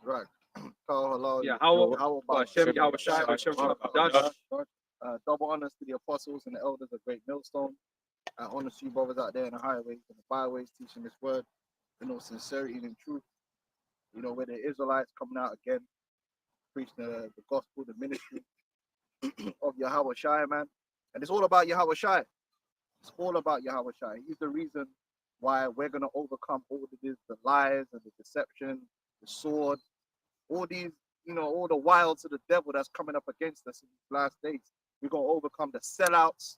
Right. Hello. Yeah, How about Hashem Yahweh Shai, Hashem Dash. double honors to the apostles and the elders of Great Millstone. Honors to you brothers out there in the highways and the byways teaching this word, sincerity and in truth. Where the Israelites coming out again, preaching the gospel, the ministry of Yahweh Shai, man. And it's all about Yahweh Shai. It's all about Yahweh Shai. He's the reason why we're going to overcome all of this, the lies and the deception, the sword, all these, all the wiles of the devil that's coming up against us in these last days. We're going to overcome the sellouts,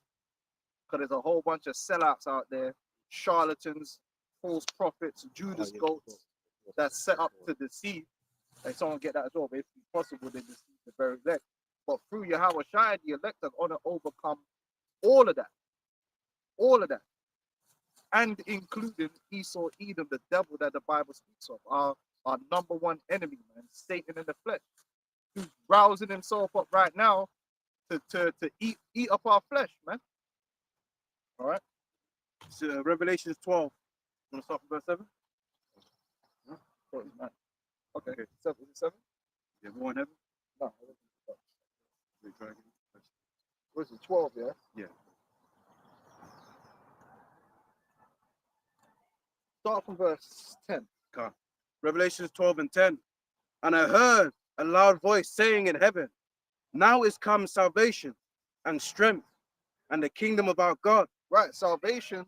because there's a whole bunch of sellouts out there, charlatans, false prophets, Judas goats that's set up to deceive. And someone get that as well, but if it's possible, they deceive the very elect. But through Yahweh Shai, the elect are going to overcome all of that. All of that. And including Esau, Edom, the devil that the Bible speaks of, our number one enemy, man, Satan in the flesh, who's rousing himself up right now to eat up our flesh, man. All right. So Revelation 12. Want to start from verse 7? Okay. 7. Is it 7? Yeah, more in heaven? No. What's it, 12, yeah? Yeah. Start from verse 10. Okay. Revelation 12 and 10. And I heard a loud voice saying in heaven, now is come salvation and strength and the kingdom of our God. Right, salvation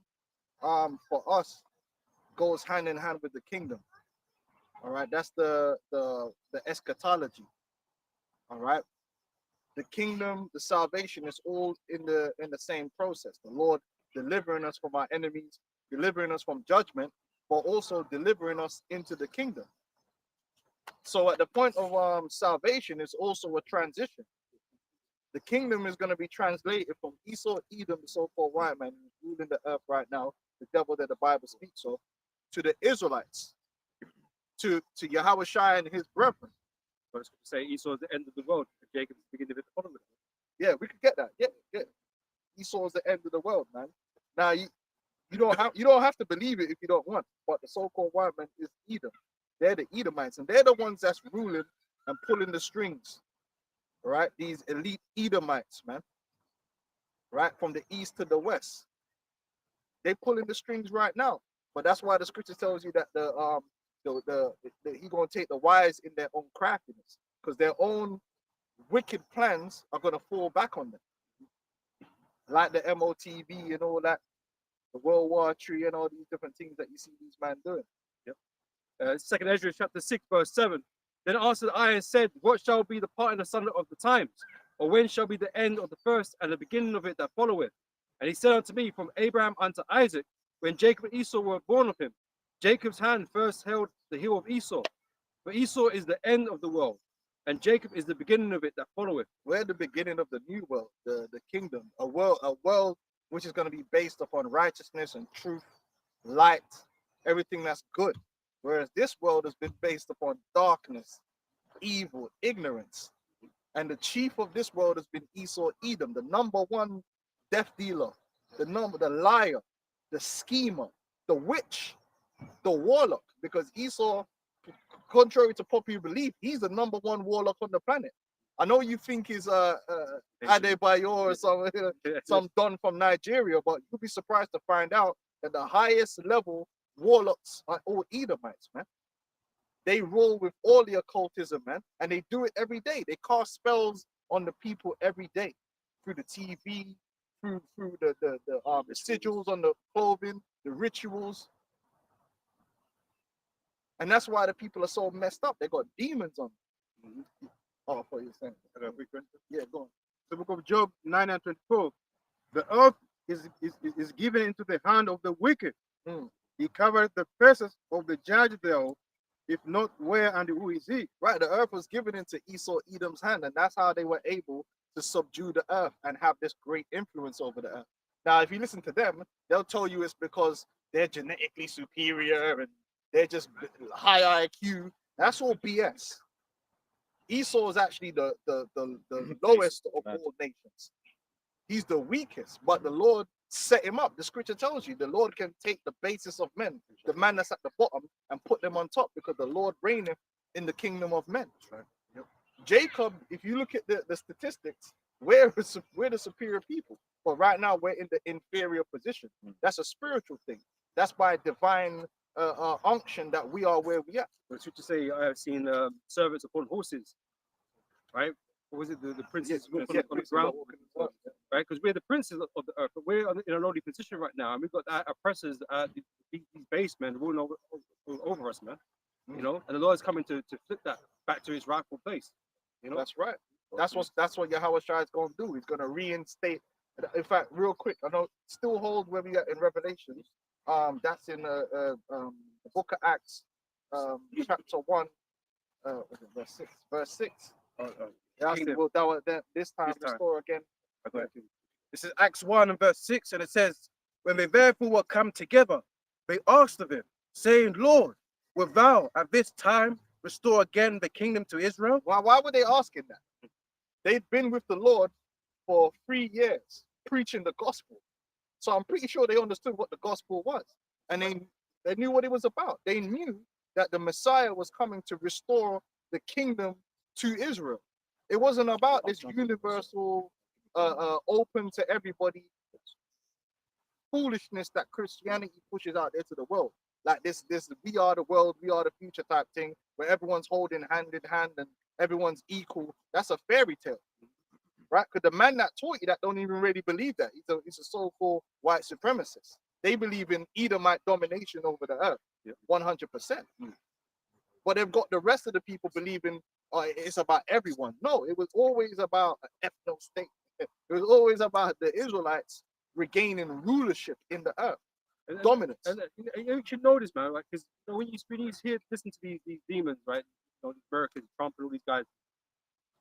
for us goes hand in hand with the kingdom. All right, that's the eschatology. All right, the kingdom, the salvation is all in the same process. The Lord delivering us from our enemies, delivering us from judgment, but also delivering us into the kingdom. So at the point of salvation is also a transition. The kingdom is going to be translated from Esau, Edom, the so-called white man who's ruling the earth right now, the devil that the Bible speaks of, to the Israelites, to Yahweh Shai and his brethren. But it's say Esau is the end of the world, and Jacob is the beginning of the following. Yeah, we could get that. Yeah. Esau is the end of the world, man. Now you don't have to believe it if you don't want. But the so-called white man is Edom. They're the Edomites, and they're the ones that's ruling and pulling the strings. Right, these elite Edomites, man. Right, from the east to the west, they pulling the strings right now. But that's why the scripture tells you that he gonna take the wise in their own craftiness, because their own wicked plans are gonna fall back on them, like the MOTV and all that, the World War III and all these different things that you see these men doing. Yep. 2 Ezra chapter 6 verse 7. Then answered I and said, what shall be the part and the asunder of the times? Or when shall be the end of the first and the beginning of it that followeth? And he said unto me, from Abraham unto Isaac, when Jacob and Esau were born of him, Jacob's hand first held the heel of Esau. For Esau is the end of the world, and Jacob is the beginning of it that followeth. We're the beginning of the new world, the kingdom, a world which is going to be based upon righteousness and truth, light, everything that's good. Whereas this world has been based upon darkness, evil, ignorance. And the chief of this world has been Esau, Edom, the number one death dealer, the liar, the schemer, the witch, the warlock. Because Esau, contrary to popular belief, he's the number one warlock on the planet. I know you think he's Adebayo or some don from Nigeria, but you'll be surprised to find out that the highest level warlocks are all Edomites, man. They roll with all the occultism, man, and they do it every day. They cast spells on the people every day through the TV, through the sigils on the clothing, the rituals, and that's why the people are so messed up. They got demons on them. Oh, for you saying? Yeah, go on. The book of Job 9 and 24. The earth is given into the hand of the wicked. He covered the faces of the judge thereof. If not, where and who is he? Right, the earth was given into Esau, Edom's hand, and that's how they were able to subdue the earth and have this great influence over the earth. Now, if you listen to them, they'll tell you it's because they're genetically superior and they're just high IQ. That's all BS. Esau is actually the lowest of all nations. He's the weakest, but the Lord set him up. The scripture tells you the Lord can take the basis of men, the man that's at the bottom, and put them on top, because the Lord reigneth in the kingdom of men. Right. Yep. Jacob, if you look at the statistics, we're the superior people, but right now we're in the inferior position. That's a spiritual thing. That's by divine unction that we are where we are. But should you say I have seen servants upon horses, right? Or was it the princes walking on the ground? Right, because we're the princes of the earth, but we're in a lowly position right now, and we've got oppressors, these base men ruling over us, man. You know, and the Lord's coming to flip that back to its rightful place. You know, That's right. That's what Yahweh Shai is going to do. He's going to reinstate. In fact, real quick, I know still hold where we are in Revelations. That's in the book of Acts, chapter 1, verse 6. Verse 6. This time restore again. This is Acts 1 and verse 6, and it says, "When they therefore were come together, they asked of him, saying, Lord, wilt thou at this time restore again the kingdom to Israel?" Why were they asking that? They'd been with the Lord for 3 years preaching the gospel. So I'm pretty sure they understood what the gospel was. And they knew what it was about. They knew that the Messiah was coming to restore the kingdom to Israel. It wasn't about this universal, open to everybody foolishness that Christianity pushes out there to the world. Like this we are the world, we are the future type thing, where everyone's holding hand in hand and everyone's equal. That's a fairy tale, right? Because the man that taught you that don't even really believe that. He's a so-called white supremacist. They believe in Edomite domination over the earth, 100%. But they've got the rest of the people believing it's about everyone. No, it was always about an ethno state. It was always about the Israelites regaining rulership in the earth, dominance. And you should know this, man, right? Because when you listen to these demons, right? You know, Americans, Trump, and all these guys,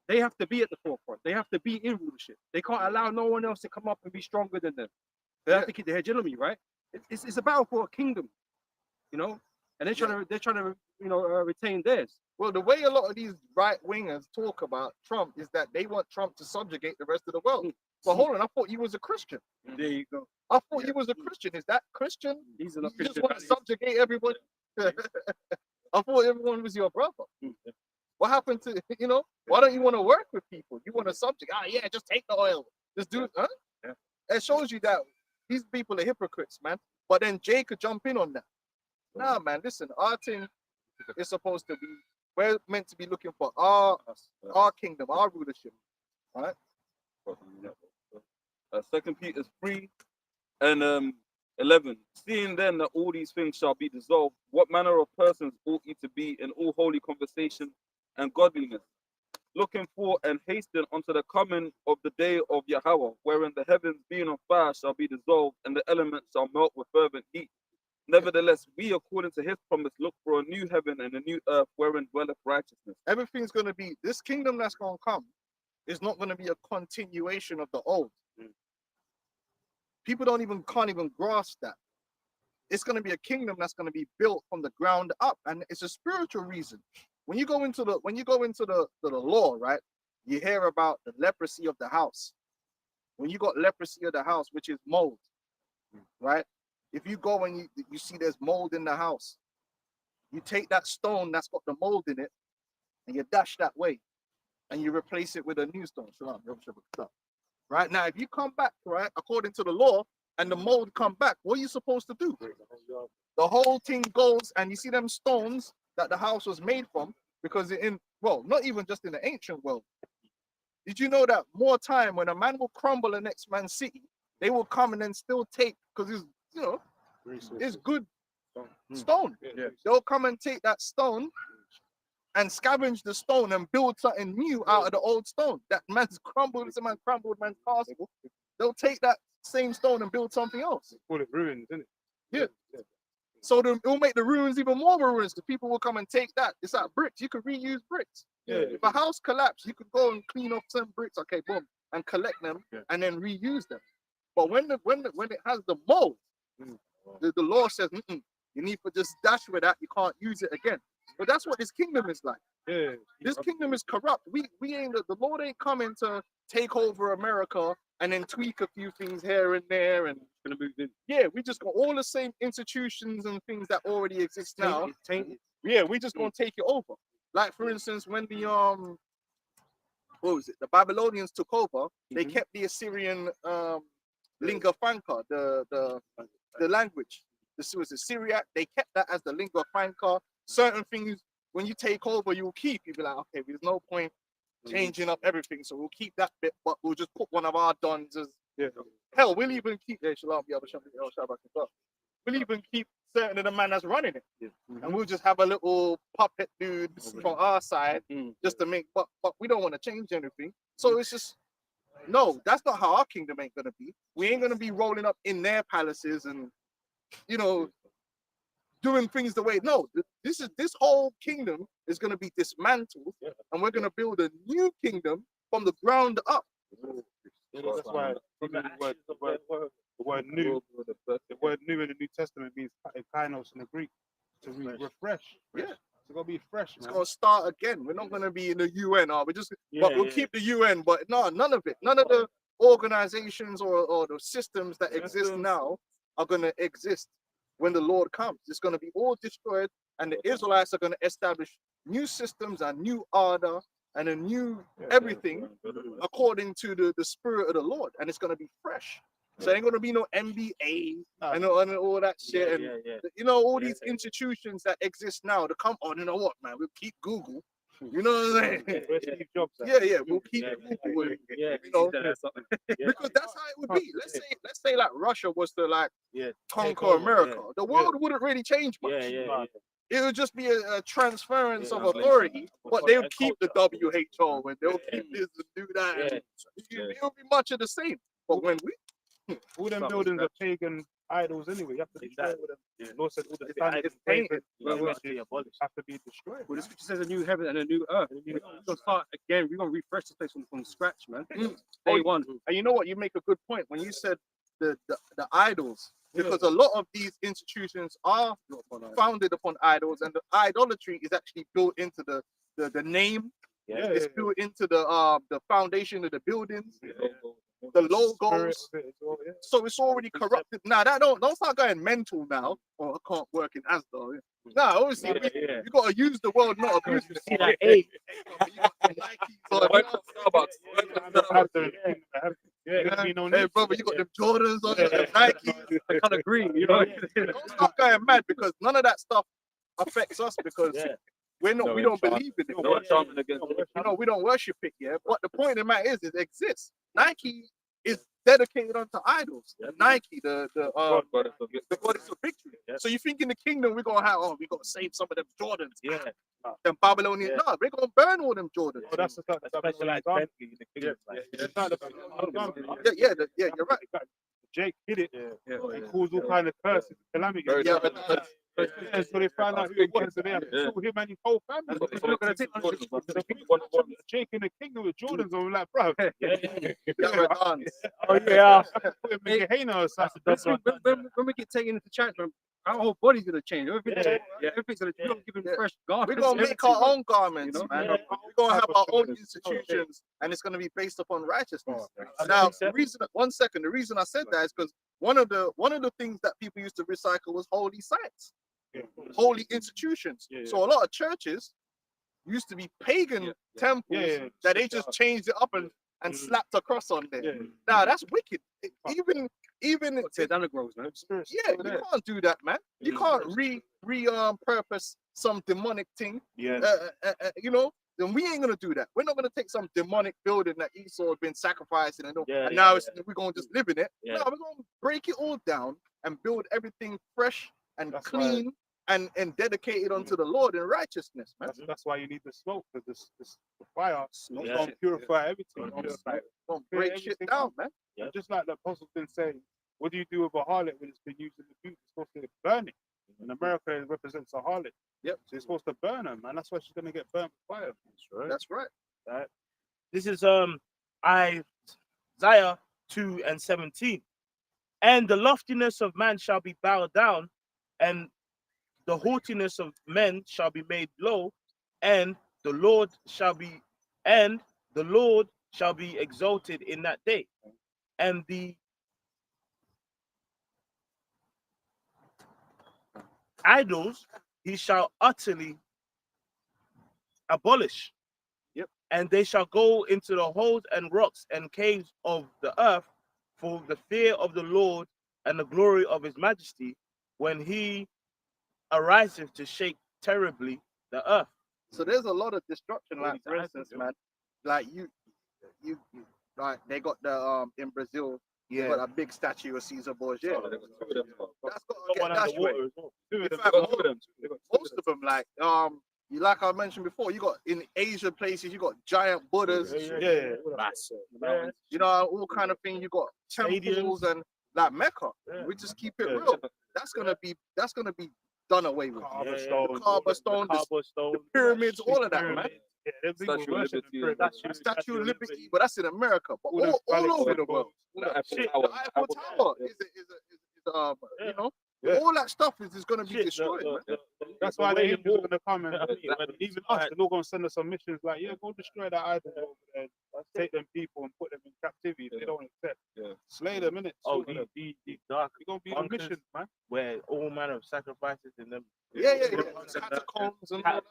they have to be at the forefront. They have to be in rulership. They can't allow no one else to come up and be stronger than them. They have to keep the hegemony, right? It's a battle for a kingdom, you know, and they're trying to retain theirs. Well, the way a lot of these right wingers talk about Trump is that they want Trump to subjugate the rest of the world. But hold on, I thought you was a Christian. There you go. I thought you was a Christian. Is that Christian? He's an You Christian. just want to subjugate everybody. I thought everyone was your brother. What happened to why don't you want to work with people? You want to subjugate? Yeah, just take the oil. Just do it, huh? Yeah. It shows you that these people are hypocrites, man. But then Jay could jump in on that. Nah, man, listen, our thing is supposed to be, we're meant to be looking for our kingdom, our rulership. All right. 2 Peter 3 and 11. Seeing then that all these things shall be dissolved, what manner of persons ought ye to be in all holy conversation and godliness, looking for and hasten unto the coming of the day of Yahweh, wherein the heavens being on fire shall be dissolved, and the elements shall melt with fervent heat. Nevertheless, we, according to his promise, look for a new heaven and a new earth wherein dwelleth righteousness. Everything's going to be, this kingdom that's going to come is not going to be a continuation of the old. People can't even grasp that. It's going to be a kingdom that's going to be built from the ground up, and it's a spiritual reason. When you go into the law, right, you hear about the leprosy of the house. When you got leprosy of the house, which is mold, right? If you go and you see there's mold in the house, you take that stone that's got the mold in it and you dash that way and you replace it with a new stone. Right now, if you come back, right, according to the law, and the mold come back, what are you supposed to do? The whole thing goes, and you see them stones that the house was made from, because not even just in the ancient world. Did you know that more time when a man will crumble the next man's city, they will come and then still take, because it's good stone. They'll come and take that stone and scavenge the stone and build something new out of the old stone. That man's crumbled man's castle. They'll take that same stone and build something else. Call it ruins, isn't it? Yeah. So it'll make the ruins even more ruins. The people will come and take that. It's like bricks. You could reuse bricks. Yeah. If a house collapsed, you could go and clean off some bricks. Okay, boom, and collect them and then reuse them. But when it has the mold, the law says you need to just dash with that. You can't use it again. But that's what this kingdom is like. Yeah. This kingdom is corrupt. We ain't the Lord ain't coming to take over America and then tweak a few things here and there and Gonna move in. yeah, we just got all the same institutions and things that already exist now. Tainted. Yeah, we just gonna take it over. Like for instance, when the what was it? The Babylonians took over. They Mhm. kept the Assyrian lingua franca, the language. This was the Syriac. They kept that as the lingua franca. Certain things, when you take over, you'll keep. You'll be like, okay, there's no point changing up everything, so we'll keep that bit, but we'll just put one of our dons as. Hell, we'll even keep. Yeah, shalom, yeah, we'll even keep certain of the man that's running it, and we'll just have a little puppet dude from our side, just to make. But we don't want to change anything, so it's just. No, that's not how our kingdom ain't gonna be. We ain't gonna be rolling up in their palaces and, you know, doing things the way. No, this whole kingdom is gonna be dismantled, and we're gonna build a new kingdom from the ground up. That's why even the word new, the word new in the New Testament means kainos in the Greek, to refresh. Yeah. It's gonna be fresh, It's man. gonna start again. We're not gonna be in the UN, are we? Just Yeah, but we'll yeah. keep the UN, but no, none of it. None of the organizations or the systems that exist now are gonna exist when the Lord comes. It's gonna be all destroyed, and the Israelites are gonna establish new systems and new order and a new everything according to the spirit of the Lord, and it's gonna be fresh. So ain't gonna be no NBA and all that shit, and you know all these institutions that exist now to come on. You know what, man? We'll keep Google. You know what I'm saying? Where's Steve Jobs at? Yeah, we'll keep Google. You know, because that's how it would be. Let's say like Russia was to like conquer over, America. The world wouldn't really change much. It would just be a transference of authority, but they'll keep the WHO and they'll keep this and do that. And it'll be much of the same. But when we All them buildings are pagan idols anyway. You have to destroy them. Lord said all the standards it's and painted, have to be destroyed. Well, the scripture says a new heaven and a new earth. We're gonna start again. We're gonna refresh this place from scratch, man. Day one. And you know what? You make a good point when you said the idols, because a lot of these institutions are founded upon idols, and the idolatry is actually built into the name. It's built into the foundation of the buildings, the logos. So it's already corrupted. Now that don't start going mental now. Oh, I can't work in Asda. Nah, obviously you gotta use the world, not abuse it. See that eight. Hey brother, you got them Jordans on, them Nikes. I kind of agree, you know. Don't start going mad, because none of that stuff affects us, because we don't believe in it. No enchantment against it. You know, we don't worship it yet. But the point of the matter is, it exists. Nike is dedicated unto idols. Nike, the goddess of victory. So you think in the kingdom we're gonna have, we gotta save some of them Jordans. Them Babylonian. No, we're gonna burn all them Jordans. Oh, that's the Specialized Bentley in the kingdom. You're right. Jake hit it. He caused all kind of curses, calamities. So they found out who it was, and they had to kill him and his whole family. Jake in the kingdom with Jordans on, like, bro. Oh yeah. Put him in Gehenna or something. When we get taken into church, man, our whole body's gonna change. Everything's gonna. We're gonna give him fresh garments. We're gonna make our own garments, You know? man. We're gonna have our own institutions, and it's gonna be based upon righteousness. Now, the reason I said that is because one of the things that people used to recycle was holy sites, holy institutions. So a lot of churches used to be pagan temples that they just changed it up and slapped a cross on there. Now that's wicked. Even Tear down the groves, man. you can't do that, man. You can't purpose some demonic thing. You know, then we ain't gonna do that. We're not gonna take some demonic building that Esau had been sacrificing and now we're gonna just live in it. No, we're gonna break it all down and build everything fresh and clean and dedicated unto the Lord in righteousness, man. That's why you need the smoke, because the fire don't purify everything. Don't break shit down, man. Just like the apostle's been saying, what do you do with a harlot when it's been used in the boot? It's supposed to burn it. In America, it represents a harlot. So it's supposed to burn her, man. That's why she's gonna get burnt with fire. That's right. This is Isaiah 2:17. And the loftiness of man shall be bowed down, and the haughtiness of men shall be made low, and the Lord shall be exalted in that day, and the idols he shall utterly abolish. Yep. And they shall go into the holes and rocks and caves of the earth for the fear of the Lord and the glory of his majesty when he ariseth to shake terribly the earth. So there's a lot of destruction. Like for instance, man, like you like they got the in Brazil, they got a big statue of Caesar Borgia. Oh, they got two of them. That's got Got to one get dashed away. underwater as well. In They fact, got two of them. They got two most of them, like you like I mentioned before, you got in Asian places, you got giant Buddhas, Yeah. you know, all kind of thing. You got temples and like Mecca. Yeah. We just keep it Yeah. real. That's gonna be done away with. Yeah, The Kaaba stone, the pyramids, all of that, man. Yeah, them Statue people of worship Liberty the and pyramids. Statue of Liberty, but that's in America. But All the all phallic over the symbols. world. The Eiffel Shit, Tower. The Eiffel Tower is Yeah. you know, Yeah. all that stuff is gonna be Shit, destroyed, man. That's the why the way angels are war- going to come and even us, Right. they're not going to send us on missions like, yeah, go destroy that idol over there, take them people and put them in captivity if they don't accept. Yeah. Slay them, innit? Oh, Slay them. these dark We're going to be on bunkers. missions, man. where all manner of sacrifices in them. Yeah. Yeah. Catacombs and all that.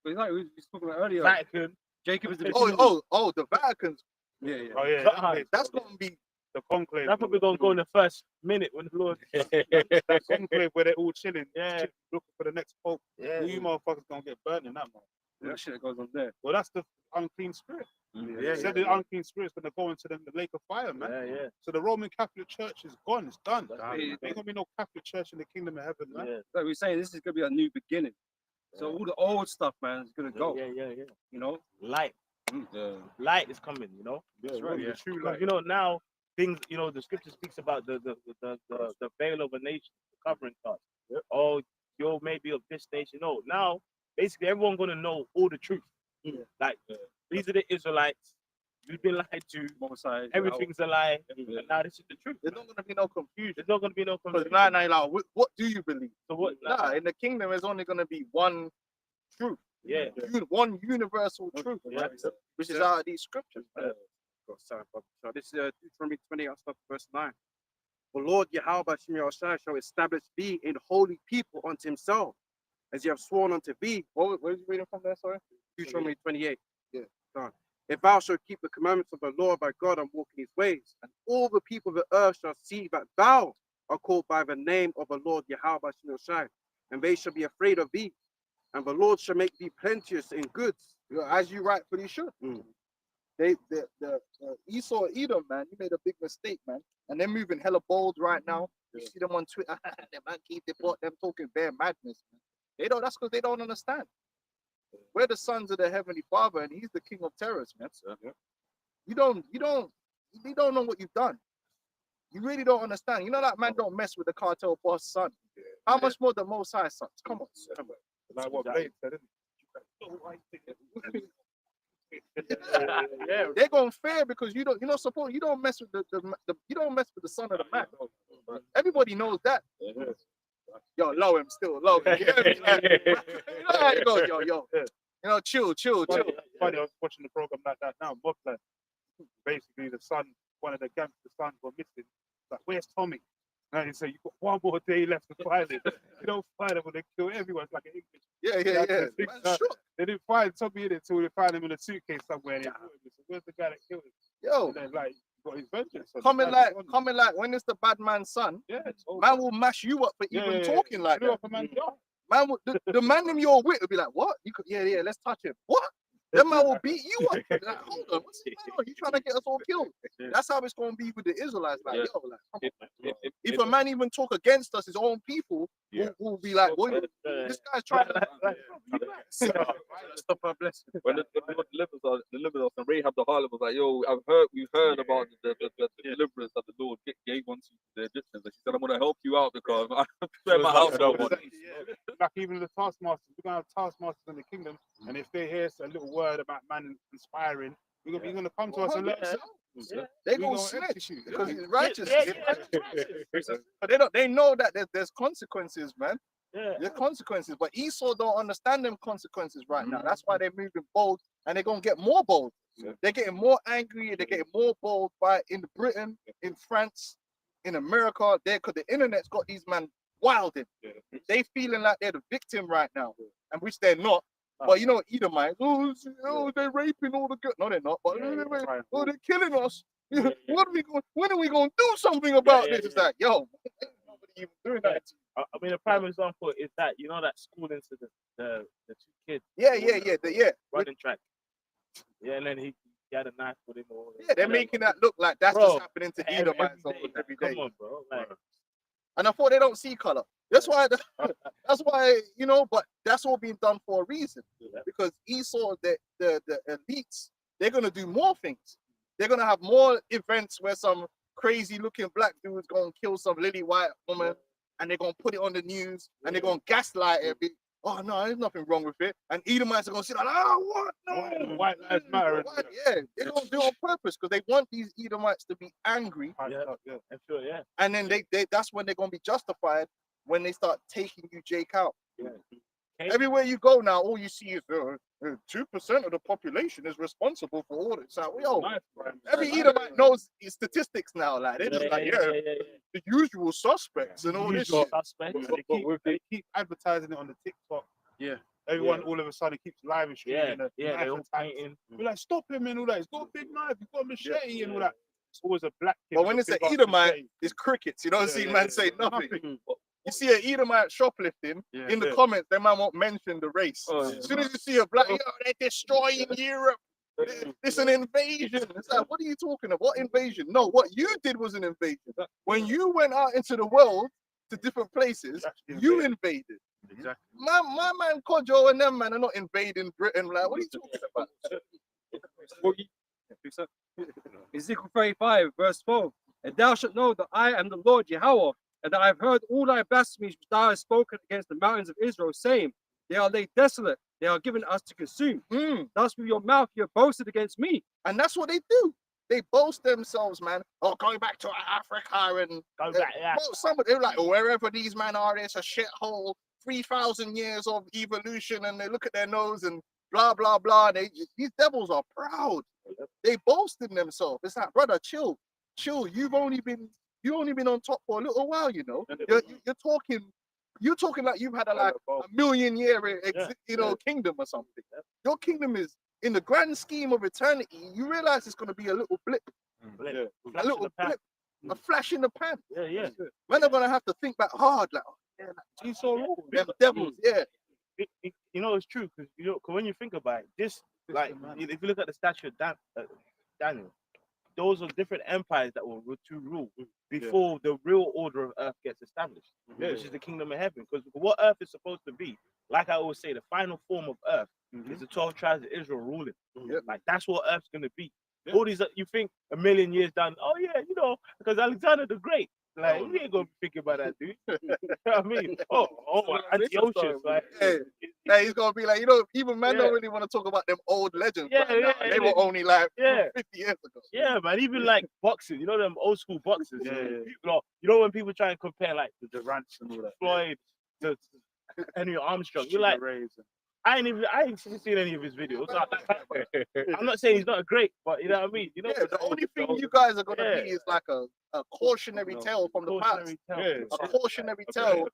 But like we were talking about earlier, Vatican. Jacob is the Oh, the Vatican's. yeah. Oh, yeah. God. That's gonna be. the conclave. That's probably gonna go in the first minute when the Lord. That conclave where they're all chilling, Yeah. looking for the next pope. Yeah. You motherfuckers going to get burnt in that, man. All the shit that goes on there. Well, that's the unclean spirit. Yeah, Said the unclean spirit's going to go into the lake of fire, man. Yeah. So the Roman Catholic Church is gone. It's done. Done, There ain't going to be no Catholic Church in the kingdom of heaven, man. Yeah. Like we were saying, this is gonna be a new beginning. So all the old stuff, man, is gonna go. Yeah. You know, Light. Yeah. Light is coming, you know. That's right, The true Because, light. you know, now things, you know, the scripture speaks about the veil of a nation, the covering part. Oh, you're maybe of this nation. No, now basically everyone gonna know all the truth. Like these are the Israelites. You've been lied to. Mosai, Everything's a lie. And now this is the truth. There's not gonna be no confusion. There's not gonna be no Because confusion. now, like, what do you believe? So what? Nah, in the kingdom, there's only gonna be one truth, Yeah. one universal truth, Yeah. right? Which is out of these scriptures. Man. So this is Deuteronomy 20, I'll start at verse 9. The Lord Yahweh Shemir Shai shall establish thee in holy people unto himself, as you have sworn unto thee. What are you reading from there? Sorry. Deuteronomy 28. Yeah. Done. If thou shalt keep the commandments of the Lord thy God and walk in his ways, and all the people of the earth shall see that thou art called by the name of the Lord Yahweh Shemir Shai, and they shall be afraid of thee, and the Lord shall make thee plenteous in goods. You know, as you rightfully should. The Esau Edom, man, you made a big mistake, man. And they're moving hella bold right now. You see them on Twitter. Them man keep them talking bare madness, man. They don't. That's because they don't understand. We're the sons of the heavenly Father, and He's the King of terrorists, man. You don't know what you've done. You really don't understand. You know that man don't mess with the cartel boss son. How much more the Most High sons? Come on. Like what Blade said, isn't Yeah. They're gonna fair because you don't mess with you don't mess with the son of the man. Everybody knows that. Yo, low him still, low him. You know how it goes, yo. You know, chill. Funny, I was watching the program like that now. Mobland. Basically, the son, one of the gangster sons were missing. Like, where's Tommy? And he said, you got one more day left to find him. You don't find him when they kill everyone. It's like an English. Yeah. Big Man, shot. shook. They didn't find Tommy in it until they found him in a suitcase somewhere. And they brought him. So where's the guy that killed him? Yo, And then, like, he got his vengeance. on him. coming Like, like when it's the bad man's son, yeah, it's over. man will mash you up for even talking like Blew that. up a man's yard. Man, the man them you're with will be like, what? You could, yeah, let's touch him. What? That man will beat you up. Like, hold on, what's going on? You trying to get us all killed? That's how it's going to be with the Israelites. Like, Yeah. yo, like, come on. If If a man even talk against us, his own people will be like, well, this guy's trying to. Stop our blessing. When the Lord delivered us, and Rahab the harlot was like, "Yo, we've heard about the deliverance that the Lord gave unto the Egyptians." And she said, "I'm gonna help you out because I prepare my house for one." Like even the taskmasters, we're gonna have taskmasters in the kingdom, and if they hear a little word about man inspiring, he's gonna come to us and let us know. They We go gonna snitch execute. because he's righteous. Yeah. But they know that there's consequences, man. Yeah. There's consequences. But Esau don't understand them consequences right now. That's why they're moving bold, and they're gonna get more bold. They're getting more angry. They're getting more bold by in Britain, in France, in America. Because the internet's got these men wilding. They feeling like they're the victim right now, and which they're not. But you know, Edomites, they're raping all the girls. No, they're not. But they're killing us. What are we going? When are we going to do something about this? It's like, yo, ain't nobody even doing that. I mean, a prime example is that that school incident, the two kids. Yeah. Running track. Yeah, and then he had a knife with him. Yeah, they're making that look like that's just happening to Edomites every day. Come on, bro. Like, and I thought they don't see color. That's why. That's why, you know. But that's all being done for a reason. Because Esau, the elites, they're gonna do more things. They're gonna have more events where some crazy-looking black dude's gonna kill some lily white woman, and they're gonna put it on the news, and they're gonna gaslight it. Oh no, there's nothing wrong with it. And Edomites are gonna sit like, what? No, White lives matter. Yeah, they're gonna do it on purpose because they want these Edomites to be angry. And then they that's when they're gonna be justified when they start taking you, Jake, out. Everywhere you go now, all you see is 2% of the population is responsible for all this. Like, every Edomite knows his statistics now. Like they're just the usual suspects and all this shit. But they keep advertising it on the TikTok. Yeah. Everyone all of a sudden keeps live streaming. They're all fighting. We're like, stop him and all that. He's got a big knife. He's got a machete and all that. It's always a black kid. But when it's an Edomite, it's crickets. You don't see man say nothing. You see an Edomite shoplifting, in the comments, they man won't mention the race. As soon as you see a black, they're destroying Europe. It's an invasion. It's like, what are you talking about? What invasion? No, what you did was an invasion. When you went out into the world to different places, you invaded. Exactly. My man Kojo and them man are not invading Britain. Like, what are you talking about? Ezekiel 35, verse 12. And thou shalt know that I am the Lord Yahweh, and that I have heard all thy blasphemies which thou hast spoken against the mountains of Israel, saying, they are laid desolate, they are given us to consume. Thus with your mouth you have boasted against me. And that's what they do. They boast themselves, man. Oh, going back to Africa and they're like, wherever these men are, it's a shithole. 3,000 years of evolution, and they look at their nose and blah blah blah. These devils are proud. They boast in themselves. It's like, brother, chill. You've only been on top for a little while, you know. You're talking like you've had a million year kingdom or something. Your kingdom is, in the grand scheme of eternity, you realize it's going to be a little blip. A little blip. A flash in the pan. When they're going to have to think back hard, like, them devils, You know, it's true, because when you think about it, this, like, if you look at the statue of Daniel, those are different empires that were to rule before the real order of earth gets established, which is the kingdom of heaven. Because what earth is supposed to be, like I always say, the final form of earth is the 12 tribes of Israel ruling. Like, that's what earth's going to be. All these, you think a million years down, because Alexander the Great, like, we ain't gonna be thinking about that, dude. You know what I mean? Antiochus, like, he's gonna be like, even men don't really want to talk about them old legends. They were only like 50 years ago. Yeah, man. Even like boxing, them old school boxers. People, when people try and compare like the Durants and all that, Floyd to Henry Armstrong, you're like, I ain't seen any of his videos. I'm not saying he's not great, but you know what I mean. The only thing you guys are gonna be is like a cautionary tale from the past. A cautionary tale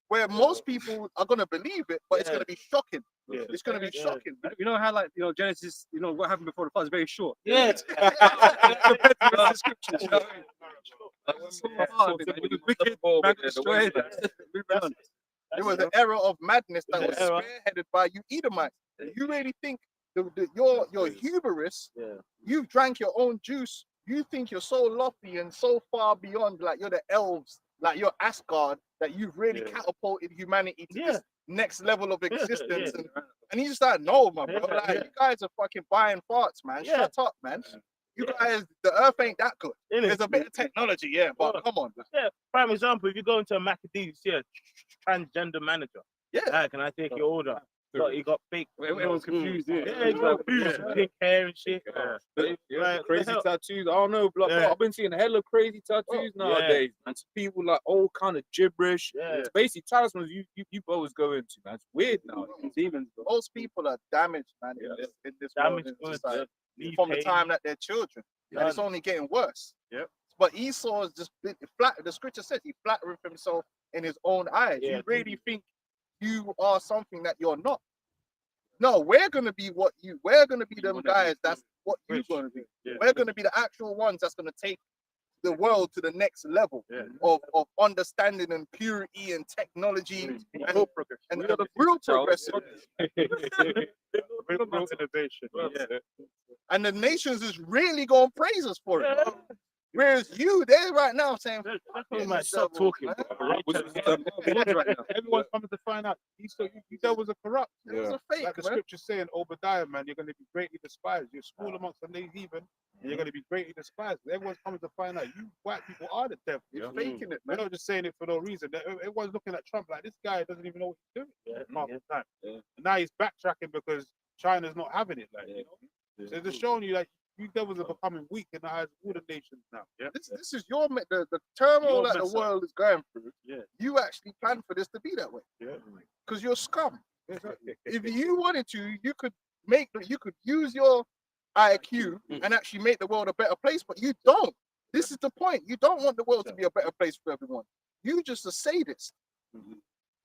where most people are gonna believe it, but it's gonna be shocking. It's gonna be shocking. You know how, like, Genesis, what happened before the flood is very short. Yeah. It was an era of madness that was spearheaded by you Edomites. You really think your hubris, you've drank your own juice, you think you're so lofty and so far beyond, like you're the elves, like you're Asgard, that you've really catapulted humanity to this next level of existence. And you just like, no, my bro, like, you guys are fucking buying farts, man. Shut up, man. You guys, the earth ain't that good. There's a bit of technology, but come on. Prime example, if you go into a Macadee, you see a transgender manager. Can I take your order? But he got fake. Everyone's confused. He got pink hair and shit. Crazy tattoos. I don't know, but I've been seeing hella crazy tattoos nowadays, and people like all kind of gibberish. It's basically talismans you always go into, man. It's weird now. Even most people are damaged, man, in this world, from the time that they're children, and it's only getting worse. But Esau is just flat. The scripture says he flattereth himself in his own eyes. You really think you are something that you're not. No, we're gonna be what you. We're gonna be them wanna be guys. That's what you're rich. gonna be. Yeah. We're gonna be the actual ones that's gonna take the world to the next level Yeah. of understanding and purity and technology and Real progress. and We are the real future, child. progressive. Real innovation. Yeah. And the nations is really gonna praise us for it. Yeah. Whereas you, they're right now saying, That's man, stop talking, man. bro. Everyone's coming to find out you devils are corrupt. It was a fake, Like the man. scripture's saying, Obadiah, man, you're going to be greatly despised. You're small amongst the heathen, and you're going to be greatly despised. Everyone's coming to find out you white people are the devil. You're faking it, We're man. not just saying it for no reason. Everyone's looking at Trump like this guy doesn't even know what he's doing. Half the time. Yeah. And now he's backtracking because China's not having it. Like, Yeah. you know, so they're showing you like you devils are becoming weak in the eyes of all the nations now. Yeah. This is the turmoil Your that the mess up. world is going through. Yeah. You actually planned for this to be that way Yeah. because you're scum. If you wanted to, you could use your IQ and actually make the world a better place, but you don't. This is the point. You don't want the world to be a better place for everyone. You just a sadist.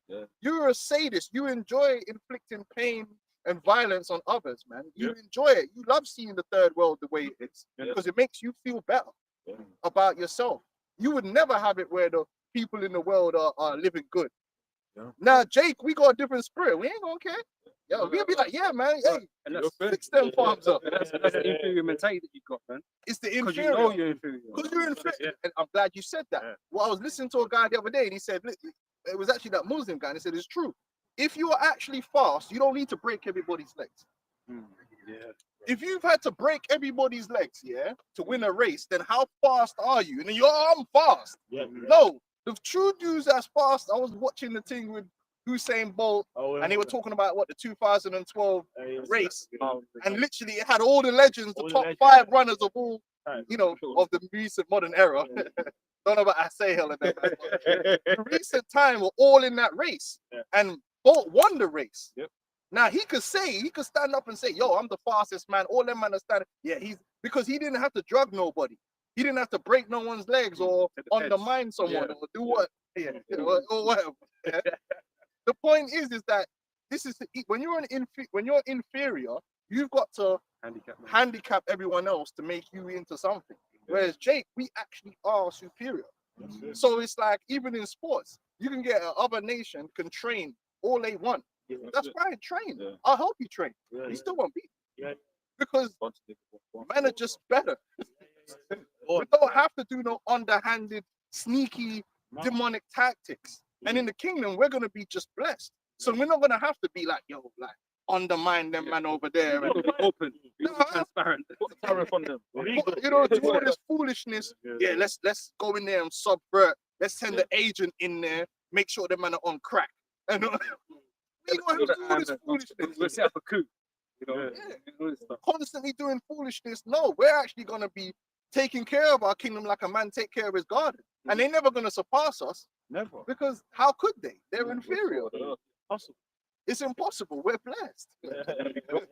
Yeah. You're a sadist. You enjoy inflicting pain and violence on others, man. You enjoy it. You love seeing the third world the way it is because it makes you feel better about yourself. You would never have it where the people in the world are living good. Now, Jake, we got a different spirit. We ain't gonna care. Yo, we'll be like, yeah, man, hey, And that's, fix them farms up. that's the inferior mentality that you've got, man. It's the Because you inferior. know you're inferior. Because you're inferior. And I'm glad you said that. Yeah. Well, I was listening to a guy the other day and he said, look, it was actually that Muslim guy, and he said, it's true. If you are actually fast, you don't need to break everybody's legs. Yeah. If you've had to break everybody's legs, to win a race, then how fast are you? And then you're, I'm fast. Yeah. No, the true dudes that's fast, I was watching the thing with Usain Bolt, Oh, and they were talking about what the 2012 race, Oh, and literally it had all the legends, the All the top legends. 5 runners of all, Right. you know, of the recent modern era. Don't know about Asahel and them. The recent time were all in that race, Yeah. and Bolt won the race. Yep. Now he could stand up and say, "Yo, I'm the fastest man." All them man are standing. Yeah, because he didn't have to drug nobody. He didn't have to break no one's legs or To the undermine someone Yeah. or do what, or whatever. Yeah. The point is that this is when you're inferior, you've got to Handicap, man. handicap everyone else to make you into something. Whereas Jake, we actually are superior. So it's like even in sports, you can get other nation can train all they want. That's fine, train. Yeah. I'll help you train. Yeah. You still won't beat. Yeah. Because men are just better. We don't have to do no underhanded, sneaky, demonic tactics. And in the kingdom, we're gonna be just blessed. So we're not gonna have to be like, yo, like undermine them man over there. You've got to be open, be No, transparent. Put the tariff on them. You know, do all this foolishness. Yeah, let's go in there and subvert. Let's send the agent in there, make sure the man are on crack. And we don't have to do all this We'll foolishness. set up a coup. You know, Yeah. all this stuff. Constantly doing foolishness. No, we're actually gonna be taking care of our kingdom like a man take care of his garden. And they're never gonna surpass us Never. because how could they? They're inferior. Awesome. It's impossible. We're blessed.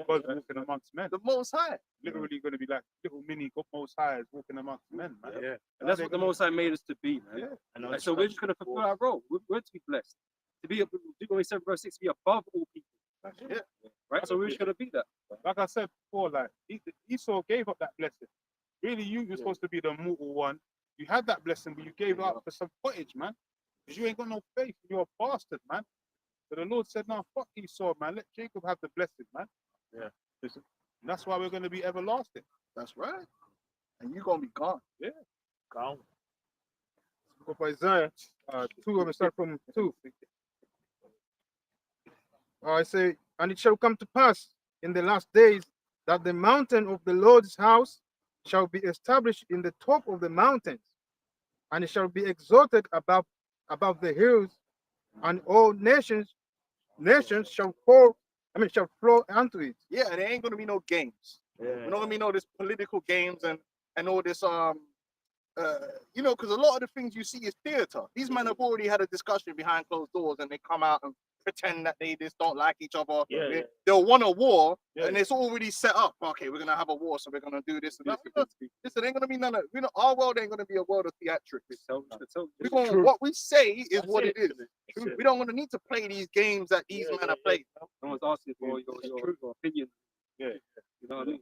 God's walking amongst men. The Most High. Literally going to be like little mini Most High walking amongst men, man. Yeah. And that's what the Most High made us to be, man. Yeah. And And so we're just going to fulfill our role. We're to be blessed. To be, Deuteronomy 7 verse 6, to be above all people. Yeah. Right? So we're just going to be that. Like I said before, like Esau gave up that blessing. Really, you're supposed to be the mortal one. You had that blessing, but you gave it up for some footage, man. Because you ain't got no faith. You're a bastard, man. So the Lord said, "No, fuck Esau, man. Let Jacob have the blessing, man." Yeah. Listen, and that's why we're going to be everlasting. That's right. And you're gonna be gone. Calm. Book of Isaiah 2, I'm going to start from 2. I say, and it shall come to pass in the last days that the mountain of the Lord's house shall be established in the top of the mountains, and it shall be exalted above the hills, and all nations shall flow unto it. Yeah, there ain't gonna be no games. We're not gonna be no this political games and all this because a lot of the things you see is theater. These men have already had a discussion behind closed doors and they come out and pretend that they just don't like each other. Yeah, yeah. They'll want a war, Yeah. and it's already set up. Okay, we're gonna have a war, so we're gonna do this and that. Listen, ain't gonna be none of. Our world ain't gonna be a world of theatrics. We're gonna, what we say is what it is. True. We don't gonna need to play these games that these men are playing. No one's asking for your opinion. Yeah. You know what I mean?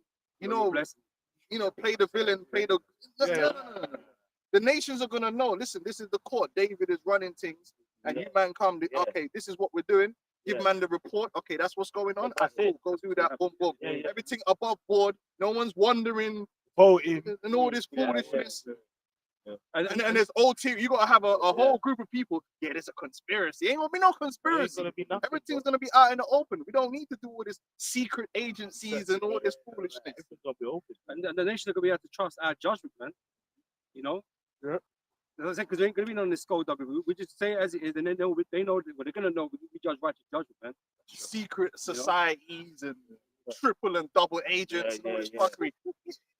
You know, play the villain, play the. No. The nations are gonna know. Listen, this is the court. David is running things, and you man come. Okay, this is what we're doing. Give man the report. Okay, that's what's going on. That's Cool. it. Go do that. Boom, boom. Yeah, yeah. Everything above board. No one's wondering Voting. and all this foolishness. Yeah. And there's OT. You gotta have a whole group of people. Yeah, there's a conspiracy. Ain't gonna be no Ain't conspiracy. gonna be nothing, Everything's gonna be out in the open. We don't need to do all this secret agencies and all this foolishness. Everything's gonna be open. And the nation are gonna be able to trust our judgment, man. You know? Yeah. Because there ain't gonna be none of this skullduggery. We just say it as it is, and then they know what they're gonna know. We judge righteous judgment, man. Secret societies and triple and double agents and all this fuckery.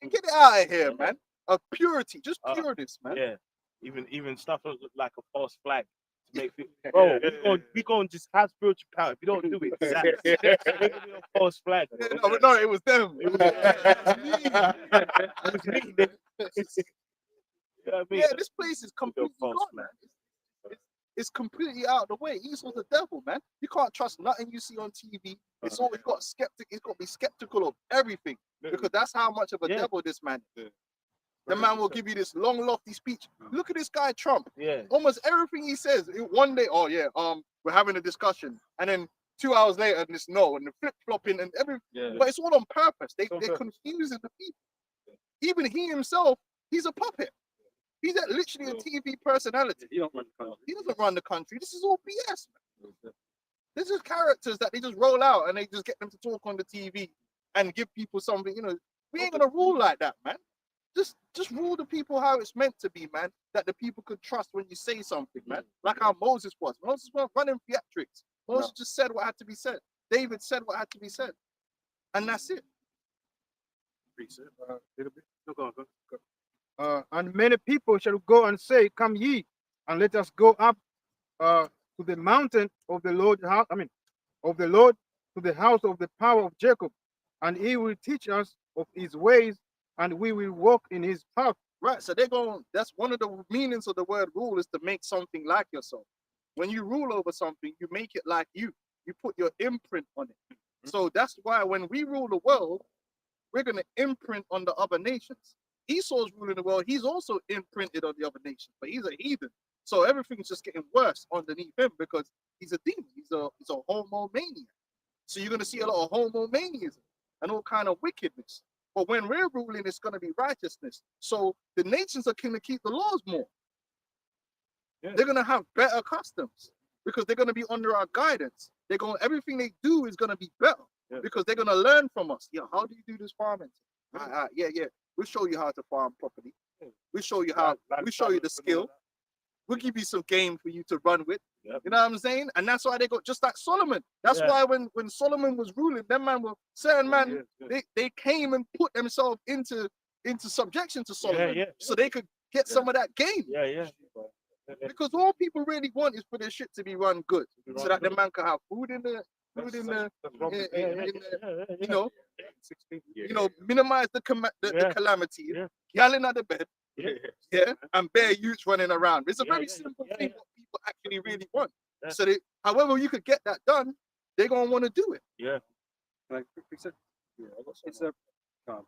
Get it out of here, man. Of purity, just pureness, man. Yeah. Even stuff that look like a false flag to make people, bro, we going to just have spiritual power. If you don't do it, it's a false flag. Yeah, no, it was them. It was me. You know what I mean? Yeah, this place is completely false gone, man. It's completely out of the way. Esau's the devil, man. You can't trust nothing you see on TV. It's always got skeptic. It's got to be skeptical of everything because that's how much of a devil this man is. The man will give you this long, lofty speech. Look at this guy, Trump. Yeah. Almost everything he says, one day, we're having a discussion, and then 2 hours later, this and the flip flopping and everything. Yeah. But it's all on purpose. They're confusing the people. Even he himself, he's a puppet. He's literally a TV personality. You don't run the country. He doesn't run the country. This is all BS, man. This is characters that they just roll out and they just get them to talk on the TV and give people something. You know, we ain't gonna rule like that, man. Just rule the people how it's meant to be, man. That the people could trust when you say something, man. Like how Moses was. Moses wasn't running theatrics. Moses just said what had to be said. David said what had to be said, and that's it. And many people shall go and say, "Come ye, and let us go up to the mountain of the Lord house. Of the Lord, to the house of the power of Jacob, and he will teach us of his ways, and we will walk in his path." Right. So they're going. That's one of the meanings of the word rule is to make something like yourself. When you rule over something, you make it like you. You put your imprint on it. So that's why when we rule the world, we're going to imprint on the other nations. Esau's ruling the world. He's also imprinted on the other nations, but he's a heathen. So everything's just getting worse underneath him because he's a demon. He's a homomaniac. So you're going to see a lot of homomanianism and all kind of wickedness. But when we're ruling, it's going to be righteousness. So the nations are going to keep the laws more. Yeah. They're going to have better customs because they're going to be under our guidance. Everything they do is going to be better because they're going to learn from us. Yeah, how do you do this farming? Yeah. We'll show you how to farm properly. We'll show you how. We'll show you the skill. We'll give you some game for you to run with. Yep. You know what I'm saying? And that's why they got just like Solomon. That's why when Solomon was ruling, them man were certain man. They came and put themselves into subjection to Solomon, so they could get some of that game. Because all people really want is for their shit to be run good, so that the man can have food in the minimize the calamity, yelling at the bed, and bare youths running around. It's a very simple thing what people actually really want. So however you could get that done, they're gonna want to do it. Like it's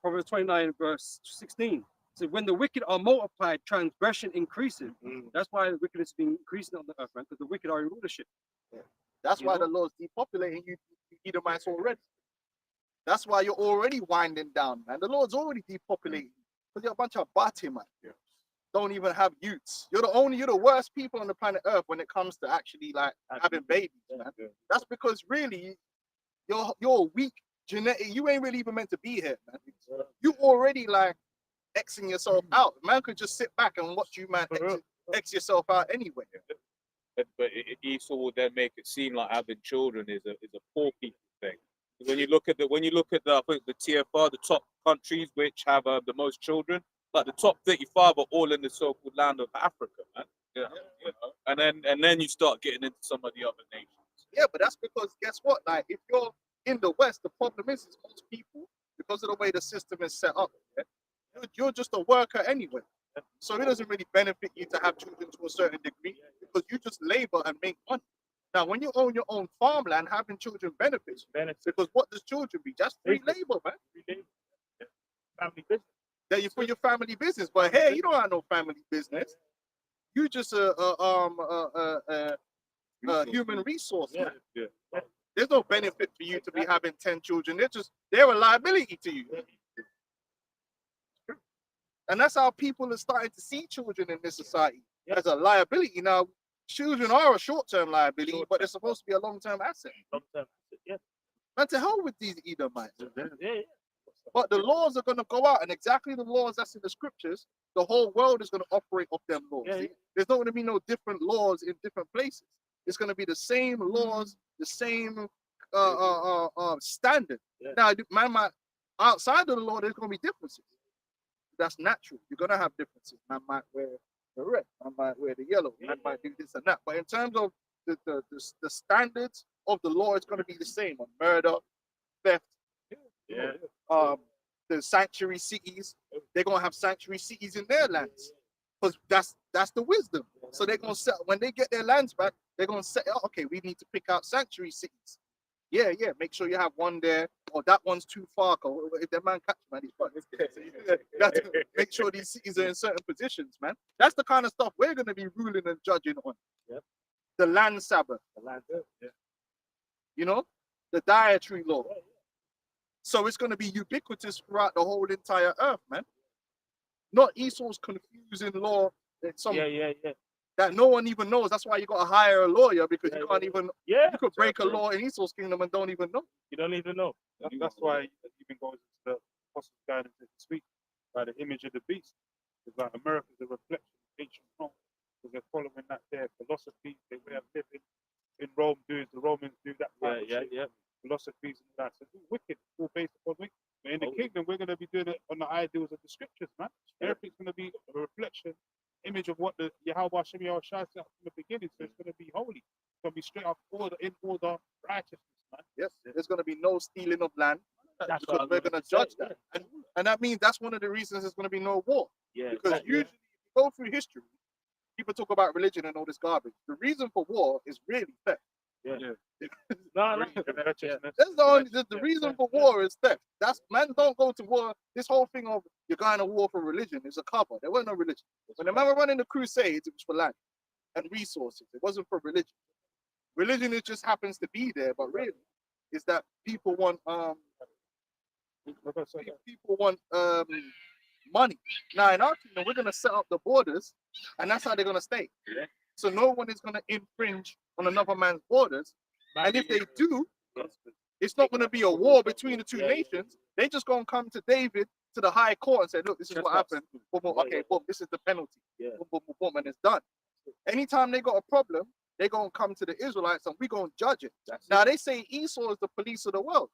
Proverbs 29 verse 16. So when the wicked are multiplied, transgression increases. That's why the wickedness is being increasing on the earth, man, because the wicked are in rulership. That's why the Lord's depopulating you Edomites already. That's why you're already winding down, man. The Lord's already depopulating because you're a bunch of batty, man. Don't even have youths. You're the worst people on the planet Earth when it comes to actually like having babies, man. That's because really you're weak genetic. You ain't really even meant to be here, man. You already like Xing yourself out. Man could just sit back and watch you, man, X yourself out anyway. But Esau will then make it seem like having children is a poor people thing. When you look at I think the TFR, the top countries which have the most children, like the top 35 are all in the so-called land of Africa, man. You know? And then you start getting into some of the other nations. Yeah, but that's because guess what? Like if you're in the West, the problem is most people, because of the way the system is set up, yeah, you're just a worker anyway. So it doesn't really benefit you to have children to a certain degree because you just labor and make money. Now, when you own your own farmland, having children benefits you. Benefits. Because what does children be? Just free labor, man. Family business. That you for your family business. But hey, you don't have no family business. You just a human resource, man. Yeah. There's no benefit for you to be having 10 children. They're a liability to you. And that's how people are starting to see children in this society as a liability. Now, children are a short-term liability, but they're supposed to be a long-term asset. Long-term. Yeah. Man, to hell with these Edomites. Yeah. But the laws are going to go out, and exactly the laws that's in the scriptures, the whole world is going to operate off them laws. Yeah, See? yeah. There's not going to be no different laws in different places. It's going to be the same laws, the same standard. Yeah. Now, man, outside of the law, there's going to be differences. That's natural. You're going to have differences. Man might wear the red, man might wear the yellow, man might do this and that. But in terms of the standards of the law, it's going to be the same on murder, theft, Yeah. the sanctuary cities. They're gonna have sanctuary cities in their lands because that's the wisdom. So they're gonna set when they get their lands back, they're gonna say, oh, okay, we need to pick out sanctuary cities. Yeah, make sure you have one there, or that one's too far. Or if that man catch man, he's fucking. So you have to make sure these cities are in certain positions, man. That's the kind of stuff we're gonna be ruling and judging on. Yep. The land Sabbath, you know, the dietary law. So it's going to be ubiquitous throughout the whole entire earth, man. Not Esau's confusing law that no one even knows. That's why you got to hire a lawyer because you can't even. Yeah. You could break a law in Esau's kingdom and don't even know. You don't even know. That's why it even goes into the apostles' guidance this week by the image of the beast. It's like America's a reflection of ancient Rome because they're following that their philosophy, their way of living. In Rome, the Romans do that. Yeah. Philosophies and that. So it's wicked, all based upon wicked. But in the kingdom, we're going to be doing it on the ideals of the scriptures, man. Everything's going to be a reflection, image of what the Yahweh Shem Yahweh Shai said from the beginning. So it's going to be holy. It's going to be straight up order, in order, righteousness, man. Yes, there's going to be no stealing of land That's because what we're I'm going to say, judge that. And that means that's one of the reasons there's going to be no war. Yeah. Because usually, if you go through history, people talk about religion and all this garbage. The reason for war is really theft. No. That's the reason for war is theft. That's man don't go to war. This whole thing of you're going to war for religion is a cover. There wasn't no religion. When the man were running the crusades, it was for land and resources. It wasn't for religion. Religion it just happens to be there, but really is that people want money. Now in our kingdom, we're gonna set up the borders, and that's how they're gonna stay. Yeah. So no one is gonna infringe on another man's borders. And if they do, it's not gonna be a war between the two nations. They just gonna come to David to the high court and say, look, this is what happened. Boom, boom, okay, boom, this is the penalty. Boom, boom, boom, boom, and it's done. Anytime they got a problem, they're gonna come to the Israelites and we're gonna judge it. Now they say Esau is the police of the world.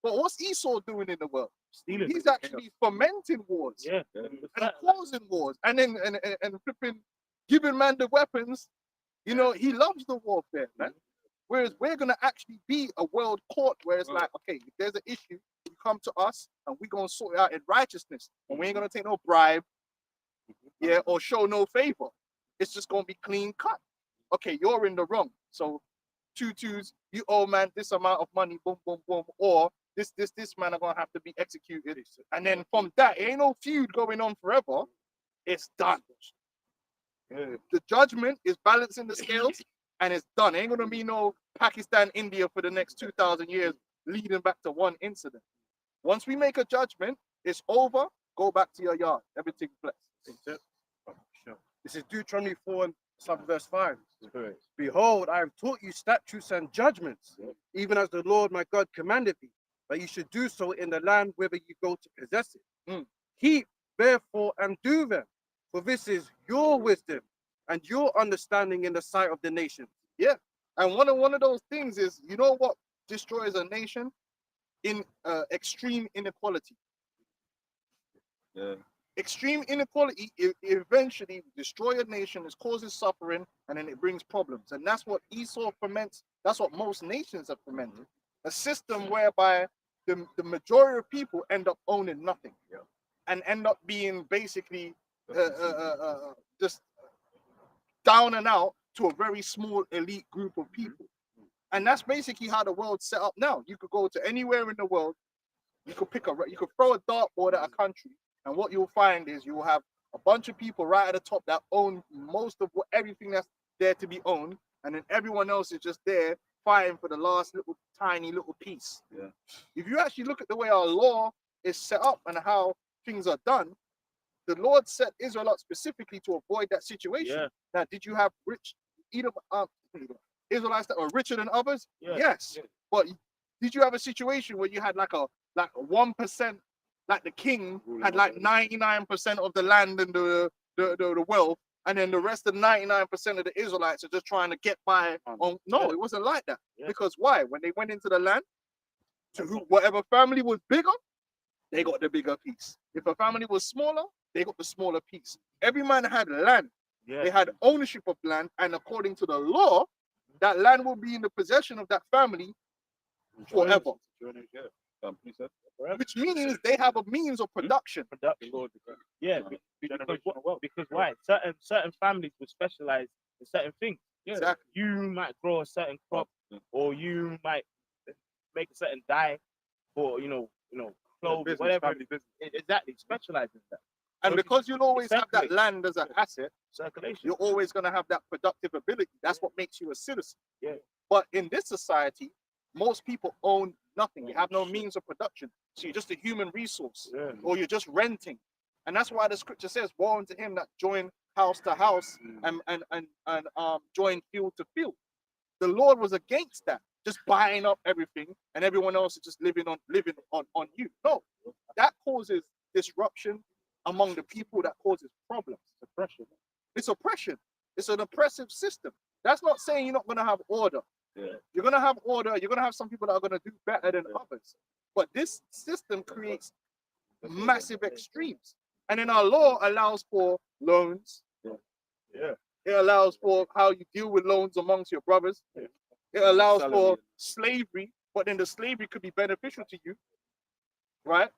But what's Esau doing in the world? Stealing. He's actually fomenting wars and causing wars, and then and flipping, giving man the weapons. You know, he loves the warfare, man. Whereas we're gonna actually be a world court where it's like, okay, if there's an issue, you come to us and we're gonna sort it out in righteousness, and we ain't gonna take no bribe, or show no favor. It's just gonna be clean cut. Okay, you're in the wrong. So 2-2s, you owe man this amount of money, boom, boom, boom, or this man are gonna have to be executed. And then from that, it ain't no feud going on forever. It's done. The judgment is balancing the scales and it's done. Ain't gonna be no Pakistan, India for the next 2,000 years leading back to one incident. Once we make a judgment, it's over. Go back to your yard. Everything's blessed. This is Deuteronomy 4 and verse 5. Behold, I have taught you statutes and judgments, even as the Lord my God commanded thee, that you should do so in the land whither you go to possess it. Keep therefore and do them, for this is your wisdom and your understanding in the sight of the nations. Yeah, and one of those things is, you know what destroys a nation? In extreme inequality. Yeah. Extreme inequality eventually destroy a nation, it causes suffering, and then it brings problems. And that's what Esau foments That's what most nations have implemented. A system whereby the majority of people end up owning nothing and end up being basically just down and out to a very small elite group of people. And that's basically how the world's set up now. You could go to anywhere in the world, you could throw a dartboard at a country, and what you'll find is you will have a bunch of people right at the top that own most of everything that's there to be owned, and then everyone else is just there fighting for the last little tiny little piece. Yeah. If you actually look at the way our law is set up and how things are done, the Lord set Israel up specifically to avoid that situation. Yeah. Now, did you have Israelites that were richer than others? Yeah. Yes. Yeah. But did you have a situation where you had like a 1%, like the king had like 99% of the land and the wealth, and then the rest of 99% of the Israelites are just trying to get by on? No, it wasn't like that. Yeah. Because why? When they went into the land, whatever family was bigger, they got the bigger piece. If a family was smaller, they got the smaller piece. Every man had land. Yeah. They had ownership of land, and according to the law, that land will be in the possession of that family forever. Which means they have a means of production. Yeah, because why? Certain families will specialize in certain things. Exactly. You might grow a certain crop, or you might make a certain dye for clothes, whatever. Exactly, specialize in that. And because you'll always have that land as an asset, Circulation. you're always going to have that productive ability. That's what makes you a citizen. Yeah. But in this society, most people own nothing. You have no means of production. So you're just a human resource, or you're just renting. And that's why the scripture says, woe unto him that join house to house and join field to field. The Lord was against that, just buying up everything and everyone else is just living on you. No, that causes disruption among the people, that causes problems. Oppression. It's oppression. It's an oppressive system. That's not saying you're not going to have order. Yeah. You're going to have order. You're going to have some people that are going to do better than others. But this system creates massive extremes. And then our law allows for loans. Yeah. It allows for how you deal with loans amongst your brothers. It allows for slavery, but then the slavery could be beneficial to you, right?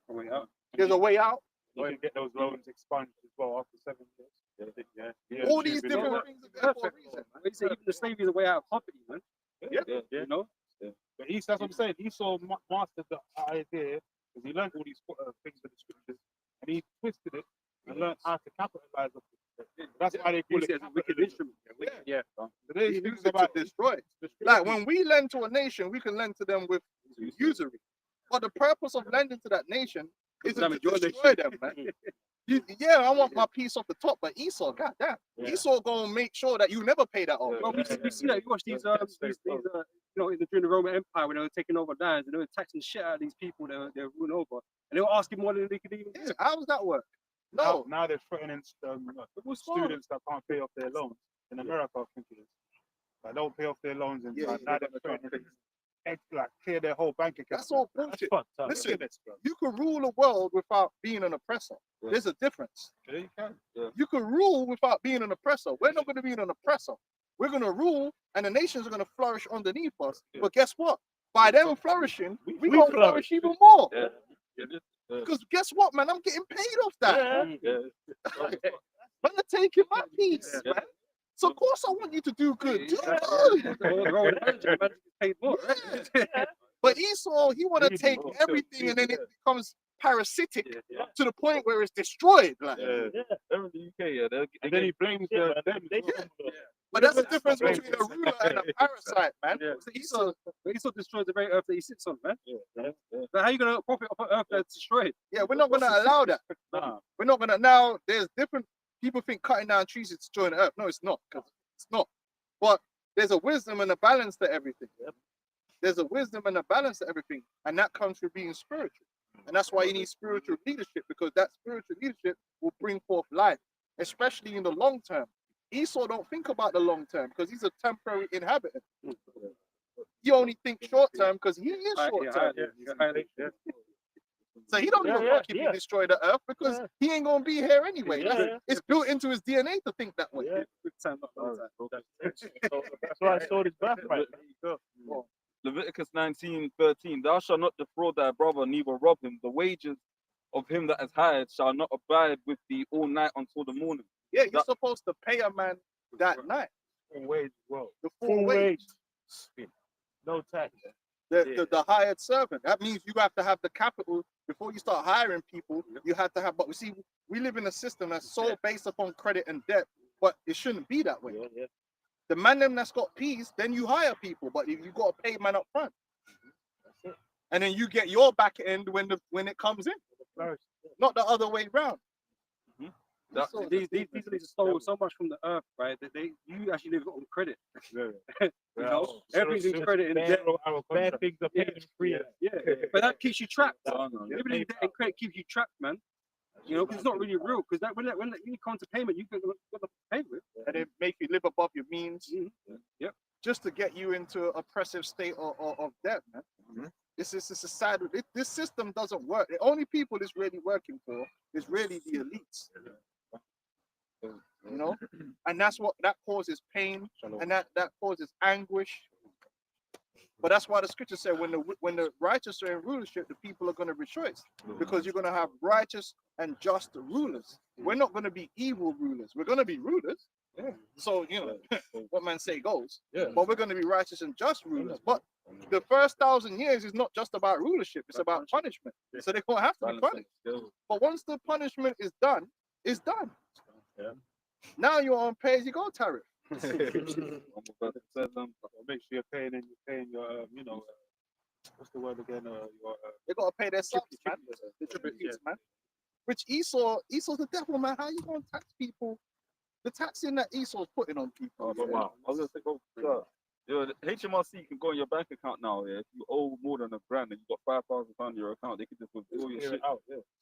There's a way out. You can get those loans expunged as well after 7 years. All these different things are there for a reason. They say even the slavery is a way out of poverty, man. Yeah. You know? But that's what I'm saying. Esau mastered the idea because he learned all these things from the scriptures and he twisted it and learned how to capitalize on it. That's why they call it a wicked instrument. Yeah. He uses it to destroy. Like when we lend to a nation, we can lend to them with usury. But the purpose of lending to that nation isn't to destroy them, man. Yeah, I want my piece off the top, but Esau, goddamn, Esau gonna make sure that you never pay that off. Well, we see that. You watch these during the Roman Empire when they were taking over lands and they were taxing shit out of these people they're ruling over, and they were asking more than they could even do. How does that work? No. Now they're threatening students that can't pay off their loans. In America, I think it is. Like, don't pay off their loans and now they're threatening like clear their whole bank account. That's all bullshit. Fucked Listen, you can rule a world without being an oppressor. Yeah. There's a difference. Yeah, you can. You can rule without being an oppressor. We're not going to be an oppressor. We're going to rule, and the nations are going to flourish underneath us. Yeah. But guess what? By them flourishing, we we going to flourish even more. Yeah. Because guess what, man? I'm getting paid off that. Yeah. Man, I'm taking my piece, Yeah. man. So of course I want you to do good. Do Yeah. good. Paid more, right? But Esau, he want to take everything, and then it becomes parasitic to the point where it's destroyed. Like, They're in the UK, And then he blames them. but that's the difference between a ruler and a parasite, man. So Esau destroys the very earth that he sits on, man. But how are you gonna profit off an earth that's destroyed? Yeah, we're not gonna allow that. Nah. We're not gonna. Now, there's different people think cutting down trees is destroying the earth. No, it's not. Because it's not. But there's a wisdom and a balance to everything. There's a wisdom and a balance to everything, and that comes from being spiritual. And that's why you need spiritual leadership, because that spiritual leadership will bring forth life, especially in the long term. Esau don't think about the long term because he's a temporary inhabitant. He only thinks short term because he is short term. So he don't Yeah, give a yeah, fuck if yeah. you destroy the earth because Yeah. he ain't gonna be here anyway. Yeah, yeah. It's built into his DNA to think that way. Yeah. Good time, not bad time. So that's why I saw his birthright. Leviticus 19:13. Thou shalt not defraud thy brother, neither rob him. The wages of him that is hired shall not abide with thee all night until the morning. Yeah, you're That- supposed to pay a man that night. Wage, bro. The Full wage. No tax. The hired servant. That means you have to have the capital before you start hiring people. You have to have. But we see, we live in a system that's so based upon credit and debt, but it shouldn't be that way. Yeah, yeah. The man them that's got peas, then you hire people, but you got to pay man up front, and then you get your back end when it comes in, not the other way round. That- So- These leaders stole so much from the earth, right? That you actually live on credit. You know, everything's credit in debt. Bad things are paid in free. Yeah, but that keeps you trapped. Oh, no, yeah. Living in debt and credit keeps you trapped, man. You know, 'cause it's not really real. Because when you come to payment, you've got to pay with. And they make you live above your means. Yep. Just to get you into an oppressive state of debt, man. This is a society. This system doesn't work. The only people it's really working for is really the elites. You know, and that's what that causes pain, and that causes anguish. But that's why the scripture said when the righteous are in rulership, the people are going to rejoice because you're going to have righteous and just rulers. We're not going to be evil rulers. We're going to be rulers. So you know what man say goes. But we're going to be righteous and just rulers. But the first 1,000 years is not just about rulership; it's about punishment. So they're going to have to be punished. But once the punishment is done, it's done. Now you're on pay-as-you-go tariff. I'm about to say them. Make sure you're paying your, what's the word again? They got to pay their subs, man. The tributes, man. Which Esau's the devil, man. How you going to tax people? The taxing that Esau's putting on people. Oh, wow. I was gonna say, the HMRC can go on your bank account now. Yeah, if you owe more than $1,000 and you got £5,000 in your account, they can just withdraw your shit,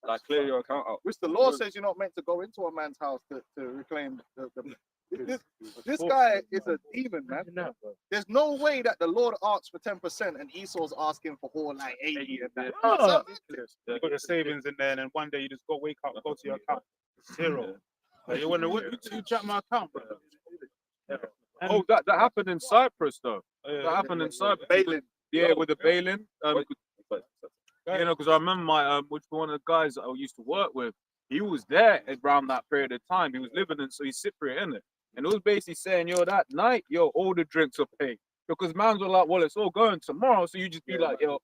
like clear your account out. Which the law says you're not meant to go into a man's house to reclaim this guy is a demon, man. There's no way that the Lord asks for 10% and Esau's asking for all like 80 and that. Oh. You got the savings in there, and then one day you just go wake up, go to your account, zero. Like, you wonder what you check my account, bro. Oh, that happened in Cyprus though. That happened in Cyprus. Bailing. Yeah, with the bailing. You know, because I remember my which one of the guys that I used to work with, he was there around that period of time. He was living in, so he's Cypriot, innit? And it was basically saying, yo, that night, yo, all the drinks are paid. Because mans were like, well, it's all going tomorrow. So you just be like, yo,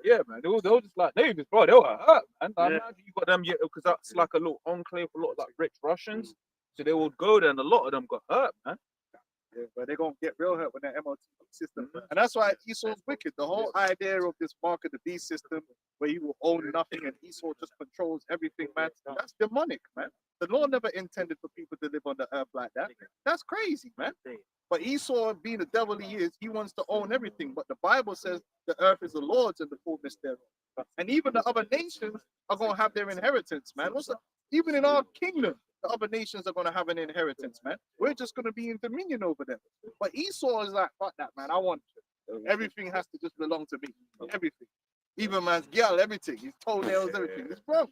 yeah, man. They were just like neighbors, bro. They were hurt, man. I imagine you got them, yeah, because that's like a little enclave for a lot of like rich Russians. So they would go there, and a lot of them got hurt, man. Yeah, but they're gonna get real hurt with that MOT system. And that's why Esau's wicked. The whole idea of this mark of the beast system where you will own nothing and Esau just controls everything, man. That's demonic, man. The Lord never intended for people to live on the earth like that. That's crazy, man. But Esau, being the devil he is, he wants to own everything. But the Bible says the earth is the Lord's and the fullness thereof. And even the other nations are gonna have their inheritance, man. Even in our kingdom, the other nations are going to have an inheritance, man. We're just going to be in dominion over them. But Esau is like, fuck that, man. I want everything has to just belong to me. Everything. Even man's girl, everything. His toenails, everything. It's wrong.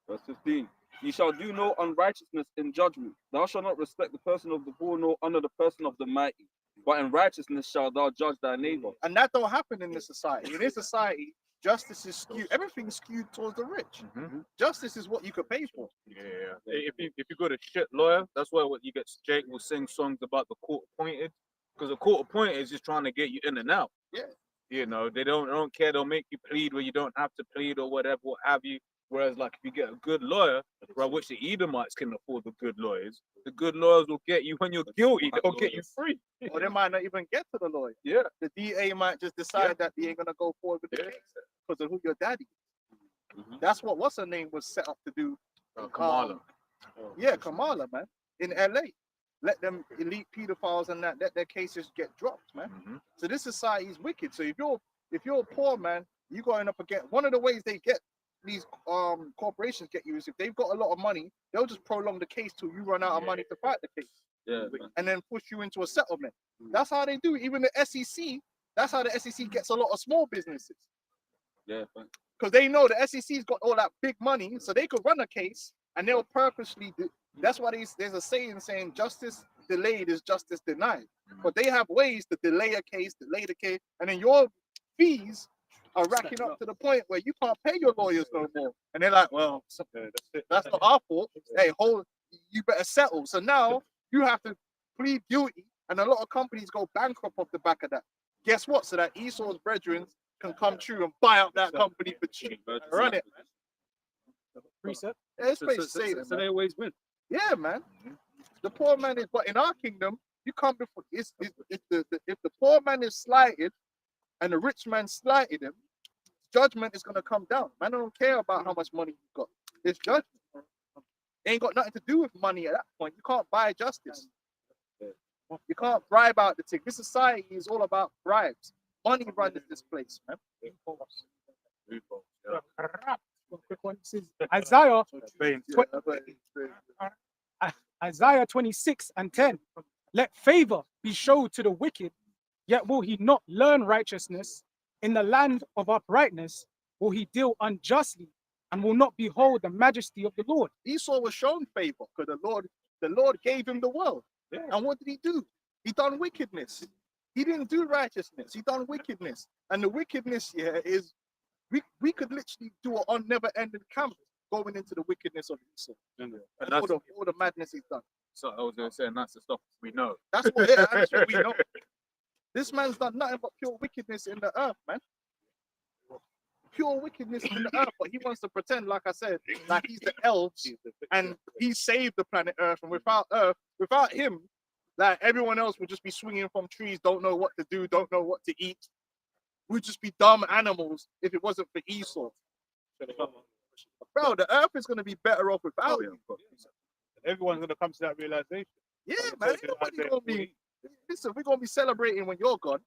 Verse 15. Ye shall do no unrighteousness in judgment. Thou shalt not respect the person of the poor, nor honor the person of the mighty. But in righteousness shalt thou judge thy neighbor. And that don't happen in this society. In this society, justice is skewed. Everything's skewed towards the rich. Justice is what you could pay for. Yeah. If you got a shit lawyer, that's why what you get. Jake will sing songs about the court appointed, because the court appointed is just trying to get you in and out. Yeah. You know, they don't care. They'll make you plead where you don't have to plead or whatever, what have you. Whereas, like, if you get a good lawyer, right, which the Edomites can afford the good lawyers will get you when you're guilty. They'll get you free. Or they might not even get to the lawyer. Yeah. The DA might just decide that they ain't going to go forward with the case because of who your daddy is. That's what what's her name was set up to do. Kamala. Yeah, Kamala, man, in LA. Let them elite pedophiles and that let their cases get dropped, man. So this society is wicked. So if you're a poor man, you going up against one of the ways they get these corporations get you is if they've got a lot of money, they'll just prolong the case till you run out of money to fight the case. Yeah. And then push you into a settlement. That's how they do it. Even the SEC, that's how the SEC gets a lot of small businesses. Yeah, thanks. Because they know the SEC's got all that big money, so they could run a case and they'll purposely do. That's why there's a saying justice delayed is justice denied. But they have ways to delay a case, delay the case, and then your fees are racking up to the point where you can't pay your lawyers no more. And they're like, well, that's not our fault. Hey, you better settle. So now you have to plead guilty, and a lot of companies go bankrupt off the back of that. Guess what? So that Esau's brethren can come true and buy out that company for cheap and run it. Precept. Yeah, it's So, basically so, saying so, it, so man. they always win. Yeah, man. The poor man is, but in our kingdom, you come before. If the poor man is slighted, and the rich man slighted him, judgment is gonna come down. Man, don't care about how much money you got. It's judgment. It ain't got nothing to do with money at that point. You can't buy justice. You can't bribe out the thing. This society is all about bribes. Money runs this place, man. Quick one. This is Isaiah, Isaiah 26:10. Let favor be showed to the wicked, yet will he not learn righteousness. In the land of uprightness will he deal unjustly, and will not behold the majesty of the Lord. Esau was shown favor because the Lord gave him the world. Yeah. And what did he do? He done wickedness. He didn't do righteousness. He done wickedness. And the wickedness here is we could literally do an on never ending camp going into the wickedness of Esau. And all the madness he's done. So I was going to say, and that's the stuff we know. That's what we know. This man's done nothing but pure wickedness in the earth, man. Pure wickedness in the earth, but he wants to pretend, like I said, like he's the elves and he saved the planet Earth. And without him, like everyone else would just be swinging from trees, don't know what to do, don't know what to eat. We'd just be dumb animals if it wasn't for Esau. Bro, the earth is going to be better off without him. Everyone's gonna come to that realization. Yeah, man. Nobody's gonna be. Listen, we're gonna be celebrating when you're gone.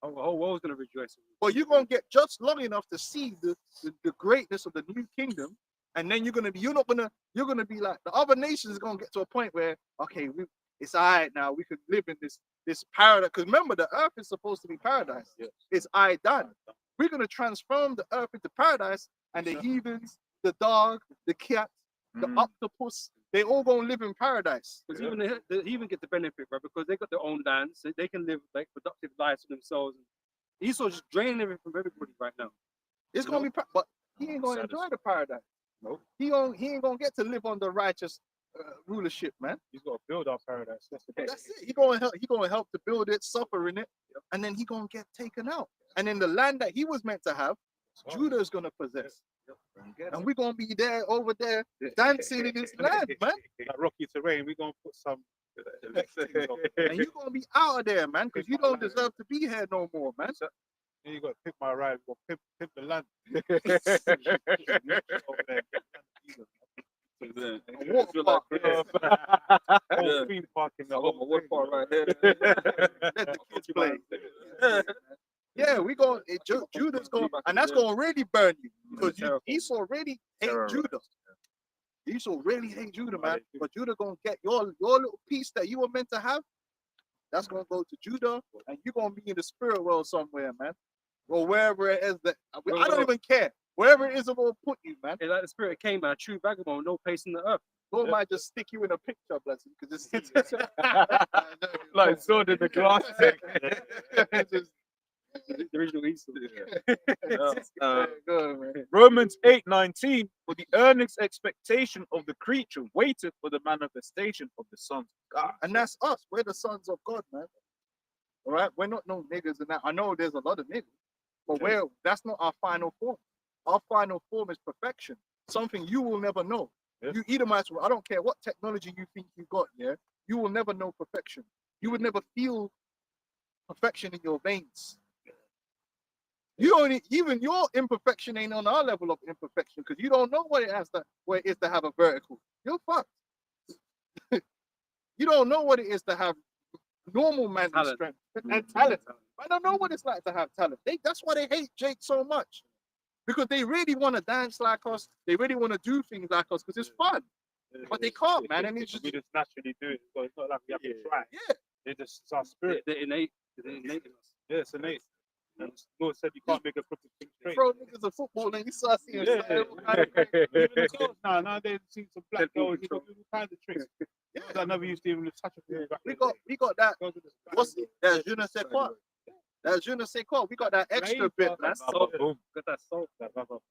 Oh, the whole world's gonna rejoice. But you're gonna get just long enough to see the greatness of the new kingdom, and then you're gonna be like the other nations is gonna get to a point where okay, it's all right now. We can live in this paradise. Because remember, the earth is supposed to be paradise. Yes. It's I done. We're gonna transform the earth into paradise, and the heathens, the dog, the cat, the octopus. They all gonna live in paradise. Because even they even get the benefit, right? Because they got their own land, so they can live like productive lives for themselves. Esau's just draining everything from everybody right now. It's gonna be, but he ain't gonna enjoy the paradise. No, he ain't gonna get to live on the righteous rulership, man. He's got to build our paradise. That's it. He gonna help to build it, suffer in it, and then he gonna get taken out. And then the land that he was meant to have, Judah is gonna possess. And we're gonna be there over there dancing in his land, man. That rocky terrain, we're gonna put some and you're gonna be out of there, man, because you don't deserve to be here no more, man. And you gotta pick my ride, we'll pimp the land. Water park. Theme park in the whole water park right here. Let the kids play. Yeah, we going Judah's going, and that's going to really burn you because Esau really hate Judah. Esau really hate Judah, man. But Judah gonna get your little piece that you were meant to have. That's gonna go to Judah, and you're gonna be in the spirit world somewhere, man, or wherever it is that I don't even care. Wherever it is, I'm gonna put you, man. It's like the spirit came, man. A true vagabond, no place in the earth. Lord might just stick you in a picture, blessing, because it's like sword in the glass. The original Esau. Romans 8:19, for the earnest expectation of the creature waited for the manifestation of the sons of God. And that's us. We're the sons of God, man. All right, we're not no niggas and that. I know there's a lot of niggas, but that's not our final form. Our final form is perfection, something you will never know. Yeah. You Edomites, I don't care what technology you think you got, yeah, you will never know perfection. You would never feel perfection in your veins. Even your imperfection ain't on our level of imperfection because you don't know what it is to have a vertical. You're fucked. You don't know what it is to have normal manly strength and talent. I don't know what it's like to have talent. That's why they hate Jake so much. Because they really want to dance like us. They really want to do things like us because it's fun. But they can't, man. And it's just, we just naturally do it. So it's not like we have to try. Yeah. It's our spirit. They're innate. They're innate in us. Yeah, it's innate. And the Lord said you can't make a crooked thing straight. Bro, niggas a football and you start seeing Yeah. all kind of crazy. Even the girls nowadays see some black Dead ball girls, you got control. all kinds of tricks. Yeah. I never used to even touch a fool back We in the got that. day. What's it? That's je ne sais quoi. That's je ne sais quoi. We got that extra bit, man. Boom. Got that salt.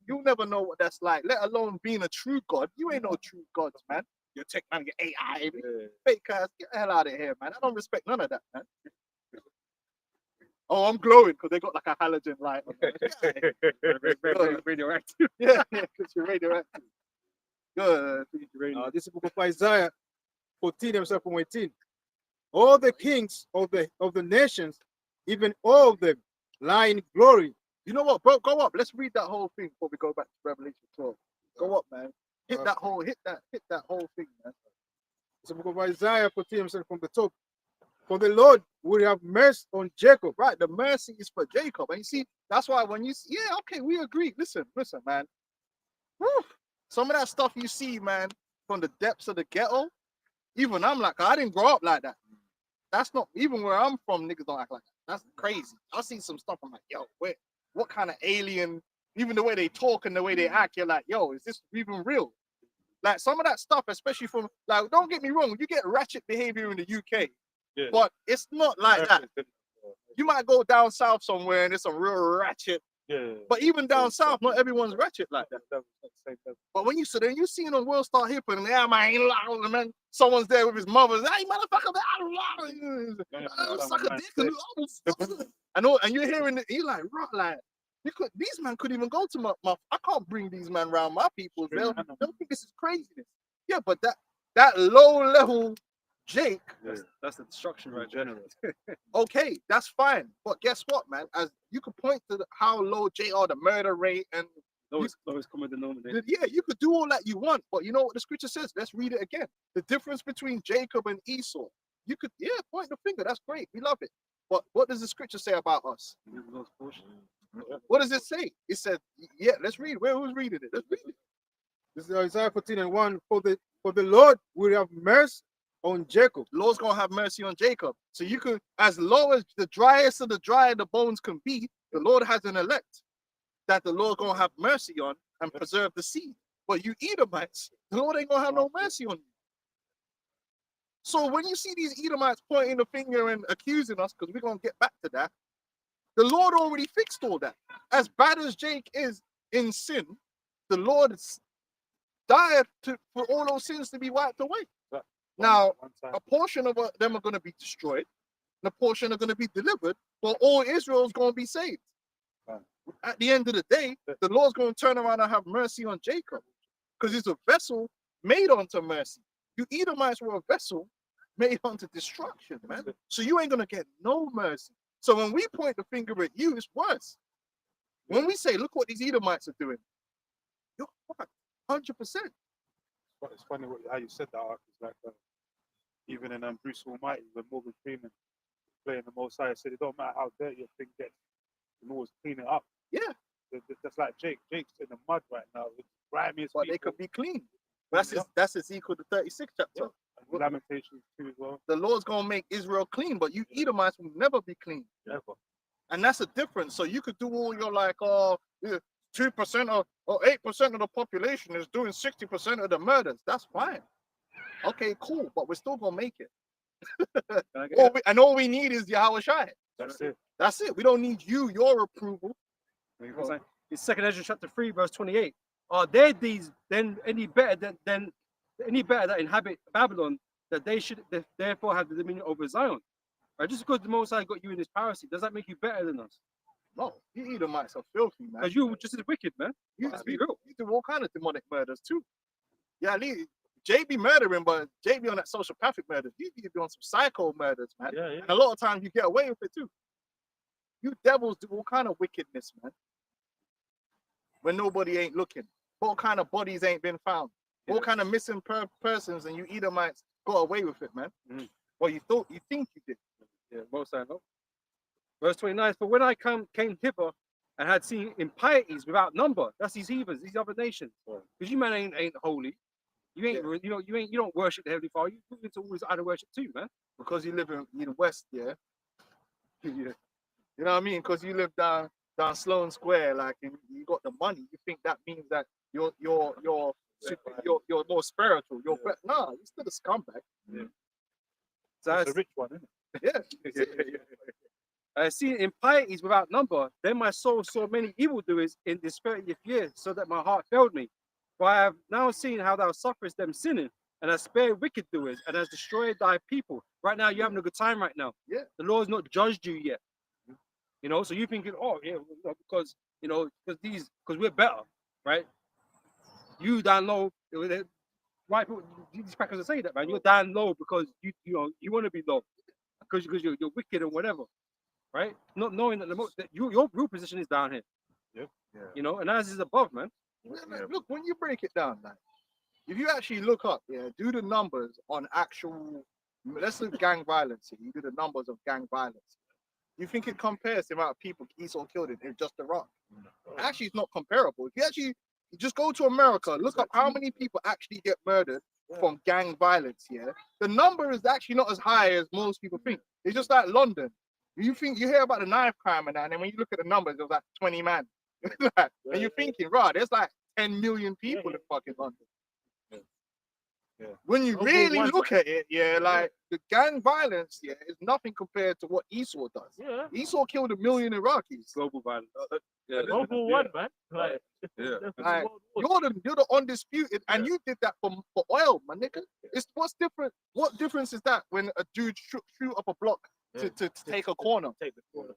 You never know what that's like, let alone being a true God. You ain't no true gods, man. You take man, your AI, fake ass, get the hell out of here, man. I don't respect none of that, man. Oh, I'm glowing because they got like a halogen light. on there. Radioactive. Yeah, because you're radioactive. Good. This is book of Isaiah 14 and 18. All the kings of the nations, even all of them, lie in glory. You know what, bro? Go up. Let's read that whole thing before we go back to Revelation 12. Go up, man. Hit that whole thing, man. It's the book of Isaiah 14 from the top. For the Lord will have mercy on Jacob. Right, the mercy is for Jacob. And you see, that's why when you see, yeah, okay, we agree. Listen, man. Whew. Some of that stuff you see, man, from the depths of the ghetto, even I'm like, I didn't grow up like that. That's not, even where I'm from, niggas don't act like that. That's crazy. I see some stuff, I'm like, yo, wait, what kind of alien, even the way they talk and the way they act, you're like, yo, is this even real? Like some of that stuff, especially from, like, don't get me wrong, you get ratchet behavior in the UK, Yeah. but it's not like that. You might go down south somewhere and it's some real ratchet, Yeah. but even down south, not everyone's ratchet like that. But when you sit there, you see them world start hipping, and yeah, man, someone's there with his mother, hey, motherfucker, suck a dick. I know, and you're hearing it, you're like, right, like, these men could even go to my I can't bring these men around my people. They'll think this is craziness. Yeah, but that low level Jake, That's the destruction right there. okay, that's fine. But guess what, man? As you could point to how low the murder rate and Lowest common denominator. yeah, you could do all that you want, but you know what the scripture says? Let's read it again. The difference between Jacob and Esau. You could, point the finger. That's great. We love it. But what does the scripture say about us? What does it say? It said, let's read. Who's reading it? Let's read it. This is Isaiah 14 and 1. For the Lord will have mercy on Jacob. Lord's gonna have mercy on Jacob. So you could, as low as the driest of the dry the bones can be, the Lord has an elect that the Lord gonna have mercy on and preserve the seed. But you Edomites, the Lord ain't gonna have no mercy on you. So when you see these Edomites pointing the finger and accusing us, because we're gonna get back to that, the Lord already fixed all that. As bad as Jake is in sin, the Lord died for all those sins to be wiped away. Now, a portion of them are going to be destroyed, and a portion are going to be delivered, but all Israel is going to be saved. At the end of the day, the Lord's going to turn around and have mercy on Jacob, because he's a vessel made unto mercy. You Edomites were a vessel made unto destruction, man. So you ain't going to get no mercy. So when we point the finger at you, it's worse. When we say, look what these Edomites are doing, you're what? 100%. But it's funny how you said that. It's like even in Bruce Almighty, when Morgan Freeman playing the Most High, said it don't matter how dirty your thing gets, you can always clean it up. Yeah. That's like Jake. Jake's in the mud right now. It's grimy as But they could be clean. That's Ezekiel the 36th chapter. And Lamentations too as well. The Lord's gonna make Israel clean, but you Edomites will never be clean. Never. And that's a difference. So you could do all your 2% or 8% of the population is doing 60% of the murders. That's fine. Okay, cool, but we're still gonna make it. All we need is Yahweh Shai. That's it. That's it. We don't need your approval. In 2 Ezra chapter 3, verse 28. Are there these then any better than that inhabit Babylon, that they should therefore have the dominion over Zion? Right? Just because the Most High got you in this piracy, does that make you better than us? No, you Edomites are filthy, man. Because you just as wicked, man. You be real. do all kind of demonic murders too. Yeah, Jay be murdering, but Jay be on that sociopathic murders. You be doing some psycho murders, man. Yeah. And a lot of times you get away with it too. You devils do all kind of wickedness, man. When nobody ain't looking. All kind of bodies ain't been found. All kind of missing persons, and you Edomites got away with it, man. Well, you think you did. Yeah, most I know. Verse 29, for when I came hither and had seen impieties without number, that's these heathens, these other nations. Because you man ain't holy. You ain't you don't worship the Heavenly Father. You put into all this other worship too, man. Because you live in the West, yeah. You know what I mean? Because you live down Sloane Square, like, and you got the money. You think that means that you're more spiritual. Nah, you're still a scumbag. So It's a rich one, isn't Yeah. I see impieties without number. Then my soul saw many evildoers in this 30th year, so that my heart failed me. For I have now seen how thou sufferest them sinning, and hast spared wicked doers, and hast destroyed thy people. Right now, you're having a good time right now. Yeah. The Lord's not judged you yet. You know, so you're thinking, oh yeah, because we're better, right? You down low, white people, these crackers will say that, man. You're down low because you want to be low, because you're wicked and whatever, right? Not knowing that that your real position is down here. Yeah. You know, and ours is above, man. Look, when you break it down, like, if you actually look up, do the numbers on actual, let's look gang violence here. You do the numbers of gang violence. You think it compares the amount of people Esau killed in just Iraq? Actually, it's not comparable. If you actually just go to America, look up how many people actually get murdered from gang violence. Yeah, the number is actually not as high as most people think. It's just like London. You hear about the knife crime and that, and then when you look at the numbers, there's like 20 man. And you're thinking, right, there's like 10 million people in fucking London. When you really look at it, like the gang violence, is nothing compared to what Esau does. Yeah. Esau killed 1 million Iraqis. Global violence. World War One, man. Like, Like, you're the undisputed, and you did that for oil, my nigga. What's different? What difference is that when a dude shoot up a block to take a corner? Take the corner.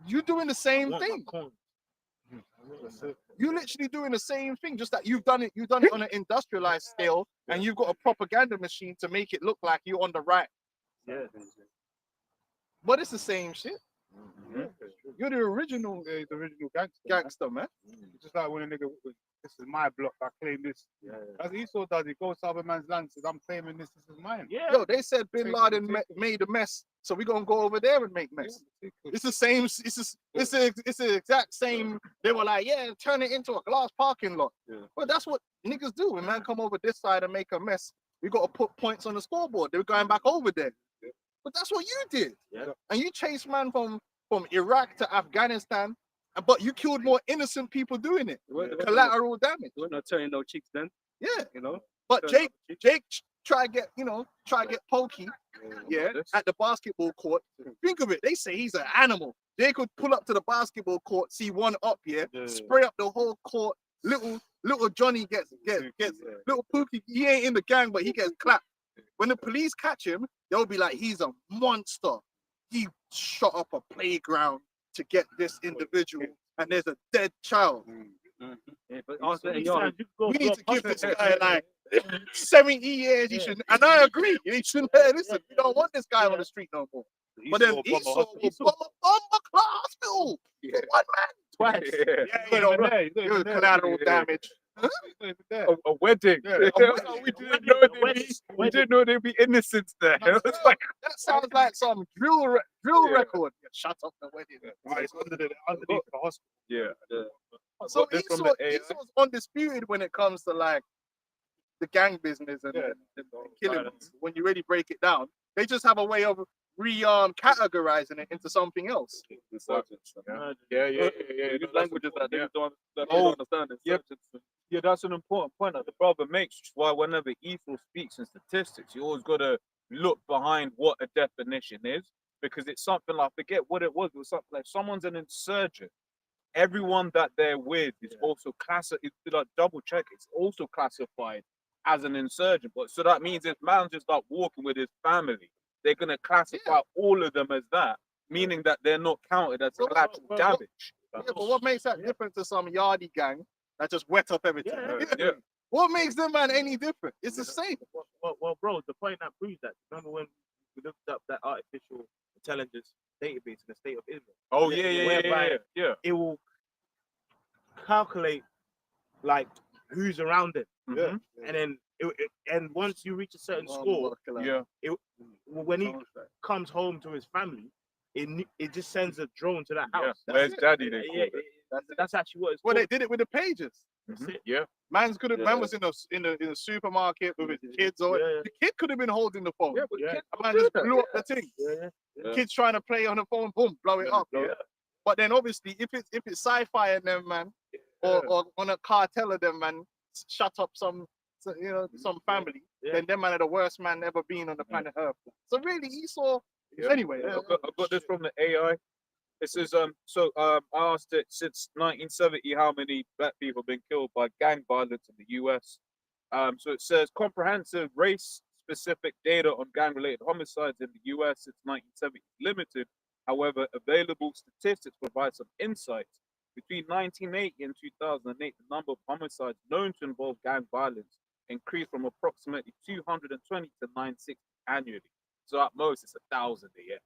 You're doing the same Want my thing. corner. You're literally doing the same thing, just that you've done it on an industrialized scale, and you've got a propaganda machine to make it look like you're on the right. Yeah. But it's the same shit. You're the original gangster. man. Just like when a nigga, this is my block, I claim this. As Esau does, he goes to other man's land, says, I'm claiming this is mine. Yeah. Yo, they said Bin Laden made a mess, so we're gonna go over there and make mess. It's the same. It's the exact same. They were like, yeah, turn it into a glass parking lot. But that's what niggas do. When man come over this side and make a mess, we got to put points on the scoreboard. They're going back over there. But that's what you did. And you chased man from Iraq to Afghanistan, but you killed more innocent people doing it. Collateral damage. We're not turning no cheeks then. Yeah. You know. But Jake try get pokey, at the basketball court. Think of it. They say he's an animal. They could pull up to the basketball court, see one up here, spray up the whole court. Little Johnny gets little Pookie. He ain't in the gang, but he gets clapped. When the police catch him, they'll be like, he's a monster. He shot up a playground to get this individual, and there's a dead child. Yeah, but We need to give this guy like 70 years. He should, and I agree. He shouldn't. Listen, we don't want this guy on the street no more. But then Esau will bomb a class field. One man twice. You know, collateral damage. A wedding. We didn't know there'd be innocents there. That sounds like some drill record. Shut up the wedding. It's underneath the hospital. Yeah. So Esau's undisputed when it comes to like the gang business and killing. When you really break it down, they just have a way of categorizing it into something else. These languages that they don't understand. Yeah, that's an important point that the brother makes. Which is why whenever Esau speaks in statistics, you always got to look behind what a definition is, because it's something like, forget what it was. It was something like someone's an insurgent. Everyone that they're with is also classified. It's like double check. It's also classified as an insurgent. But so that means if man's just like walking with his family, they're gonna classify all of them as that, meaning that they're not counted as collateral damage. Yeah, but what makes that different to some yardie gang that just wet up everything? Yeah. What makes them man any different? It's the same. Well, bro, the point that proves that. Remember when we looked up that artificial intelligence database in the state of Israel? Oh yeah. It will calculate like who's around it, and then and once you reach a certain score, when he comes home to his family, it just sends a drone to that house. Where's daddy? That's actually what it's Well, called. they did it with the pages. Yeah. Man was in the supermarket with his kids, or the kid could have been holding the phone. Yeah, but man just blew up the thing. Yeah. Kids trying to play on a phone, boom, blow it up. Bro. Yeah. But then obviously, if it's sci-fi and them man, or on a cartel of them man, shut up some family, Yeah. then them man are the worst man ever been on the planet Earth. So really, Esau. Yeah. Anyway, I got this from the AI. It says I asked it since 1970 how many black people have been killed by gang violence in the US. So it says comprehensive race-specific data on gang-related homicides in the US since 1970 is limited. However, available statistics provide some insights. Between 1980 and 2008, the number of homicides known to involve gang violence increased from approximately 220 to 960 annually. So at most, it's 1,000 a year.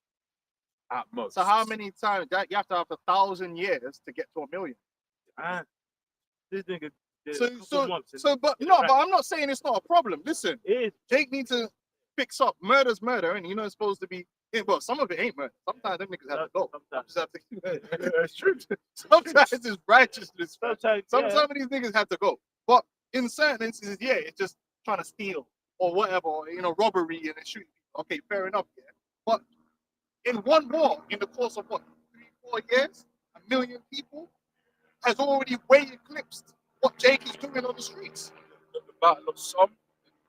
At most. so how many times that you have to have 1,000 years to get to 1 million? Ah, this nigga did So a couple of months in- but in no, Iraq. but I'm not saying it's not a problem. Listen, It is. Jake needs to fix up. Murder's murder, and it's supposed to be. Well, some of it ain't murder. Sometimes them niggas have to go. Sometimes. Just have to. It's true. Sometimes it's righteousness. Sometimes, Some yeah. of these niggas have to go. But in certain instances, yeah, it's just trying to steal or whatever, robbery and shoot. Okay, fair enough. Yeah. But in one war, in the course of what, 3-4 years, 1 million people has already way eclipsed what Jake is doing on the streets. The Battle of Somme,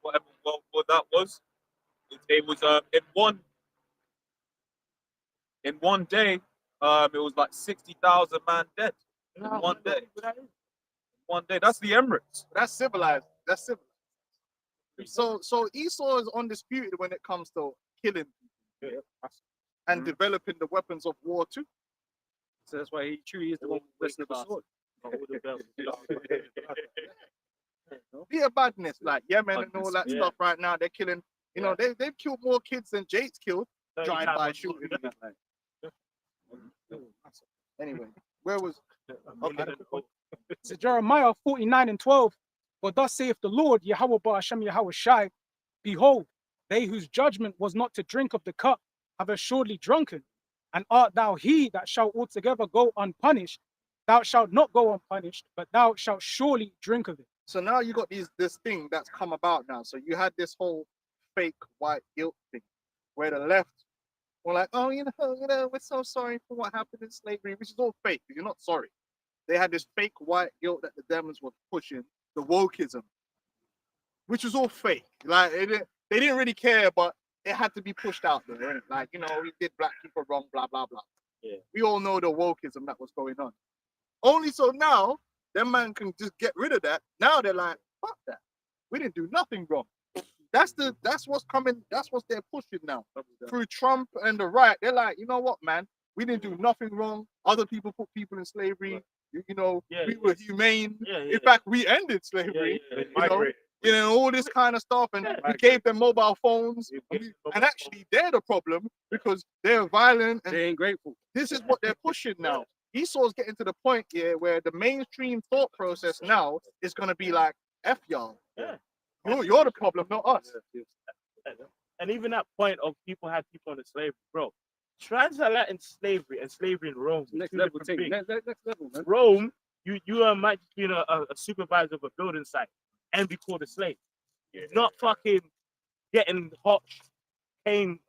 whatever World War that was, it was in one day, it was like 60,000 man dead in one day. One day, that's the Emirates. That's civilized. That's civilized. So Esau is undisputed when it comes to killing people and developing the weapons of war too. So that's why he truly is the one blessing of the sword. Be a badness like Yemen and all that Yeah. stuff right now. They're killing. They've killed more kids than Jake's killed. Drive-by shooting. and that, like. Anyway, where was? So Jeremiah 49:12. For thus saith the Lord, Yahweh Ba'ashem Yahweh Shai, behold, they whose judgment was not to drink of the cup have assuredly drunken. And art thou he that shall altogether go unpunished? Thou shalt not go unpunished, but thou shalt surely drink of it. So now you got this thing that's come about now. So you had this whole fake white guilt thing, where the left were like, oh, we're so sorry for what happened in slavery, which is all fake. You're not sorry. They had this fake white guilt that the Demons were pushing, the wokeism, which was all fake. Like they didn't really care, but it had to be pushed out there. Innit? Like we did black people wrong, blah blah blah. Yeah. We all know the wokeism that was going on. Only so now, them man can just get rid of that. Now they're like, fuck that. We didn't do nothing wrong. That's what's coming. That's what they're pushing now through Trump and the right. They're like, you know what, man? We didn't do nothing wrong. Other people put people in slavery. We were humane. In fact, we ended slavery. All this kind of stuff, and we gave them mobile phones. And actually, they're the problem because they're violent and They ain't grateful. this is what they're pushing now. Esau's getting to the point here where the mainstream thought process now is going to be like, F y'all. Yeah. You're the problem, not us. And even that point of people had people on the slavery, bro. Transatlantic slavery and slavery in Rome. Next two level different thing. things. Next level, man. Rome, you might be a supervisor of a building site and be called a slave. Not fucking getting hot cane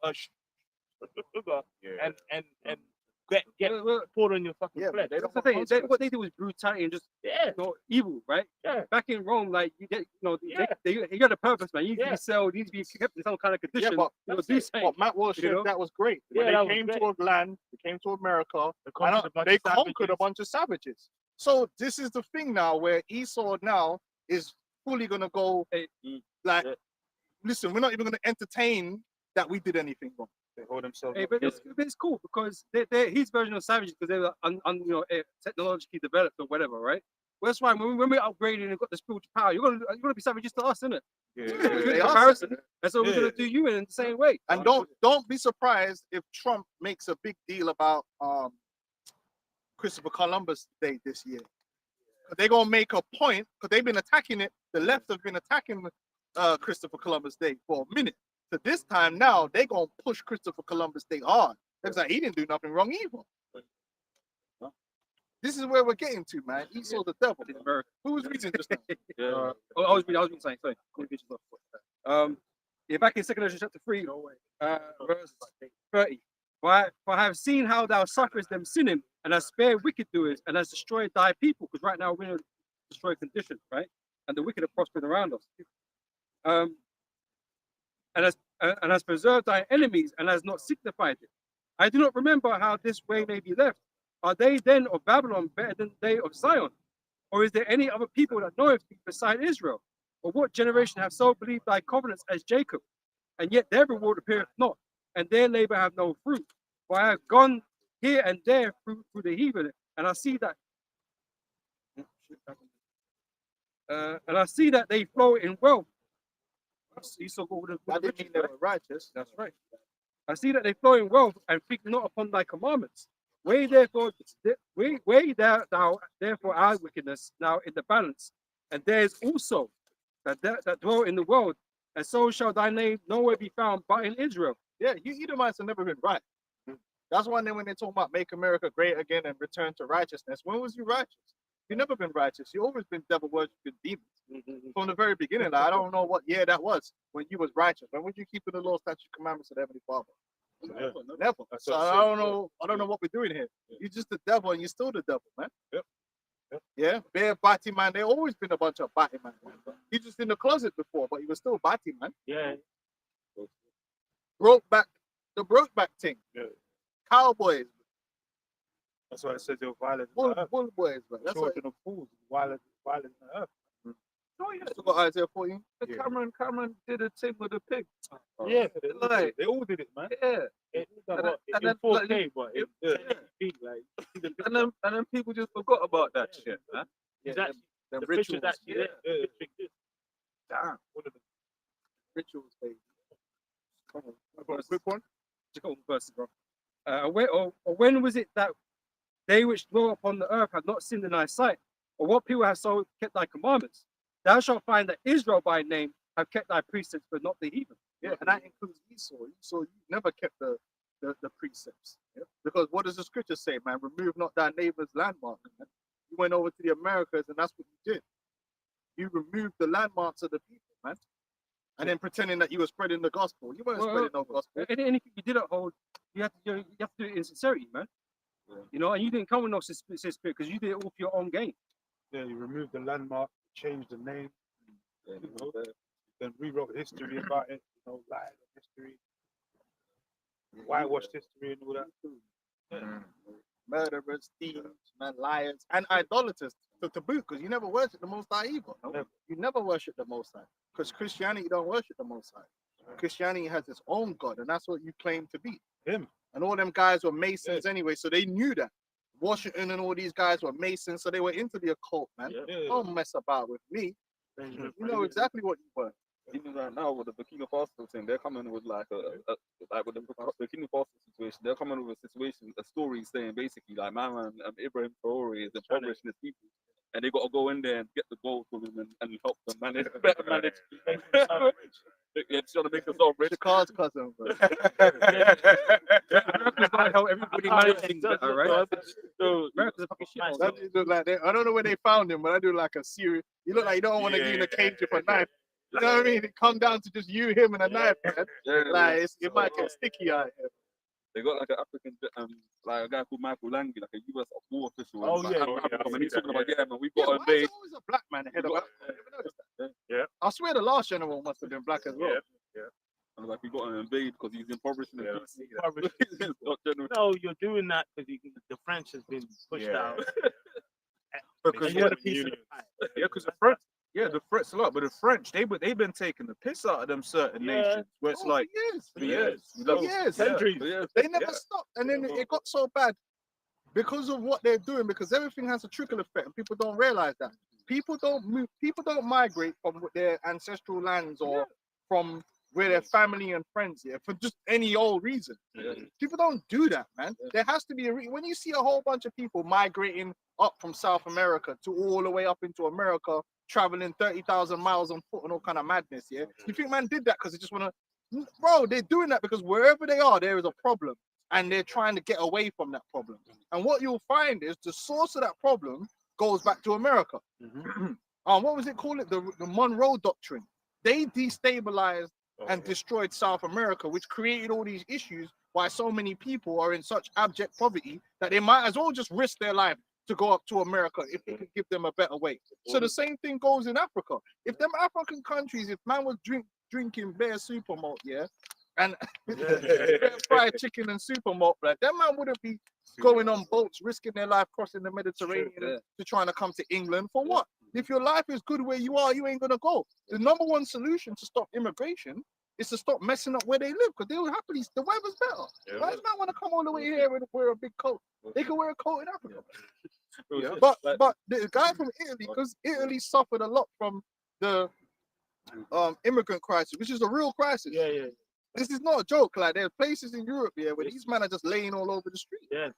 sugar and get poured on your fucking Yeah, flesh. they don't That's the want thing. What they do is brutality and just Yeah, evil, right? yeah. Back in Rome, like you get, Yeah. you got a purpose, man. You need to Yeah. be sold, you need to be kept in some kind of condition. Yeah, but do something. What Matt Walsh said, that was great. When Yeah, that was they came great. to a land, they came to America, They conquered a bunch they of conquered a savages. bunch of savages. So this is the thing now where Esau now is fully going to go, like, Yeah. listen, we're not even going to entertain that we did anything wrong. They hold themselves Hey, up. but it's cool because they're his version of savages because they were technologically developed or whatever, right? Well, that's fine. When we're upgrading and got the spiritual power, you're gonna be savages to us, isn't it? They In are comparison, and so we're Yeah. gonna do you in the same way. And don't be surprised if Trump makes a big deal about Christopher Columbus Day this year. They're gonna make a point because they've been attacking it. The left have been attacking Christopher Columbus Day for a minute. So this time now they're gonna push Christopher Columbus Day hard. It's like he didn't do nothing wrong either. This is where we're getting to, man. Esau's the devil. In America. Who was reading just now? I was reading something. Sorry. Yeah, back in 2nd Ezra chapter 3, verse 30. For I have seen how thou sufferest them sinning, and hast spared wicked doers, and hast destroyed thy people. Because right now we're in a destroyed condition, right? And the wicked are prospering around us. And has preserved thy enemies, and has not signified it. I do not remember how this way may be left. Are they then of Babylon better than they of Zion? Or is there any other people that knoweth thee beside Israel? Or what generation have so believed thy covenants as Jacob? And yet their reward appeareth not, and their labor have no fruit. For I have gone here and there through the heathen, and I see that they flow in wealth. That didn't mean they were righteous. That's right. I see that they flow in wealth and think not upon thy commandments. Weigh therefore thou therefore our wickedness now in the balance, and there is also that dwell in the world, and so shall thy name nowhere be found but in Israel. Yeah, you Edomites have never been right. That's why when they talk about make America great again and return to righteousness, when was you righteous? You've never been righteous. You've always been devil worshipping demons from the very beginning. Like, I don't know what year that was when you was righteous. When would you keep the law, statute, commandments of the Heavenly Father? Never. So I don't know what we're doing here. You're just the devil, and you're still the devil, man. Yeah, bare batty man. They always been a bunch of batty man. He just in the closet before, but he was still batty man. Yeah. Broke back thing. Yeah. Cowboys, That's why it says they're violent. bull boys, man. That's what. Children of fools, violent on the earth. Oh, yeah. Still got Isaiah 14. Yeah. Cameron did a thing with the pig. Yeah. They all did it, man. Yeah. It, And in then, 4K, but yeah. it like And then people just forgot about that shit, man. it's Yeah, actually, them the picture's rituals. actually there. Yeah. The picture exists. Damn. What are the rituals, baby? Come on. I've got a quick one. Verses, bro. When was it that they which dwell upon the earth have not sinned in thy sight? Or what people have so kept thy commandments? Thou shalt find that Israel by name have kept thy precepts, but not the heathen. Yeah, and that includes Esau. Esau, you never kept the precepts. Yeah? Because what does the scripture say, man? Remove not thy neighbor's landmark. Man. You went over to the Americas, and that's what you did. You removed the landmarks of the people, man. And then pretending that you were spreading the gospel. You weren't spreading no gospel. Anything you did at hold, you have to do it in sincerity, man. Yeah. You know, and you didn't come with no spirit because you did it all for your own gain. Yeah, you removed the landmark, changed the name, then rewrote history about it, lied on history, whitewashed history and all that. Murderers, thieves, man, liars, and idolaters to boot, because you never worship the Most High either. No? Never. You never worship the Most High, because Christianity don't worship the Most High. Christianity has its own God, and that's what you claim to be. Him. And all them guys were Masons anyway, so they knew that. Washington and all these guys were Masons, so they were into the occult, man. Yeah. Don't mess about with me. You know exactly what you were. Even right now with the Burkina Faso thing, they're coming with like like with the Burkina Faso situation, they're coming with a story saying basically like my man Ibrahim Traore is impoverishing his people, and they got to go in there and get the gold from him and help them manage, better manage. Yeah, trying to make us all rich. The car's cousin, bro. America's got to help everybody manage things better, right? So America's a fucking shit. That dude look like I don't know where they found him, but I do like a serious. You look like you don't want to get in a cage with a knife. You know what I mean? It come down to just you, him, and a knife, man. Like it might get sticky out here. They got like an African, like a guy called Michael Langley, like a US war official. Oh, like, yeah, and he's talking about, man, we've Yeah, got why to is invade. there always a black man ahead of us? I never noticed that. Yeah. I swear the last general must have been black as well. And like we got to invade because he's impoverishing the Yeah. people. It's not general. No, you're doing that because the French has been pushed out. Because And you're the piece of the pie. because the French, the French a lot, but the French they've been taking the piss out of them certain Yeah. nations where it's like For years. for years. Centuries. They never stopped, and then it got so bad because of what they're doing. Because everything has a trickle effect, and people don't realize that. People don't move. People don't migrate from their ancestral lands or from where their family and friends here for just any old reason. People don't do that, man. There has to be when you see a whole bunch of people migrating up from South America to all the way up into America, traveling 30,000 miles on foot and all kind of madness. Yeah, you think man did that because they just want to? Bro, they're doing that because wherever they are, there is a problem, and they're trying to get away from that problem. And what you'll find is the source of that problem goes back to America. What was it called? The Monroe Doctrine. They destabilized and destroyed South America, which created all these issues why so many people are in such abject poverty that they might as well just risk their life to go up to America if they could give them a better way. So the same thing goes in Africa. If them African countries, if man was drinking bare super malt, yeah, and bare fried chicken and super malt, like that man wouldn't be going on boats, risking their life crossing the Mediterranean to trying to come to England for what? If your life is good where you are, you ain't gonna go. The number one solution to stop immigration is to stop messing up where they live, because they'll happily, the weather's better. Why does man want to come all the way here and wear a big coat? They can wear a coat in Africa. But the guy from Italy, because Italy suffered a lot from the immigrant crisis, which is a real crisis. Yeah. This is not a joke. Like, there are places in Europe here where these men are just laying all over the street. Yeah.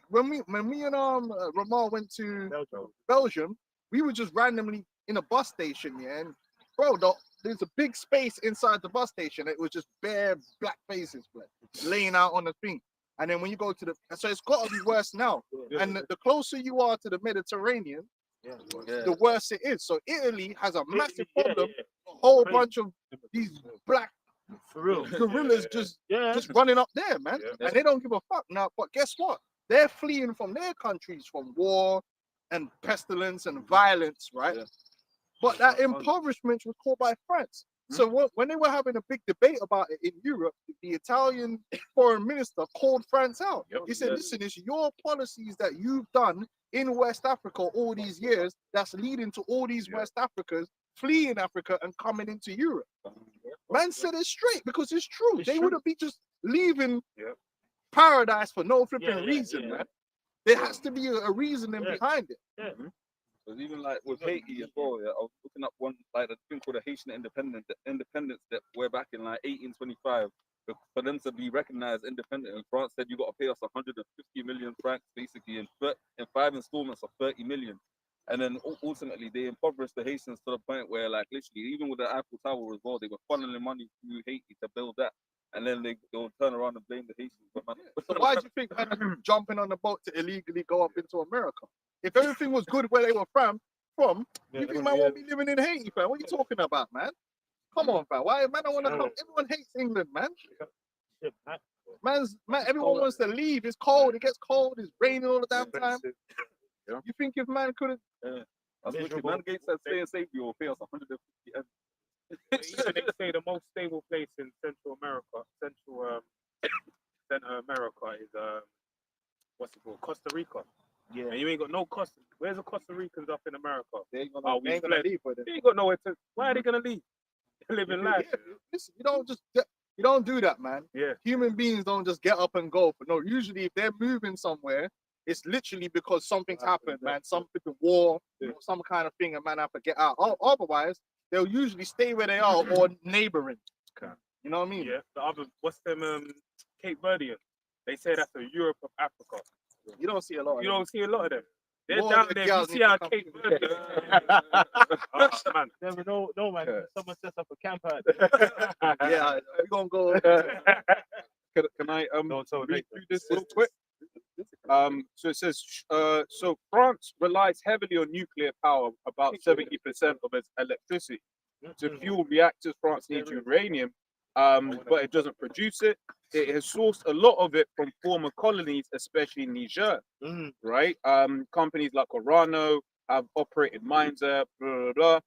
When me and Ramal went to Belgium, we were just randomly in a bus station, yeah, and bro, there's a big space inside the bus station. It was just bare black faces, bro, laying out on the thing. And then when you go to so it's got to be worse now. And the closer you are to the Mediterranean, the worse it is. So Italy has a massive problem. A whole bunch of these black gorillas just running up there, man. And they don't give a fuck now. But guess what? They're fleeing from their countries from war and pestilence and violence, right? But that impoverishment was caused by France. So when they were having a big debate about it in Europe, the Italian foreign minister called France out. He said, listen, it's your policies that you've done in West Africa all these years that's leading to all these West Africans fleeing Africa and coming into Europe. Man said it straight because it's true. They wouldn't be just leaving paradise for no flipping reason, man. There has to be a reasoning behind it. Because even like with Haiti as well, I was looking up one like a thing called the Haitian independence that we're back in like 1825. For them to be recognized independent, and France said you got to pay us 150 million francs basically in 5 installments of 30 million. And then ultimately they impoverished the Haitians to the point where, like, literally, even with the Eiffel Tower as well, they were funneling money through Haiti to build that. And then they'll turn around and blame the Haitians. But man, so why do you think man are jumping on the boat to illegally go up into America? If everything was good where they were from, you think man won't be living in Haiti, fam? What are you talking about, man? Come on, fam. Why man don't want to come? Everyone hates England, man. Everyone wants to leave. It's cold. It gets cold. It's raining all the damn time. You think if man could have? Man Gates said stay and safety will pay us 150 M. Even they say the most stable place in Central America is what's it called? Costa Rica. Yeah, and you ain't got no Costa. Where's the Costa Ricans up in America? They ain't gonna leave with it. They ain't got nowhere to. Why are they gonna leave? They're living life. Listen, you don't do that, man. Yeah. Human beings don't just get up and go. But no, usually if they're moving somewhere, it's literally because something's happened, man. Something, war, some kind of thing, and man have to get out. Otherwise, they'll usually stay where they are or neighboring. Okay. You know what I mean? Yeah. The other, what's them? Cape Verdean. They say that's the Europe of Africa. You don't see a lot. You don't see a lot of them. They're More down of the there. You girls see need to our come Cape to Verdean. Man. Never know, man. Someone sets up a camp out. Yeah, we're gonna go. Can I read through this real quick? So it says, so France relies heavily on nuclear power, about 70% of its electricity. To fuel reactors, France needs uranium, but it doesn't produce it. It has sourced a lot of it from former colonies, especially Niger, right? Companies like Orano have operated mines there, blah, blah, blah.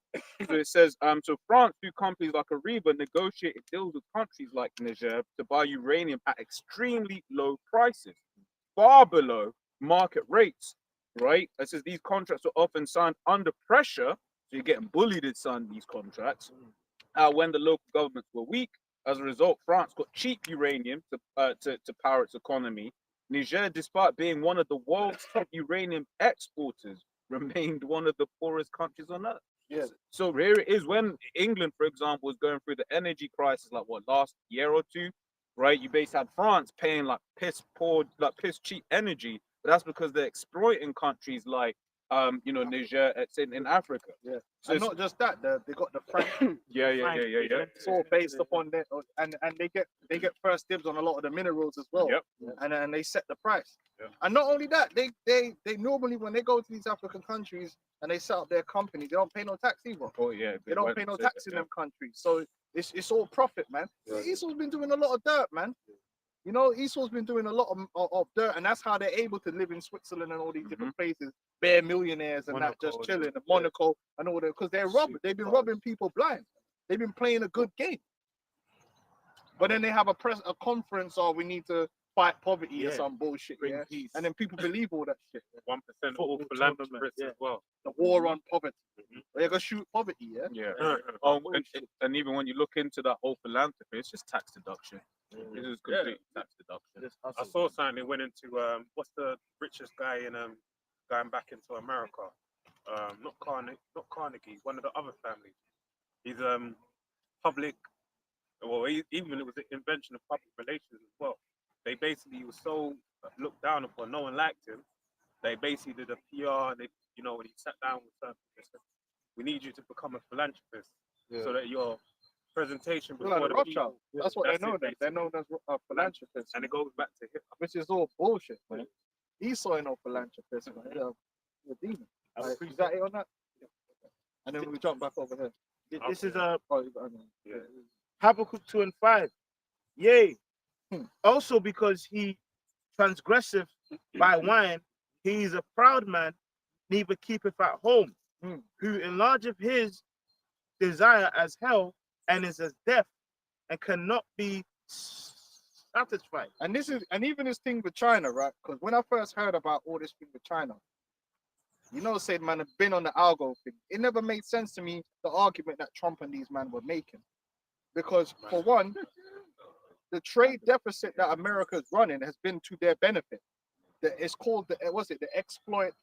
So it says, so France, through companies like Ariba, negotiated deals with countries like Niger to buy uranium at extremely low prices, far below market rates, right? It says these contracts are often signed under pressure, so you're getting bullied in signing these contracts, when the local governments were weak. As a result, France got cheap uranium to power its economy. Niger, despite being one of the world's top uranium exporters, remained one of the poorest countries on earth. Yeah. So here it is when England, for example, was going through the energy crisis, like what, last year or two, right? You basically had France paying like piss cheap energy, but that's because they're exploiting countries like Niger, it's in Africa. Yeah. So and not just that, they got the Frank. Yeah. It's all based upon that, and they get first dibs on a lot of the minerals as well. Yep. And they set the price. Yeah. And not only that, they normally, when they go to these African countries and they set up their company, they don't pay no tax either. Oh yeah. They don't pay no tax in them countries. So It's all profit, man. Esau's been doing a lot of dirt, man. You know, Esau's been doing a lot of dirt, and that's how they're able to live in Switzerland and all these different places. Bare millionaires and that just chilling, and Monaco and all that, because they're robbing. They've been robbing people blind. They've been playing a good game. But then they have a conference, or we need to fight poverty or some bullshit, yeah. And then people believe all that shit. 1% all philanthropists as well. The war on poverty. They're gonna shoot poverty, yeah. Yeah. And even when you look into that whole philanthropy, it's just tax deduction. This is complete tax deduction. I saw something. They went into what's the richest guy in going back into America? Not Carnegie. One of the other families. He's public. Well, even it was the invention of public relations as well. They basically was so looked down upon. No one liked him. They basically did a PR. And they, you know, when he sat down with certain people, they said, "We need you to become a philanthropist so that your presentation before the people." That's what they're known as. They're known as philanthropists. And it goes back to him, which is all bullshit, man. Esau ain't no philanthropist, man. He's a demon. Like, is that it on that? And then we jump back over here. This is yeah. Habakkuk 2:5. Yea, also because he transgresseth by wine, he is a proud man, neither keepeth at home, who enlargeth his desire as hell, and is as death, and cannot be satisfied. And even this thing with China, right? Because when I first heard about all this thing with China, you know, said man have been on the algo thing. It never made sense to me, the argument that Trump and these men were making. Because for one, the trade deficit that America is running has been to their benefit. It's called the exploit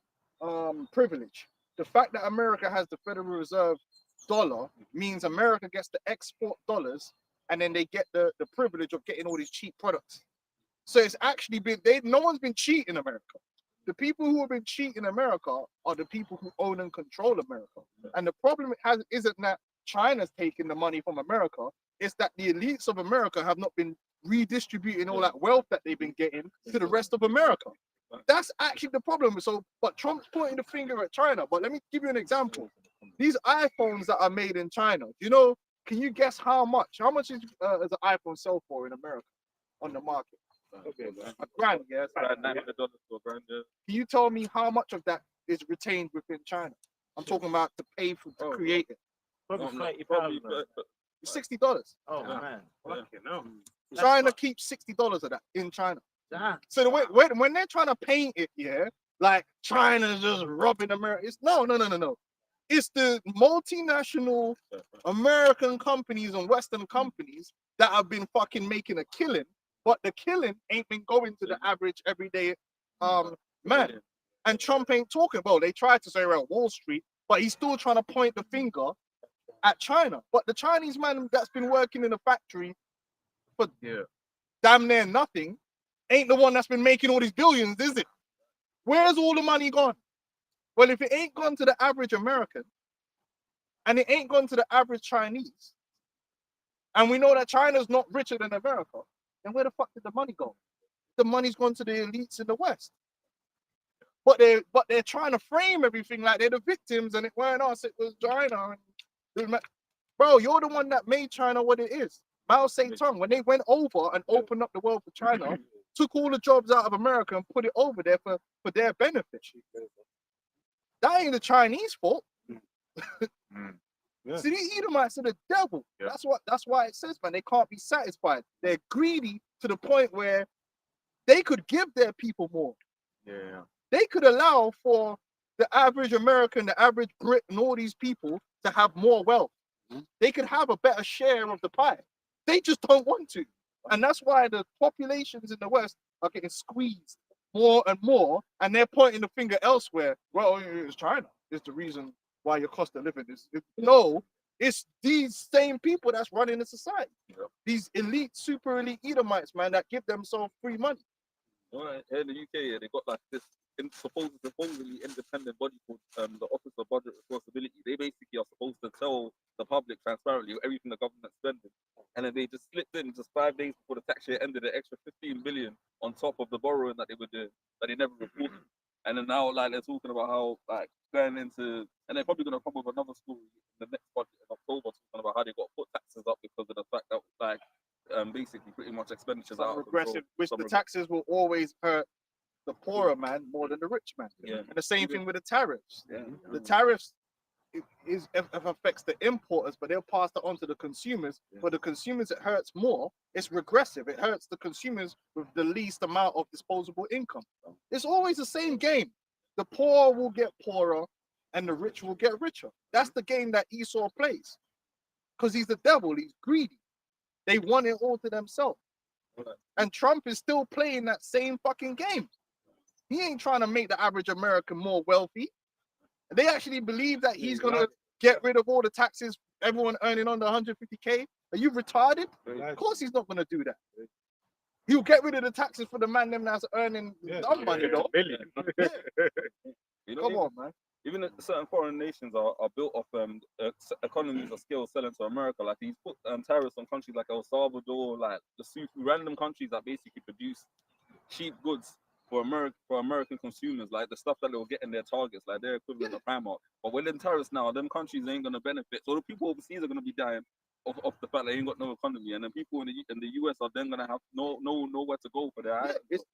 privilege. The fact that America has the Federal Reserve dollar means America gets to export dollars, and then they get the privilege of getting all these cheap products. So it's actually been no one's been cheating America. The people who have been cheating America are the people who own and control America. And the problem isn't that China's taking the money from America, it's that the elites of America have not been redistributing all that wealth that they've been getting to the rest of America. That's actually the problem. So, but Trump's pointing the finger at China. But let me give you an example. These iPhones that are made in China, you know, can you guess how much? How much is an iPhone sell for in America on the market? A grand, yeah. $900 for a grand, yeah. Can you tell me how much of that is retained within China? I'm talking about to pay for to create it. Probably $60. Oh man. China keeps $60 of that in China. So the way when they're trying to paint it, yeah, like China's just robbing America. It's no. It's the multinational American companies and Western companies that have been fucking making a killing, but the killing ain't been going to the average everyday man. And Trump ain't talking about. They tried to say around Wall Street, but he's still trying to point the finger at China. But the Chinese man that's been working in a factory for damn near nothing ain't the one that's been making all these billions, is it? Where's all the money gone? Well, if it ain't gone to the average American and it ain't gone to the average Chinese, and we know that China's not richer than America, then where the fuck did the money go? The money's gone to the elites in the West. But they're trying to frame everything like they're the victims, and it weren't us, it was China. Bro, you're the one that made China what it is. Mao Zedong, when they went over and opened up the world for China, took all the jobs out of America and put it over there for their benefit. That ain't the Chinese fault. See, these Edomites are the devil. That's why it says, man, they can't be satisfied. They're greedy to the point where they could give their people more. They could allow for the average American, the average Brit, and all these people to have more wealth. They could have a better share of the pie. They just don't want to. And that's why the populations in the West are getting squeezed more and more, and they're pointing the finger elsewhere. Well, it's China. It's the reason why your cost of living is. No, it's these same people that's running the society. These elite, super elite Edomites, man, that give themselves free money. Right. In the UK, they got like this supposedly independent body called the Office of Budget Responsibility. They basically are supposed to tell the public transparently everything the government's spending, and then they just slipped in just 5 days before the tax year ended an extra 15 billion on top of the borrowing that they were doing that they never reported. And then now like they're talking about how like going into, and they're probably gonna come up with another story in the next budget in October talking about how they got to put taxes up because of the fact that like basically pretty much expenditures Some out of regressive, control. which Some the regre- taxes will always hurt the poorer man more than the rich man. Yeah. And the same thing with the tariffs. Yeah. The tariffs affects the importers, but they'll pass that on to the consumers. For the consumers, it hurts more. It's regressive. It hurts the consumers with the least amount of disposable income. It's always the same game. The poor will get poorer, and the rich will get richer. That's the game that Esau plays, because he's the devil. He's greedy. They want it all to themselves. And Trump is still playing that same fucking game. He ain't trying to make the average American more wealthy. They actually believe that he's going to get rid of all the taxes, everyone earning under 150K. Are you retarded? Of course he's not going to do that. He'll get rid of the taxes for the man them that's earning dumb money, though. You know, Come on, man. even certain foreign nations are built off economies of scale selling to America. Like he's put tariffs on countries like El Salvador, like Lesotho, random countries that basically produce cheap goods for American consumers, like the stuff that they'll get in their targets, like their equivalent of Primark. But when them tariffs now, them countries ain't gonna benefit. So the people overseas are gonna be dying off the fact they ain't got no economy, and then people in the US are then gonna have nowhere to go for their items.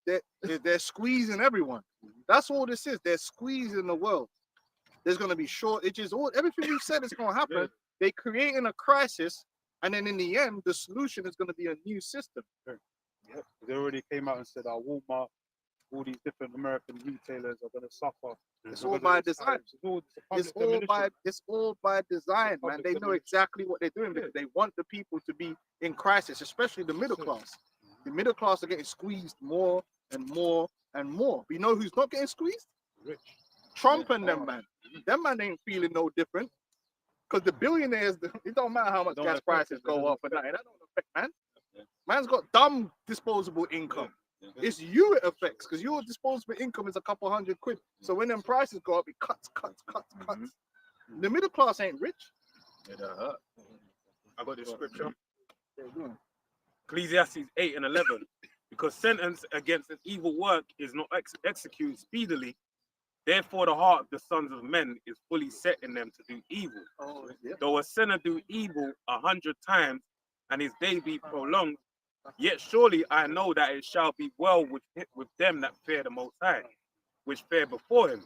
They're squeezing everyone. That's all this is. They're squeezing the world. There's going to be shortages. Everything you said is going to happen. They're creating a crisis, and then in the end, the solution is going to be a new system. Yep. They already came out and said our Walmart, all these different American retailers are going to suffer. It's all by design. It's all by design, man. They know exactly what they're doing because they want the people to be in crisis, especially the middle class. The middle class are getting squeezed more and more and more. But you know who's not getting squeezed? Rich. Trump and them, man. Them man ain't feeling no different. Because the billionaires, it don't matter how much gas prices go up and that don't affect man. Man's got dumb disposable income. It's you it affects because your disposable income is a couple £100. So when them prices go up, it cuts. The middle class ain't rich. I got this scripture. Ecclesiastes 8 and 11. Because sentence against an evil work is not executed speedily, therefore the heart of the sons of men is fully set in them to do evil. Though a sinner do evil 100 times, and his day be prolonged, yet surely I know that it shall be well with them that fear the Most High, which fear before him.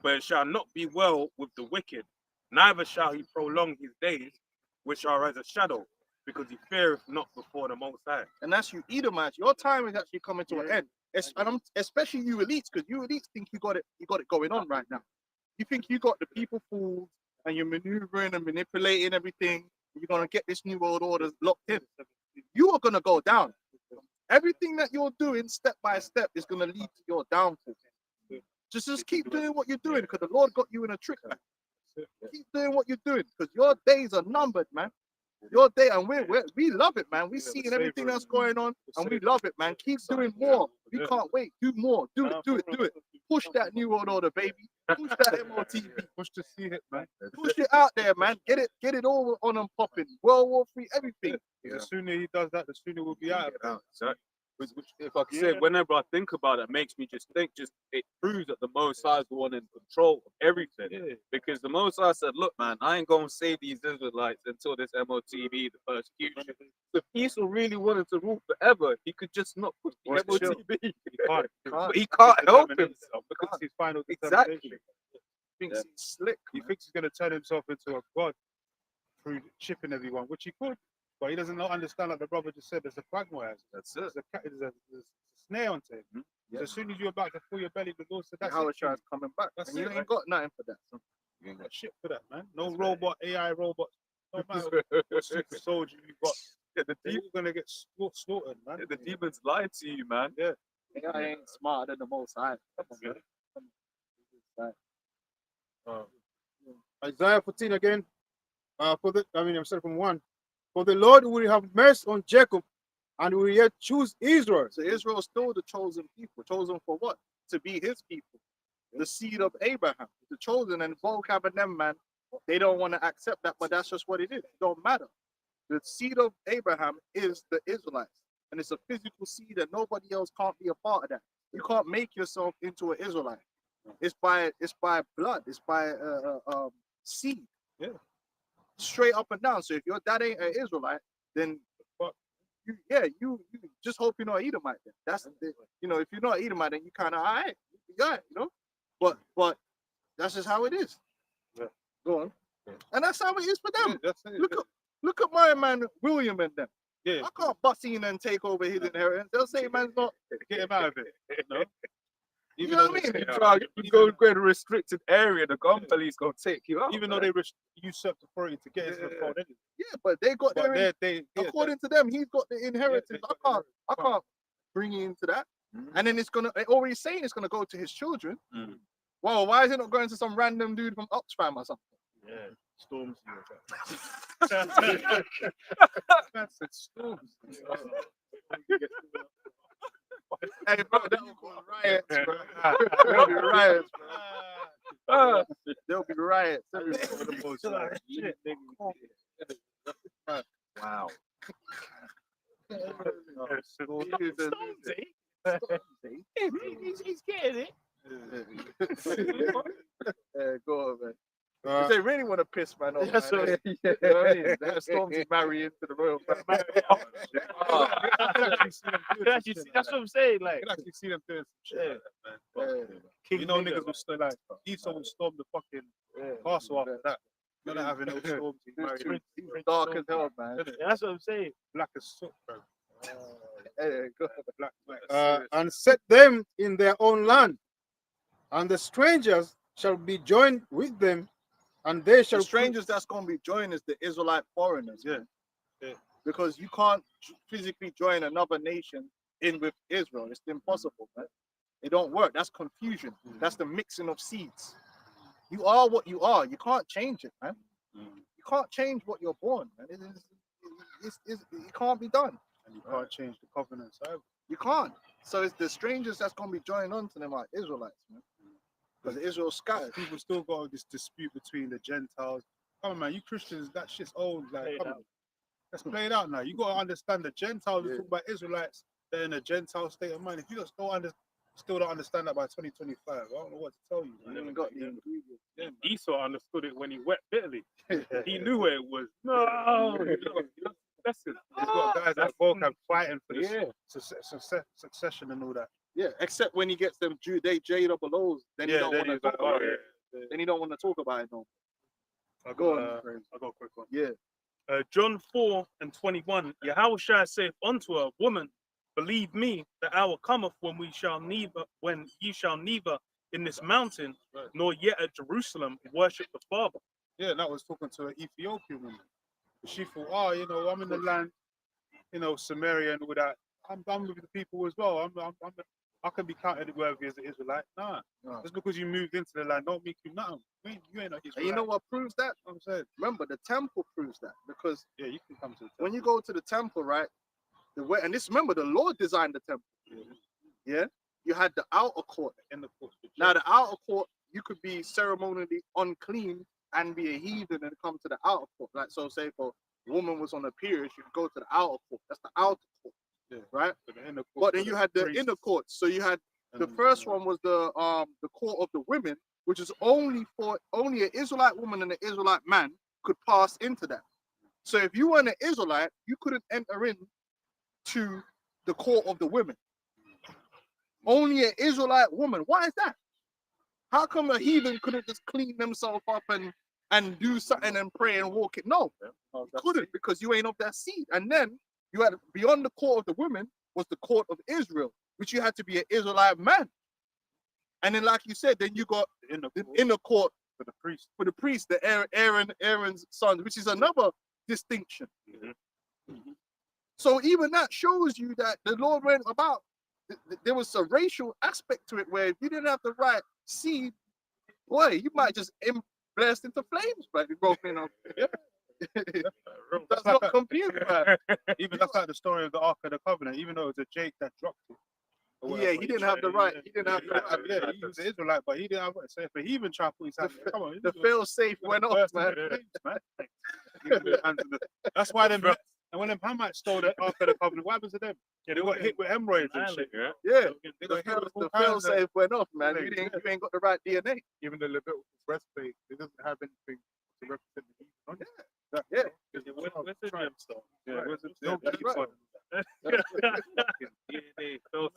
But it shall not be well with the wicked, neither shall he prolong his days, which are as a shadow, because he feareth not before the Most High. And that's you Edomites. Your time is actually coming to an end. Especially you elites, because you elites think you got it going on right now. You think you got the people fooled and you're maneuvering and manipulating everything. You're gonna get this new world order locked in. You are gonna go down. Everything that you're doing step by step is gonna lead to your downfall. Just keep doing what you're doing because the Lord got you in a trick, man. Keep doing what you're doing because your days are numbered, man. Your day, and we love it, man. We seeing everything that's going on, and we love it, man. Keep doing more. We can't wait. Do more. Do it. Push that new world order, baby. Push that MOTV. Push to see it, man. Push it out there, man. Get it all on and popping. World War III, everything. The sooner he does that, the sooner we'll be out of it. Which, if I can say, whenever I think about it, makes me just think, it proves that the Most High is the one in control of everything. Because the Most High said, look, man, I ain't going to save these Israelites until this MOTV, the persecution. If Esau really wanted to rule forever, he could just not put the MOTV. But he can't help himself because his final exactly. He thinks he's slick. He thinks he's going to turn himself into a god through chipping everyone, which he could. But he doesn't understand, like the brother just said, there's a quagmire. That's it. There's a snare on him. So as soon as you're about to fill your belly, the Lord said, that's how it's coming back. That's and you it, ain't got nothing for that. So. You ain't got shit for that, man. No robot, AI robots. No matter what super soldier you got. The demon's going to get slaughtered, man. The demons lie to you, man. Yeah. AI ain't smarter than the Most High. Isaiah 14 again. I'm starting from 1. For the Lord will have mercy on Jacob and will yet choose Israel. So Israel is still the chosen people. Chosen for what? To be his people. The seed of Abraham. The chosen, and vocab and them, man, they don't want to accept that, but that's just what it is. It don't matter. The seed of Abraham is the Israelites. And it's a physical seed and nobody else can't be a part of that. You can't make yourself into an Israelite. It's by blood. It's by seed. Yeah. Straight up and down. So if your dad ain't an Israelite, then you just hope you're not Edomite. Then that's if you're not Edomite, then you kind of alright. But that's just how it is. Yeah. Go on. Yeah. And that's how it is for them. Yeah, that's it. Look at my man William and them. Yeah. I can't bust in and take over his inheritance. They'll say man's not. Get him out of it. You know what I mean? You go to a restricted area, the gun police gonna take you out. Even though they usurped authority to get into the throne anyway. Yeah, but they got But their. according To them, he's got the inheritance. I can't bring you into that. And then they're already saying it's gonna go to his children. Well, why is it not going to some random dude from Oxfam or something? Yeah, Storms. That's it, Storms. Hey, bro, that will cause riots, bro. There'll be riots, bro. There'll be riots. Wow. He's getting it. Go on, man. Uh, If they really want to piss, man, off, Yes, man, sir. you know what I mean? Let Stormzy marry into the royal family. That's what I'm saying. I Like, can actually see them doing some shit. Yeah. King You know, Nigga. niggas will still like Esau will storm the fucking castle after that. Not having no storms. He's married. He's dark as hell, man. That's what I'm saying. Black as soot, bro. Hey, go ahead. And set them in their own land, and the strangers shall be joined with them, and they shall The strangers that's going to be joining is the Israelite foreigners. Yeah. Man. Yeah. Because you can't physically join another nation in with Israel. It's impossible, man. It don't work. That's confusion. That's the mixing of seeds. You are what you are. You can't change it, man. You can't change what you're born, man. It can't be done. And you can't change the covenants either. You can't. So it's the strangers that's going to be joining on to them like Israelites, man. Because Israel's scattered. People still got this dispute between the Gentiles. Come on, man, you Christians, that shit's old. Like, come on. Let's play it out now. You got to understand the Gentiles. We talk about Israelites. They're in a Gentile state of mind. If you still don't understand that by 2025, I don't know what to tell you. You haven't got the ingredients. Yeah, man. Esau understood it when he wept bitterly. He knew where it was. No, listen. He's got guys like Volkan fighting for this Yeah. succession and all that. Yeah, except when he gets them they jaded below, then he don't want to talk about it. Then he don't want to talk about it no more. Go on. I'll go a quick one. Yeah. John 4:21. Yahushua saith unto her, Woman, believe me, the hour cometh when ye shall neither in this mountain nor yet at Jerusalem worship the Father. Yeah, and that was talking to an Ethiopian woman. She thought, oh, I'm in the land, Samaria and all that. I'm with the people as well. I can be counted worthy as an Israelite. Nah, just because you moved into the land don't make you nothing. You ain't no Israelite. And you know what proves that? I'm saying, Remember, the temple proves that because yeah, you can come to the temple. when you go to the temple, right? Remember, the Lord designed the temple. Yeah, you had the outer court. in the court. Now, the outer court, you could be ceremonially unclean and be a heathen and come to the outer court. Like, so say if a woman was on a period, she could go to the outer court. That's the outer court, right? But then you had the inner court. So you had the first one was the court of the women, which is only an Israelite woman and an Israelite man could pass into that. So if you weren't an Israelite, you couldn't enter in to the court of the women. Only an Israelite woman. Why is that? How come a heathen couldn't just clean themselves up and do something and pray and walk it? No, you couldn't, because you ain't of that seed. And then you had beyond the court of the women was the court of Israel, which you had to be an Israelite man. And then, like you said, then you got the inner court for the priest, Aaron's sons, which is another distinction. So even that shows you that the Lord went about. There was a racial aspect to it where if you didn't have the right seed, boy, you might just blast into flames, but you broke in on. That's not compute, man. Even that's like the story of the Ark of the Covenant. Even though it was a Jake that dropped it. Yeah, he didn't have the right. He didn't have the right. Yeah, he was an Israelite, but he didn't have it. So if he even tried to put his hand, come on, The fail safe went off, man. That's why them. And when them Hamites stole the Ark of the Covenant, what happens to them? Yeah, They got hit with hemorrhoids and shit. Yeah. Yeah, They the got hit with all fail kinds of safe went off, man. things, You ain't got the right DNA. even the Levitical breastplate. It doesn't have anything to represent the heathen on it. Yeah. Where's the gemstone? Yeah, Where's the no That's keep right. on.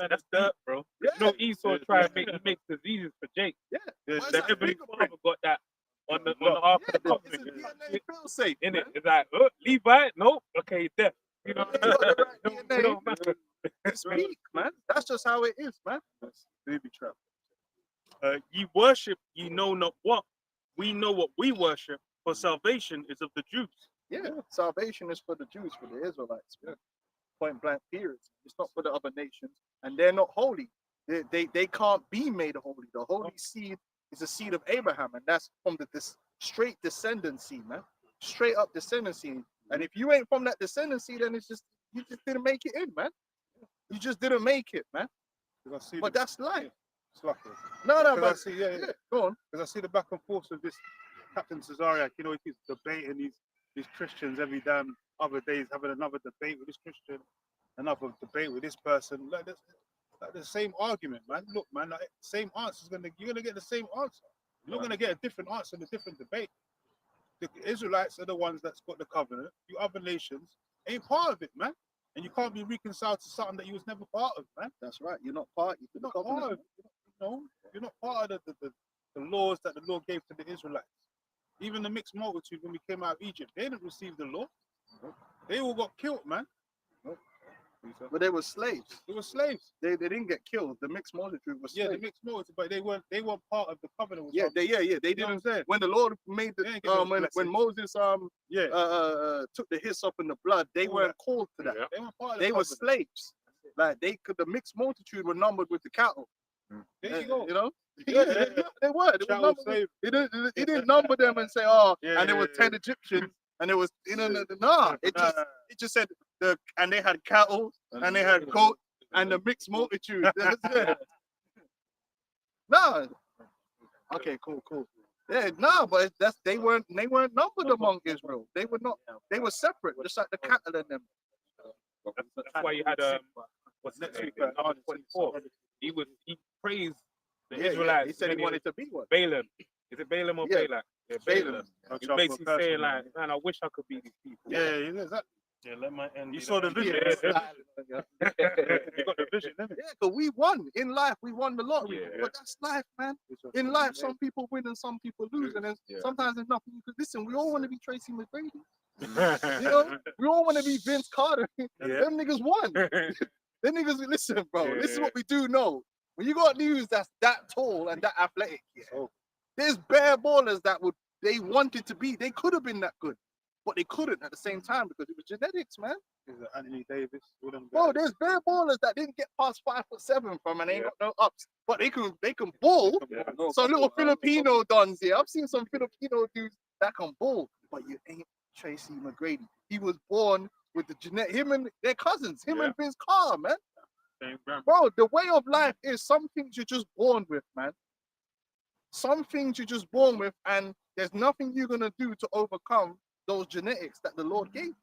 That's dirt, bro. Yeah. You know, Esau tried to make diseases for Jake. Yeah. Yeah, Why is The that Heavenly fingerprint? Father got that on the Ark Yeah, of the it's a Covenant. DNA fail safe. In man. it, it's like, oh, Levi, nope, okay, death. You know, You got the right It DNA. don't matter. It's peak, man. That's just how it is, man. booby trap. Ye worship ye know not what. We know what we worship, for salvation is of the Jews. Yeah, salvation is for the Jews, for the Israelites. Yeah. Point blank, period. It's not for the other nations, and they're not holy. They can't be made holy. The holy seed is the seed of Abraham, and that's from this straight descendancy, man. Straight up descendancy. And if you ain't from that descendancy, then it's just you just didn't make it in, man. You just didn't make it, man. Because I see But that's life. it's like No, because I but see, yeah, go on. because I see the back and forth of this Captain Cesariak. You know, he keeps debating these Christians every damn other day. He's having another debate with this Christian, another debate with this person. Like the same argument, man. Look, man, like same answer you're gonna get the same answer. You're not gonna get a different answer in a different debate. The Israelites are the ones that's got the covenant. You other nations ain't part of it, man. And you can't be reconciled to something that you was never part of, man. That's right. You're not party to You're the not part covenant. of, you're not part of the laws that the Lord gave to the Israelites. Even the mixed multitude, when we came out of Egypt, they didn't receive the law. They all got killed, man. But they were slaves. They were slaves. They didn't get killed. The mixed multitude was Yeah, slaves. the mixed multitude, but they weren't part of the covenant. with Yeah, God. they You know what didn't. I'm saying? When the Lord made They ain't the get no when blessing. Moses Yeah, took the hyssop and the blood, they All weren't that. called to that. Yeah. they weren't part of the They were covenant. slaves. Like the mixed multitude were numbered with the cattle. There you go. You know, Yeah, they were. They were Chattel numbered with, slave. he didn't number them and say, oh, Yeah, and there yeah, was yeah. 10 Egyptians, and there was nah. Nah, It nah, just said and they had cattle and they had goats and the mixed multitude. That's it. No. Okay, cool. Yeah, no, but they weren't numbered among Israel. They were not. They were separate, just like the cattle and them. That's why you had what's next week, Numbers 24. He praised the Israelites. He said he many- wanted to be one. Balaam. Is it Balaam or Yeah. Balak? Yeah, Balaam. He's basically saying like, man, I wish I could be these people. yeah, that, Yeah, let my end. you saw the vision. Yeah, You got the vision, didn't it? because we won in life. We won the lottery. Yeah. But that's life, man. In life, some people win and some people lose, and then sometimes there's nothing you could listen. We all want to be Tracy McGrady. You know, we all want to be Vince Carter. Them niggas won. Them niggas, listen, bro. This is what we do know. When you got news that's that tall and that athletic, there's bare ballers that they wanted to be. They could have been that good, but they couldn't at the same time because it was genetics, man. Anthony Davis, all them Bro, guys. there's bare ballers that didn't get past 5'7" from and ain't got no ups, but they can ball. Some little Filipino dons here. I've seen some Filipino dudes that can ball, but you ain't Tracy McGrady. He was born with the genetic. Him and their cousins. Him and Vince Carr, man. Bro, the way of life is some things you're just born with, man. Some things you're just born with, and there's nothing you're gonna do to overcome those genetics that the Lord gave.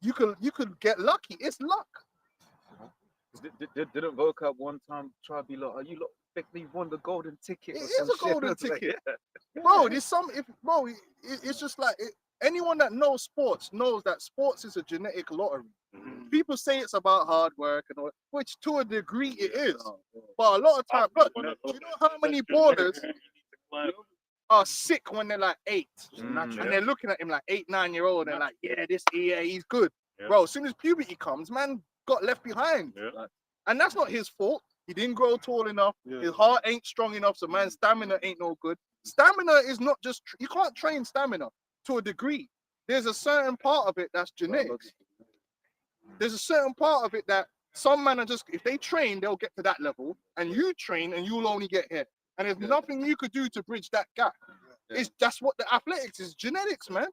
You could get lucky. It's luck. Didn't Vocab one time try to be like, "Are you lot think you've won the golden ticket?" It or is some a shit?" golden It's like, ticket. Bro, there's some it's just like anyone that knows sports knows that sports is a genetic lottery. People say it's about hard work and all, which to a degree it is. But a lot of times, look, do you know how many ballers are sick when they're like 8? And they're looking at him like 8, 9-year-old, and they're like, he's good. Bro, as soon as puberty comes, man got left behind. And that's not his fault. He didn't grow tall enough. His heart ain't strong enough, so man's stamina ain't no good. Stamina is not just, you can't train stamina to a degree. There's a certain part of it that's genetics. There's a certain part of it that some men are just, if they train, they'll get to that level, and you train and you'll only get here. And there's nothing you could do to bridge that gap. That's what the athletics is, genetics, man.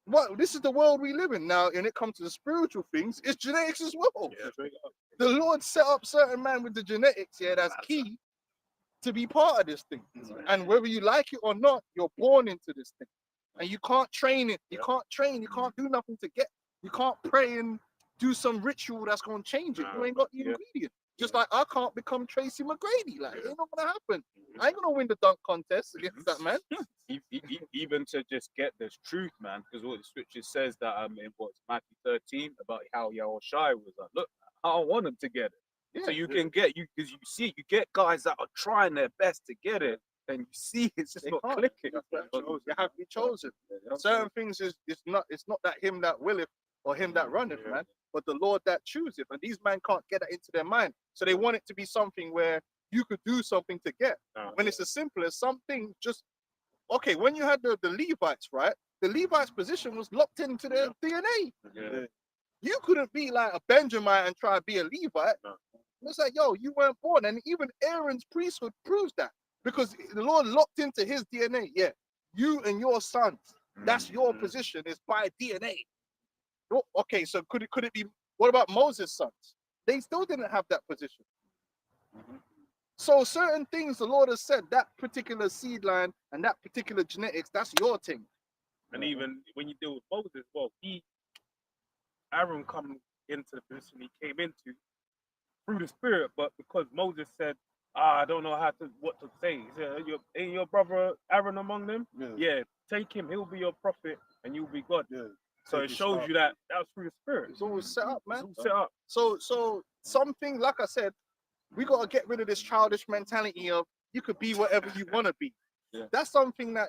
Well, this is the world we live in now, and it comes to the spiritual things, it's genetics as well. The Lord set up certain man with the genetics, that's key to be part of this thing. And whether you like it or not, you're born into this thing. and you can't train it. You can't train. You can't do nothing to get. You can't pray and do some ritual that's gonna change it. You ain't got the ingredient. Just like I can't become Tracy McGrady. Like, it ain't not gonna happen. I ain't gonna win the dunk contest against that man. Even to just get this truth, man, because what the scripture says that in what's Matthew 13 about how Yahushua was like, look, I don't want him to get it. So you can get because you see you get guys that are trying their best to get it, and you see it's just They not can't. clicking. You have to be chosen. Certain things is it's not that him that willeth or him that runneth, man, but the Lord that chooseth. And these men can't get that into their mind. So they want it to be something where you could do something to get. When it's as simple as something just okay, when you had the Levites, right? The Levites' position was locked into their DNA. You couldn't be like a Benjamite and try to be a Levite. It's like, yo, you weren't born. And even Aaron's priesthood proves that. Because the Lord locked into his DNA. Yeah, you and your sons, that's your position, is by DNA. Okay, so could it be, what about Moses' sons? They still didn't have that position. So certain things the Lord has said, that particular seed line and that particular genetics, that's your thing. And even when you deal with Moses, well, Aaron come into the position he came into through the spirit, but because Moses said, I don't know what to say. He said, ain't your brother Aaron among them? Yeah, take him, he'll be your prophet and you'll be God. So it shows you that was through the spirit. It's all set up, man. It's all set up. So something, like I said, we got to get rid of this childish mentality of you could be whatever you want to be. That's something that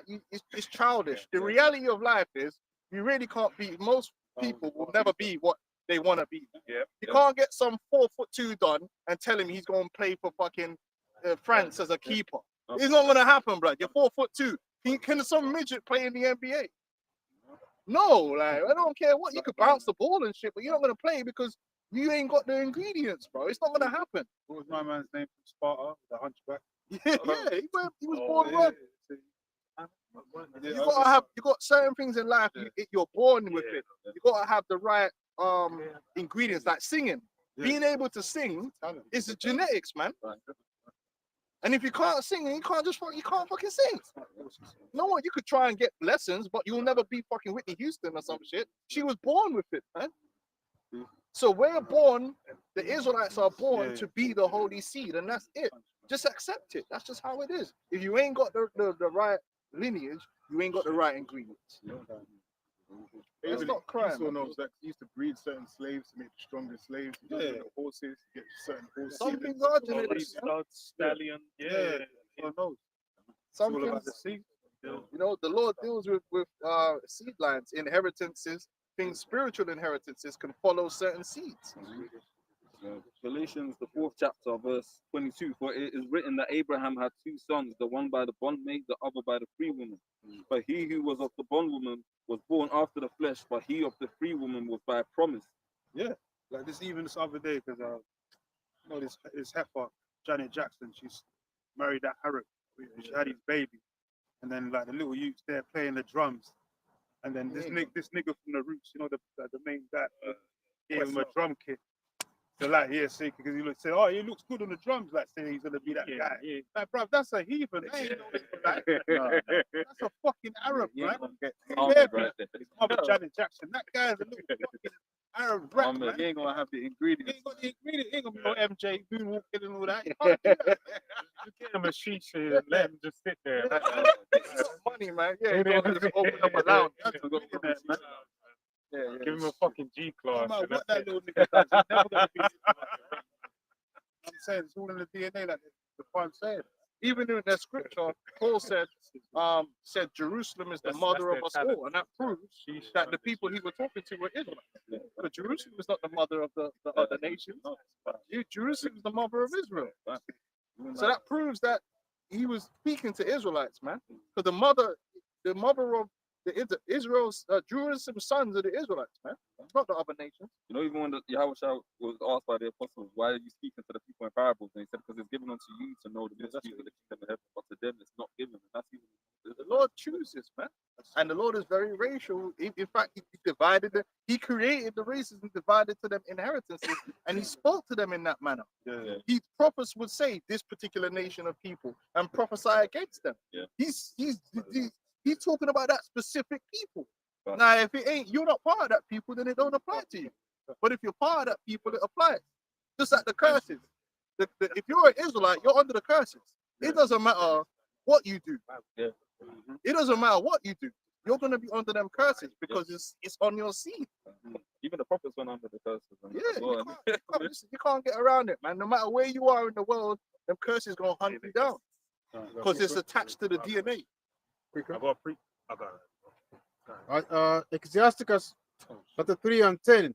is childish. The reality of life is you really can't be, most people will never be what they want to be. You can't get some 4'2" done and tell him he's going to play for fucking France as a keeper. It's not going to happen, bro. You're 4'2". Can some midget play in the NBA? No, like, I don't care what. You could bounce the ball and shit, but you're not going to play because you ain't got the ingredients, bro. It's not going to happen. What was my man's name from Sparta? The hunchback. He was born wrong. You got certain things in life. You're born with it. You got to have the right ingredients, like singing. Being able to sing is the genetics, man. And if you can't sing, you can't fucking sing. No one, you could try and get lessons, but you'll never be fucking Whitney Houston or some shit. She was born with it, man. So we're born, the Israelites are born to be the holy seed, and that's it. Just accept it. That's just how it is. If you ain't got the right lineage, you ain't got the right ingredients. It's not crime. Esau knows that he used to breed certain slaves to make the strongest slaves. Horses, get certain horses. Some things are genetic. Stallion, Some things, you know, the Lord deals with seed lines, inheritances, things, spiritual inheritances can follow certain seeds. Galatians, the 4th chapter, verse 22. For it is written that Abraham had 2 sons, the one by the bondmaid, the other by the free woman. But he who was of the bondwoman was born after the flesh, but he of the free woman was by promise. Like this other day, because you know this heifer, Janet Jackson, she's married that Arab. She had his baby, and then like the little youths there playing the drums, and then this nigga from the Roots, you know, the main guy, gave him a drum kit. So like, sick, because he say, oh, he looks good on the drums, like saying he's gonna be that guy. Like, bro, that's a heathen. That's a fucking Arab, right? Janet Jackson, that guy's a little fucking Arab rap, man. He ain't gonna have the ingredients. He ain't got the ingredients. He ain't gonna be no MJ moonwalking and all that. You can't do that. You get him a shisha and let him just sit there. Money, man. Yeah, you just open up a lounge. Give him a fucking G class. No matter what that little nigga does, he's never gonna be. I'm saying it's all in the DNA, like the point saying. Even in the scripture, Paul said Jerusalem is the mother of us all, and that proves that the people he was talking to were Israelites. But Jerusalem is not the mother of the other nations. Jerusalem is the mother of Israel. So that proves that he was speaking to Israelites, man. Because the mother of Israel's Jerusalem's sons are the Israelites, man. It's not the other nations. You know, even when Yahushua was asked by the apostles, why are you speaking to the people in parables? And he said, because it's given unto you to know the mysteries of the kingdom of heaven, but to them it's not given. And that's even the Lord chooses, man. And the Lord is very racial. In fact, he divided them. He created the races and divided to them inheritances, and he spoke to them in that manner. His prophets would say this particular nation of people and prophesy against them. He's He's talking about that specific people. Right. Now, if it ain't, you're not part of that people, then it don't apply to you. But if you're part of that people, it applies. Just like the curses. If you're an Israelite, you're under the curses. It doesn't matter what you do. Yeah. It doesn't matter what you do. You're going to be under them curses because it's on your seed. Even the prophets went under the curses. Yeah, you can't get around it, man. No matter where you are in the world, them curses going to hunt you down because it's attached to the DNA. I got I got it. Ecclesiasticus chapter 3 and 10.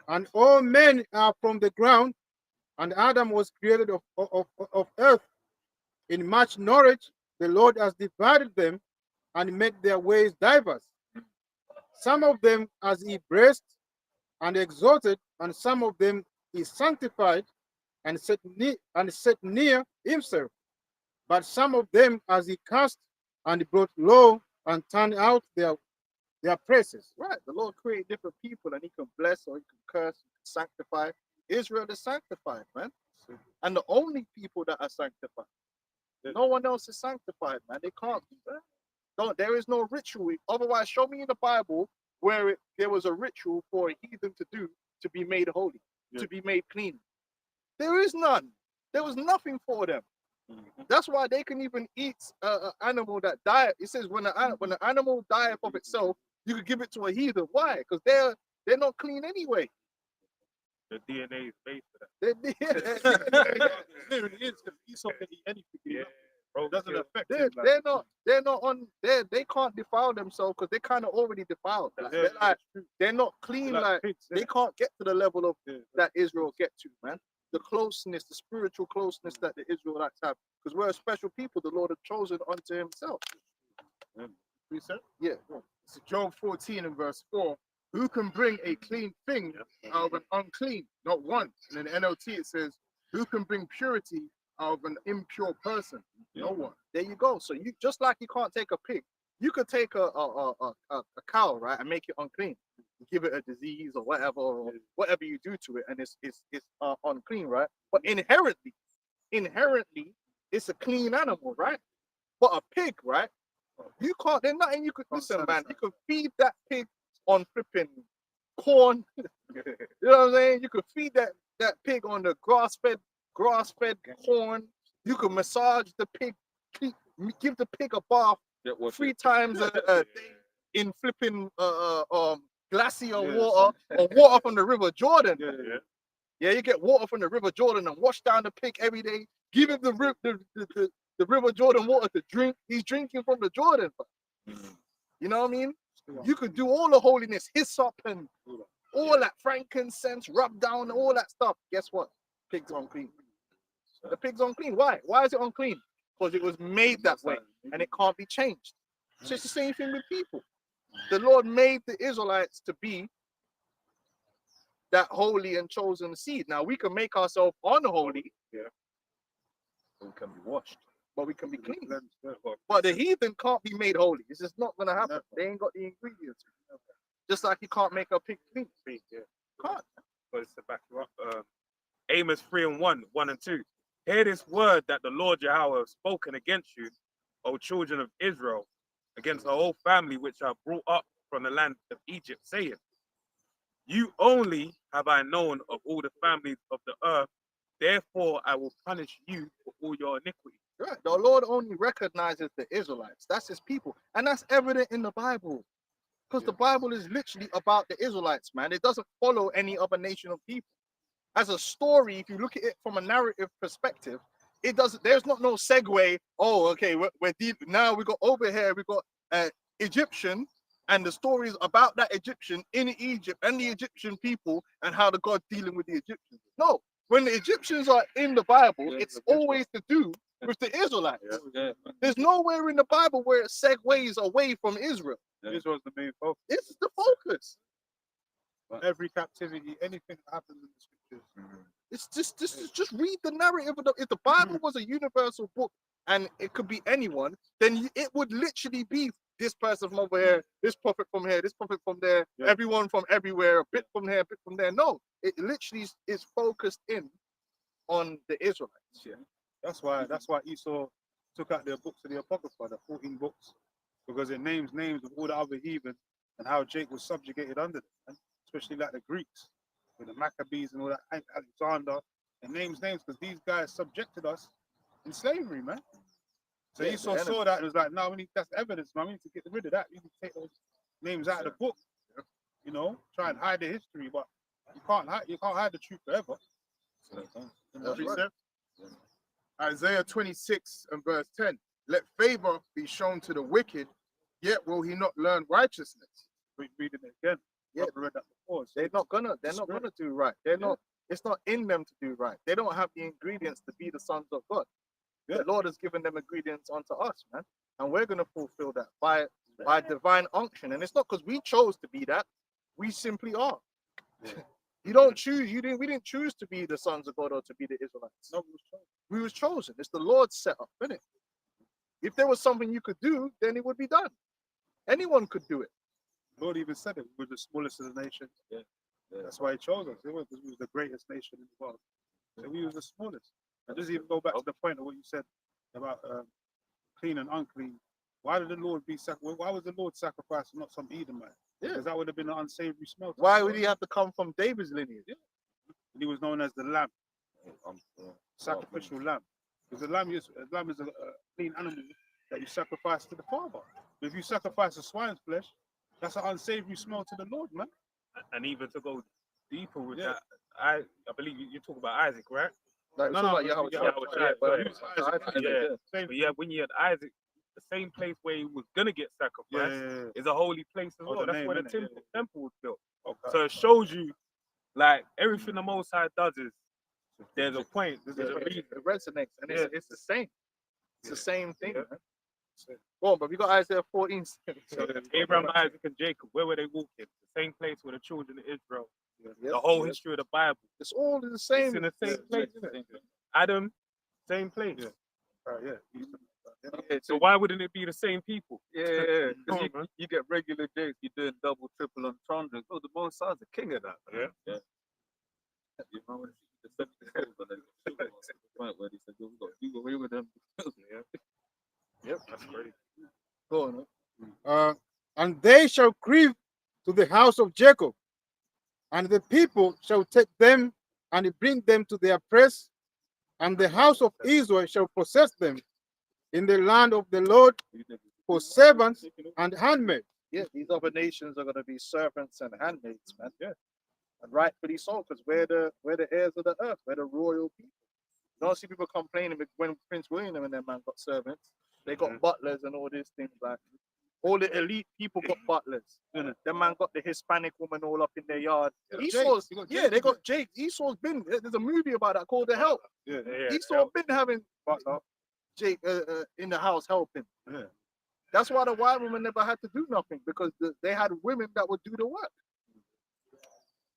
And all men are from the ground, and Adam was created of earth. In much knowledge, the Lord has divided them and made their ways diverse. Some of them as he blessed and exalted, and some of them he sanctified and set near himself. But some of them as he cast and brought low and turned out their praises. Right. The Lord created different people and he can bless or he can curse, he can sanctify. Israel is sanctified, man. And the only people that are sanctified. No one else is sanctified, man. They can't be, man. There is no ritual. Otherwise, show me in the Bible where there was a ritual for a heathen to do to be made holy, to be made clean. There is none. There was nothing for them. That's why they can even eat an animal that died. It says when the animal dieth of itself, you could give it to a heathen. Why? Because they're not clean anyway. The DNA is based for that. Literally is, because Esau can eat anything. Yeah. Bro, doesn't affect them. They're not on. They can't defile themselves because they kind of already defiled. Like, they're not clean. Like pigs, they can't get to the level of that Israel get to, man. The closeness, the spiritual closeness that the Israelites have, because we're a special people. The Lord has chosen unto Himself. Yeah. It's Job 14 and verse 4. Who can bring a clean thing out of an unclean? Not one. And in the NLT it says, who can bring purity out of an impure person? No one. There you go. So you just like you can't take a pig, you could take a cow, right, and make it unclean, give it a disease or whatever you do to it, and it's unclean, right? But inherently, it's a clean animal, right? But a pig, right? You can't. There's nothing you could listen, man. You could feed that pig on flipping corn. You know what I'm saying? You could feed that pig on the grass-fed corn. You could massage the pig, give the pig a bath 3 times a day in flipping glacier water or water from the River Jordan. Yeah, you get water from the River Jordan and wash down the pig every day. Give him the River Jordan water to drink. He's drinking from the Jordan. You know what I mean? You could do all the holiness, hyssop and all that frankincense, rub down all that stuff. Guess what? Pig's unclean. The pig's unclean. Why? Why is it unclean? Because it was made that way and it can't be changed. So it's the same thing with people. The Lord made the Israelites to be that holy and chosen seed. Now we can make ourselves unholy. We can be washed, but we can be clean. But the heathen can't be made holy. It's just not gonna happen. They ain't got the ingredients. Just like you can't make a pig clean. Can't. But it's to back you up. Amos 3 and 1 and 2. Hear this word that the Lord Yahweh has spoken against you, O children of Israel, against the whole family which are brought up from the land of Egypt, saying, you only have I known of all the families of the earth, therefore I will punish you for all your iniquity. Right. The Lord only recognizes the Israelites. That's His people. And that's evident in the Bible. Because the Bible is literally about the Israelites, man. It doesn't follow any other nation of people. As a story, if you look at it from a narrative perspective, it doesn't. There's not no segue. Oh, okay, we're deep now. We got over here. We got Egyptian, and the stories about that Egyptian in Egypt and the Egyptian people and how the God dealing with the Egyptians. No, when the Egyptians are in the Bible, it's always to do with the Israelites. There's nowhere in the Bible where it segues away from Israel. Israel's the main focus. This is the focus. Every captivity, anything that happens in the scriptures. It's just read the narrative. If the Bible was a universal book and it could be anyone, then it would literally be this person from over here, this prophet from here, this prophet from there, everyone from everywhere, a bit from here, a bit from there. No, it literally is focused in on the Israelites. That's why Esau took out their books of the Apocrypha, the 14 books, because it names names of all the other heathen and how Jake was subjugated under them, man. Especially like the Greeks, with the Maccabees and all that, Alexander. It names names because these guys subjected us in slavery, man. So Yeah, Esau the saw that and was like, no, that's evidence, man. We need to get rid of that. We need to take those names out of the book. You know, try and hide the history, but you can't hide the truth forever. That's Makes right. sense? Isaiah 26 and verse 10. Let favor be shown to the wicked, yet will he not learn righteousness. Reading it again. Yeah. I've read that before. They're not gonna do right. They're not. It's not in them to do right. They don't have the ingredients to be the sons of God. Yeah. The Lord has given them ingredients unto us, man, and we're gonna fulfill that by divine unction. And it's not because we chose to be that. We simply are. You don't choose. We didn't choose to be the sons of God or to be the Israelites. No, We was chosen. It's the Lord's setup, isn't it? If there was something you could do, then it would be done. Anyone could do it. Lord even said it. We were the smallest of the nations. Yeah. That's why he chose us. It was because we was the greatest nation in the world. So we was the smallest. And just even go back to the point of what you said about clean and unclean. Why did the Lord why was the Lord sacrificed and not some Edomite? Yeah. Because that would have been an unsavory smell. to Why the would Lord. he have to come from David's lineage? And he was known as the lamb, sacrificial lamb. Because a lamb is a clean animal that you sacrifice to the Father. But if you sacrifice a swine's flesh, that's an unsavory smell to the Lord, man. And even to go deeper with Yeah. that, I believe you talk about Isaac, right? Like, No, it's no, like Yahweh yeah, Shai, yeah, but yeah, Isaac, yeah. Same. But yeah, when you had Isaac, the same place where he was gonna get sacrificed is a holy place as Oh, well. the That's name, where the innit? temple was built. Okay. So it shows you, like, everything the Most High does is there's a point, there's a reason. It resonates, and Yeah. it's the same. It's the same thing, Yeah. man. Go on, but we got Isaiah 14. So Abraham, Isaac, and Jacob, where were they walking? The same place where the children of Israel. Yeah. The whole history of the Bible. It's all in the It's same. in the same place, isn't it? Adam, same place. Yeah. Yeah, So why wouldn't it be the same people? Yeah, Come because on, man. you get regular days, you're doing double, triple entendre. Oh, the Most High's the king of that. Yeah. Yeah. You know, when the 70 souls and then the point where he said, "Yo, we got to do away with them." Yeah. Yep. That's crazy. Go on. And they shall grieve to the house of Jacob, and the people shall take them and bring them to their press, and the house of Israel shall possess them in the land of the Lord for servants and handmaids. Yeah, these other nations are going to be servants and handmaids, man. Yeah, and rightfully so, because we're the heirs of the earth. We're the royal people. You don't see people complaining when Prince William and their man got servants. They got butlers and all these things. Like all the elite people got butlers. Them man got the Hispanic woman all up in their yard. Esau's, yeah, they got Jake. Esau's been. There's a movie about that called The Help. Yeah. Esau been having Jake in the house helping. Yeah. That's why the white woman never had to do nothing, because they had women that would do the work.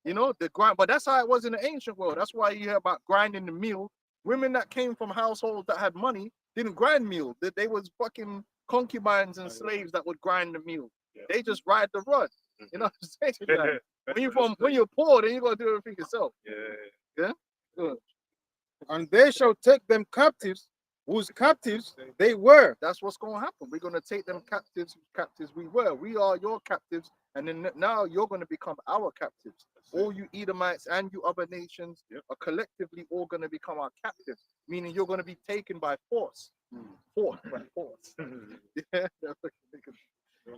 You know, the grind, but that's how it was in the ancient world. That's why you hear about grinding the meal. Women that came from households that had money didn't grind meal. They was fucking concubines and slaves that would grind the meal. They just ride the rod. You know what I'm saying? Like, when you're poor, then you gotta do everything yourself. Yeah. Good. And they shall take them captives, whose captives they were. That's what's gonna happen. We're gonna take them captives. Captives we were. We are your captives, and then now you're gonna become our captives. All you Edomites and you other nations are collectively all gonna become our captives. Meaning you're gonna be taken by force. Force. Yeah.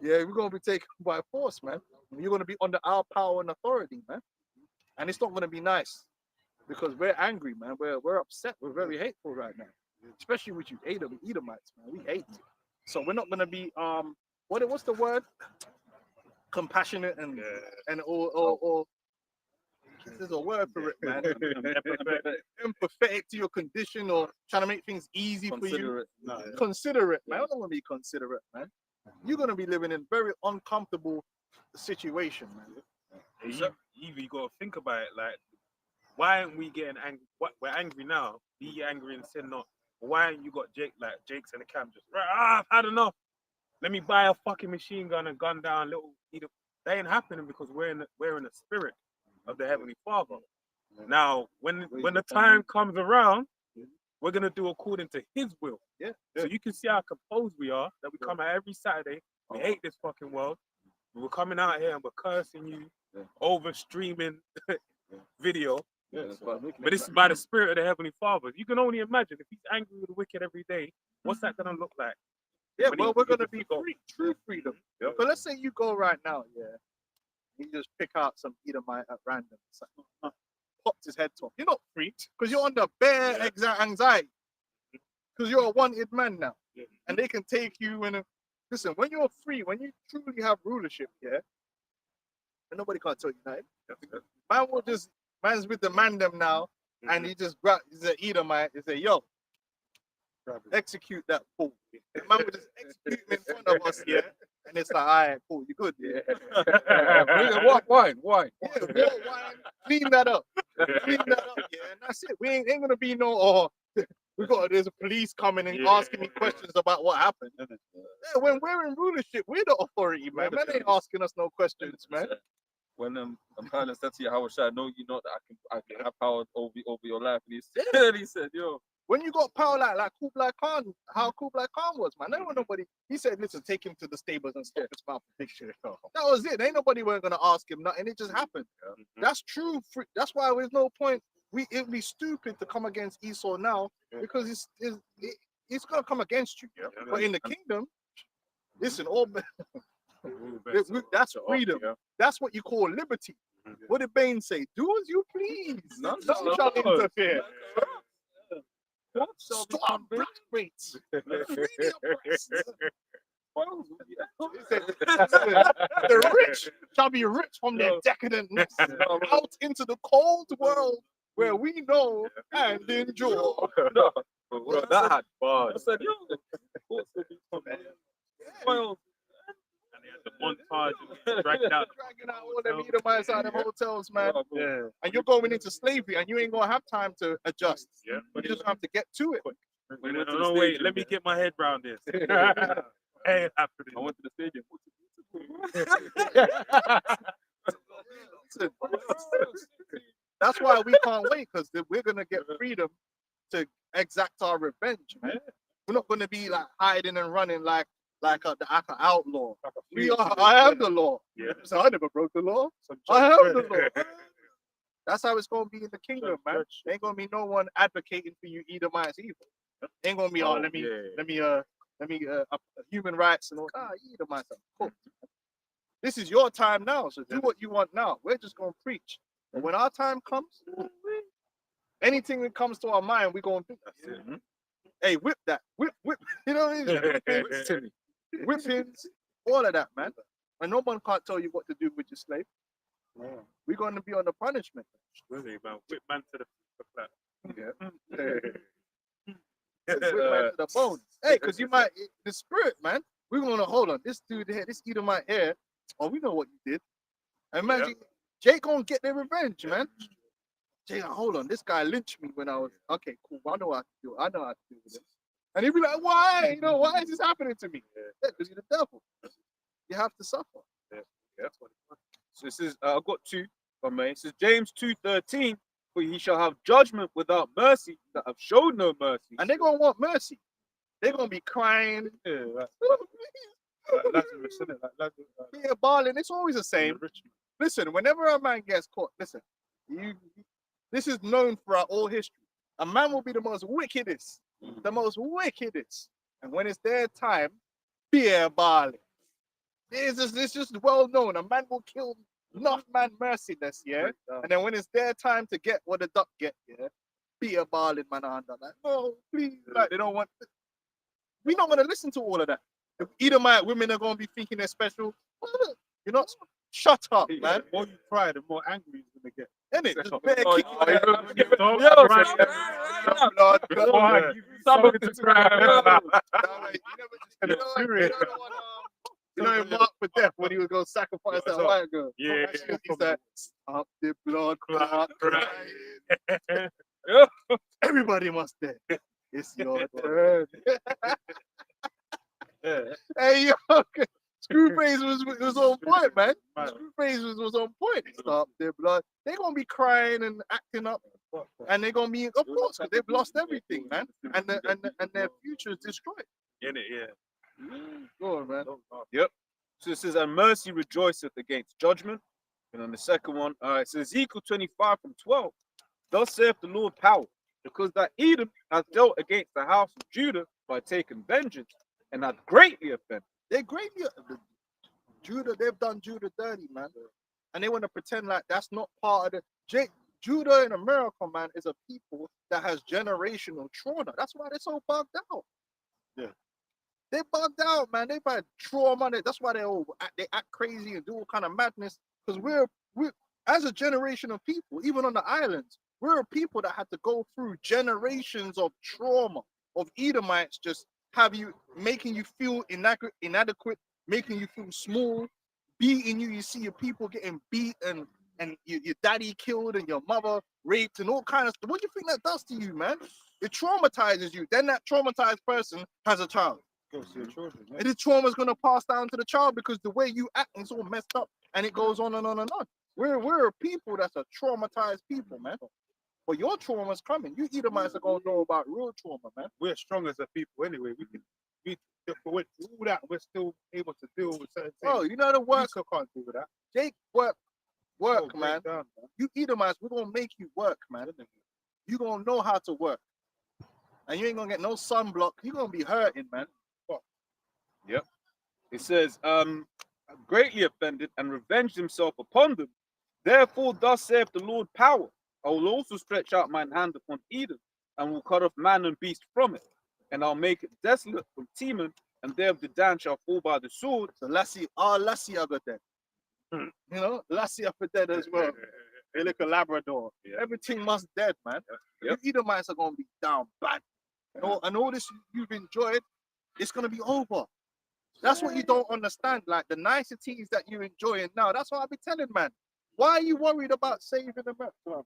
Yeah, we're gonna be taken by force, man. You're gonna be under our power and authority, man. And it's not gonna be nice, because we're angry, man. We're upset. We're very hateful right now, especially with you Edomites, man. We hate you. So we're not gonna be what's the word? Compassionate and or there's a word for it, man. Empathetic to your condition, or trying to make things easy for you. Considerate, man. I don't want to be considerate, man. You're gonna be living in very uncomfortable situation, man. You gotta think about it, like, why aren't we getting angry? We're angry now. Be angry and sin not. Why ain't you got Jake's in the camp just I've had enough. Let me buy a fucking machine gun and gun down little Edom. That ain't happening, because we're in the spirit of the Heavenly Father. Now, when the time comes around, we're gonna do according to His will. Yeah. So you can see how composed we are. That we come out every Saturday. We hate this fucking world. We're coming out here and we're cursing you, over streaming video. But this is by the Spirit of the Heavenly Father. You can only imagine if He's angry with the wicked every day. What's that gonna look like? Yeah, when well, he we're gonna gets be to go? free, true freedom. But let's say you go right now, you just pick out some Edomite at random, it's like, pops his head off. You're not free because you're under bare anxiety because you're a wanted man now, and they can take you and listen. When you're free, when you truly have rulership, and nobody can't tell you nothing. Man will just man's with the man them now, and he just grab. He's an Edomite. He say, "Yo, execute that fool." The man will just execute him in front of us, and it's like, "All right, cool, you good, Wine. Yeah, more wine, clean that up, and that's it. We ain't gonna be no, there's a police coming and asking me questions about what happened. Yeah, when we're in rulership, we're the authority, man. Man ain't asking us no questions, man. When Pilate said to Yahweh, I know you know that I can have power over your life. And he said, yo, when you got power like Kublai Khan, how Kublai Khan was, man. There was nobody. He said, listen, take him to the stables and stop his mouth from picture. That was it. Ain't nobody weren't gonna ask him nothing. It just happened. That's true. That's why there's no point. It'd be stupid to come against Esau now because it's gonna come against you. But in the kingdom, listen, that's freedom. That's what you call liberty. What did Bain say? Do as you please. None shall interfere. Stop black rates. The rich shall be rich from their decadentness out into the cold world where we know and enjoy. Bro, that had bars. I said, yo, well, And they had the montage and dragging out all them Edomites out of hotels, man. And you're going into slavery and you ain't gonna have time to adjust. You just have to get to it. No, wait, let me get my head around this. Hey, happening. I went to the stadium. That's why we can't wait, because we're gonna get freedom to exact our revenge, man. We're not gonna be like hiding and running like an outlaw. I am the law. So I never broke the law. I am the law. That's how it's gonna be in the kingdom, man. Ain't gonna be no one advocating for you Edomites either. Ain't gonna be let me human rights and all. Edomites. Cool. This is your time now, so do what you want now. We're just gonna preach. But when our time comes, anything that comes to our mind, we're gonna do. Hey, whip that, whip. You know what I mean? Whippings, all of that, man. And no one can't tell you what to do with your slave. We're going to be on the punishment. Really, man. Whip man to the flat. Whip man to the bone. Hey, because you might, the spirit, man. We're going to hold on. This dude here, this Edomite here. Oh, we know what you did. Imagine Jake gonna get their revenge, man. Jake, hold on. This guy lynched me when I was okay. Cool. I know how to do it. I know how to do this. And he'd be like, why? You know, why is this happening to me? Because you're the devil. You have to suffer. So this is I've got two from me. It says James 2:13, for he shall have judgment without mercy that have showed no mercy. And they're gonna want mercy. They're gonna be crying. Yeah, Barlin, it's always the same. Listen, whenever a man gets caught, listen, this is known throughout all history. A man will be the most wickedest. And when it's their time, fear Barlin. It's just well known. A man will kill enough man merciless, And then when it's their time to get what the duck get, fear Barlin, man, under like, no, please, like they don't want. We're not gonna listen to all of that. The Edomite women are gonna be thinking they're special. You're not. Shut up, man. The more you cry, the more angry you're gonna get. Innit? Just better kick you know, Mark for death when he was going to sacrifice that white girl. Yeah. He's like, stop the blood clot crying. Everybody must die. It's your turn. Hey, yo, Screwface was on point, man. Screwface was on point. Stop their blood. They're gonna be crying and acting up, and they're gonna be, of course, because they've lost everything, man, and their future is destroyed. In it, yeah. Go on, man. Yep. So it says, and mercy rejoiceth against judgment. And on the second one, it says Ezekiel 25 from 12. Thus saith the Lord power, because that Edom hath dealt against the house of Judah by taking vengeance, and hath greatly offended. They're greatly Judah. They've done Judah dirty, man, and they want to pretend like that's not part of the. Judah in America, man, is a people that has generational trauma. That's why they're so bugged out. Yeah. They bugged out, man. They've had trauma. That's why they act crazy and do all kind of madness. Because we're as a generation of people, even on the islands, we're a people that had to go through generations of trauma of Edomites just making you feel inadequate, making you feel small, beating you. You see your people getting beat and your daddy killed and your mother raped and all kinds of stuff. What do you think that does to you, man? It traumatizes you. Then that traumatized person has a child. Go see your children, yeah. And this trauma is going to pass down to the child because the way you act is all messed up and it goes on and on and on. We're a people that's a traumatized people, man. But your trauma's coming. You Edomites are going to know about real trauma, man. We're strong as a people anyway. We went through all that. We're still able to deal with certain things. Oh, you know the work. You can't do with that. Jake, work, Oh, man. down, You Edomites, we're going to make you work, man. You're going to know how to work. And you ain't going to get no sunblock. You're going to be hurting, man. Yep. It says, greatly offended and revenged himself upon them. Therefore, thus saith the Lord power. I will also stretch out mine hand upon Edom, and will cut off man and beast from it. And I'll make it desolate from Teman, and there of the Dan shall fall by the sword. So Lassie are good dead. You know, Lassie are dead as well. They look a Labrador. Yeah. Everything must dead, man. Yep. You Edomites are going to be down bad. And all this you've enjoyed, it's going to be over. That's what you don't understand. Like the niceties that you're enjoying now. That's what I be telling, man. Why are you worried about saving America?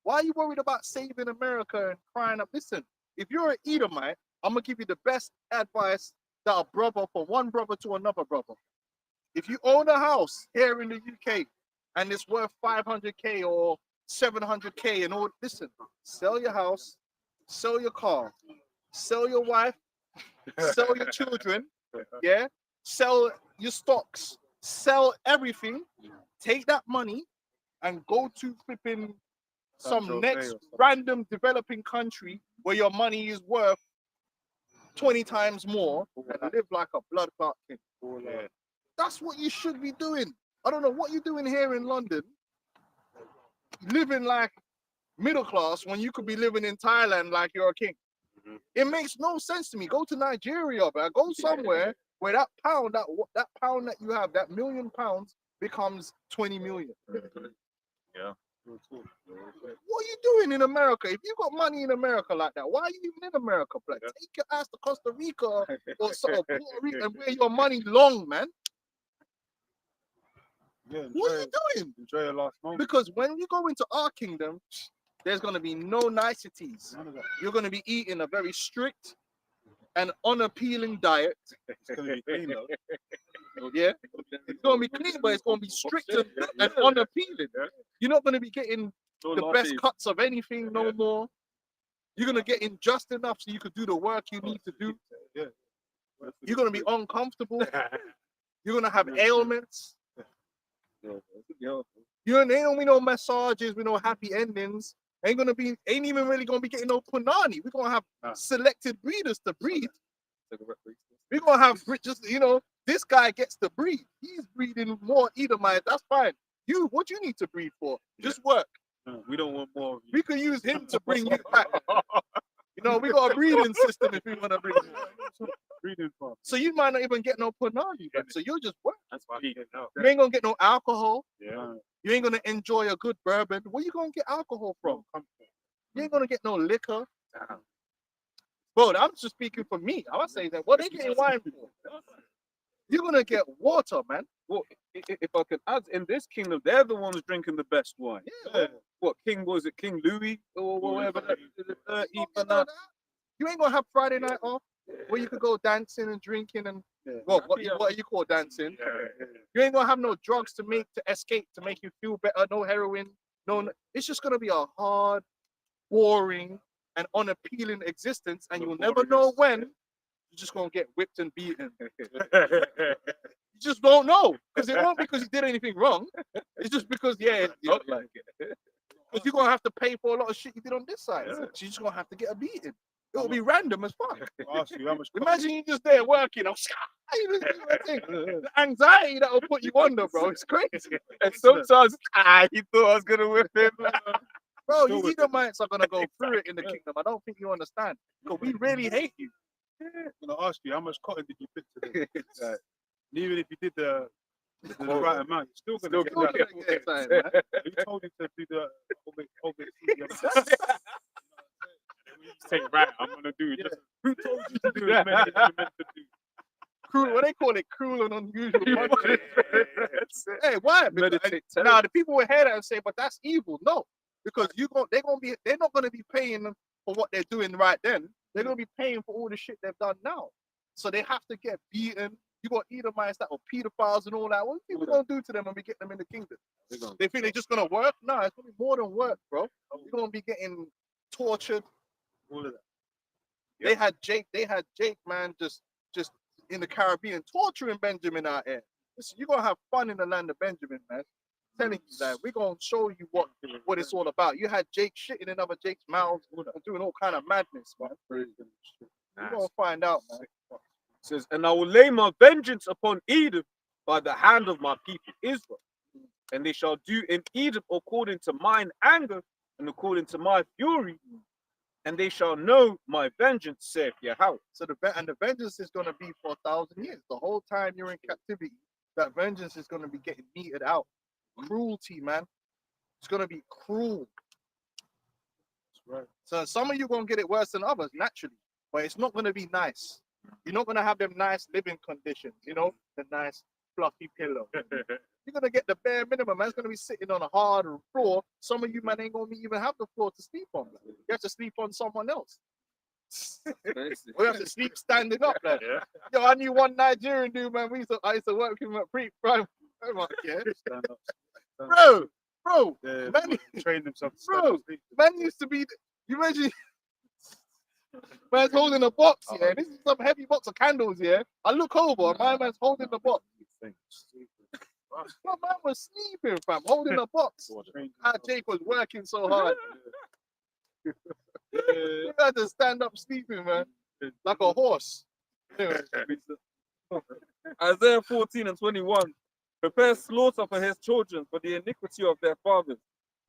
Why are you worried about saving America and crying up? Listen, if you're an Edomite, I'm going to give you the best advice that a brother from one brother to another brother. If you own a house here in the UK and it's worth 500K or 700K and all, listen, sell your house, sell your car, sell your wife, sell your children, yeah, sell your stocks, sell everything, take that money and go to flipping some next random developing country where your money is worth 20 times more and live like a blood clot king. That's what you should be doing. I don't know what you're doing here in London, living like middle class when you could be living in Thailand like you're a king. It makes no sense to me. Go to Nigeria, man. Go somewhere where that pound that you have, that £1,000,000 becomes 20 million. Yeah. What are you doing in America? If you got money in America like that, why are you even in America, blood? Take your ass to Costa Rica or Puerto Rico and wear your money long, man. Yeah, What are you doing? Enjoy your last moment. Because when you go into our kingdom, there's going to be no niceties. None of that. You're going to be eating a very strict and unappealing diet. It's gonna be clean though. Yeah, it's going to be clean, but it's going to be strict and unappealing. You're not going to be getting the best cuts of anything no more. You're going to get in just enough so you could do the work you need to do. Yeah. You're going to be uncomfortable. You're going to have ailments. You ain't gonna be no massages with no happy endings. Ain't even really gonna be getting no punani. We're gonna have selected breeders to breed. We're gonna have just, this guy gets to breed. He's breeding more Edomites. That's fine. What you need to breed for? Just work. We don't want more of you. We could use him to bring you back. We got a breeding system if we want to breed. Breeding farm. So you might not even get no punani. So you'll just work. That's why you know. You ain't gonna get no alcohol. Yeah. You ain't gonna enjoy a good bourbon. Where you gonna get alcohol from? You ain't gonna get no liquor. Bro, I'm just speaking for me. I was saying that. What they getting wine for? You're gonna get water, man. Well, if I can add, in this kingdom, they're the ones drinking the best wine. Yeah. What was it, King Louis or whatever? You ain't gonna have Friday night off where you could go dancing and drinking and What do you call dancing? You ain't gonna have no drugs to escape, to make you feel better. No heroin. No, it's just gonna be a hard, boring, and unappealing existence, and you'll never know when you're just gonna get whipped and beaten. You just don't know, because it won't because you did anything wrong. It's just because you don't like it. Because you're gonna have to pay for a lot of shit you did on this side. So you're just gonna have to get a beating. It'll be random as fuck. Imagine you just there working. The anxiety that will put you under, bro. It's crazy. And sometimes he thought I was gonna whip him. Bro, you Edomites are gonna go through it in the kingdom. I don't think you understand. Because we really hate you. I'm gonna ask you, how much cotton did you pick today? And even if you did the right amount, you're still gonna get time, man. You told him to do the Say, right, I'm gonna do it. Just, who told you to do Yeah. as many as you're meant to do? Cruel, what they call it, cruel and unusual punishment. Hey, why? Now the people will hear that and say, but that's evil. No, because they're not gonna be paying them for what they're doing right then. They're gonna be paying for all the shit they've done now. So they have to get beaten. You got Edomites that were pedophiles and all that. What are people gonna do to them when we get them in the kingdom? They think they're just gonna work? No, it's gonna be more than work, bro. You're gonna be getting tortured. All of that. They had Jake, man, just in the Caribbean torturing Benjamin out here. Listen, you're gonna have fun in the land of Benjamin, man. I'm telling you that we're gonna show you what it's all about. You had Jake shitting in other Jake's mouths and doing all kind of madness, man. You're gonna find out, man. It says, and I will lay my vengeance upon Edom by the hand of my people Israel, and they shall do in Edom according to mine anger and according to my fury, and they shall know my vengeance, saith Yahweh. So the vengeance is gonna be for 1,000 years. The whole time you're in captivity, that vengeance is gonna be getting meted out. Cruelty, man. It's gonna be cruel. Right. So some of you gonna get it worse than others, naturally, but it's not gonna be nice. You're not gonna have them nice living conditions, you know, the nice fluffy pillow. You're gonna get the bare minimum. Man's gonna be sitting on a hard floor. Some of you man ain't gonna even have the floor to sleep on. You have to sleep on someone else. We have to sleep standing up, man. Yo, I knew one Nigerian dude, man. I used to work with him at pre-prime. Yeah. Bro, man, train themselves. Bro, man used to be. You imagine, man's holding a box, yeah. This is some heavy box of candles, yeah. I look over, and my man's holding the box. My man was sleeping, fam, holding a box. Jake was working so hard. He had to stand up sleeping, man, like a horse. Isaiah 14 and 21. Prepare slaughter for his children for the iniquity of their fathers,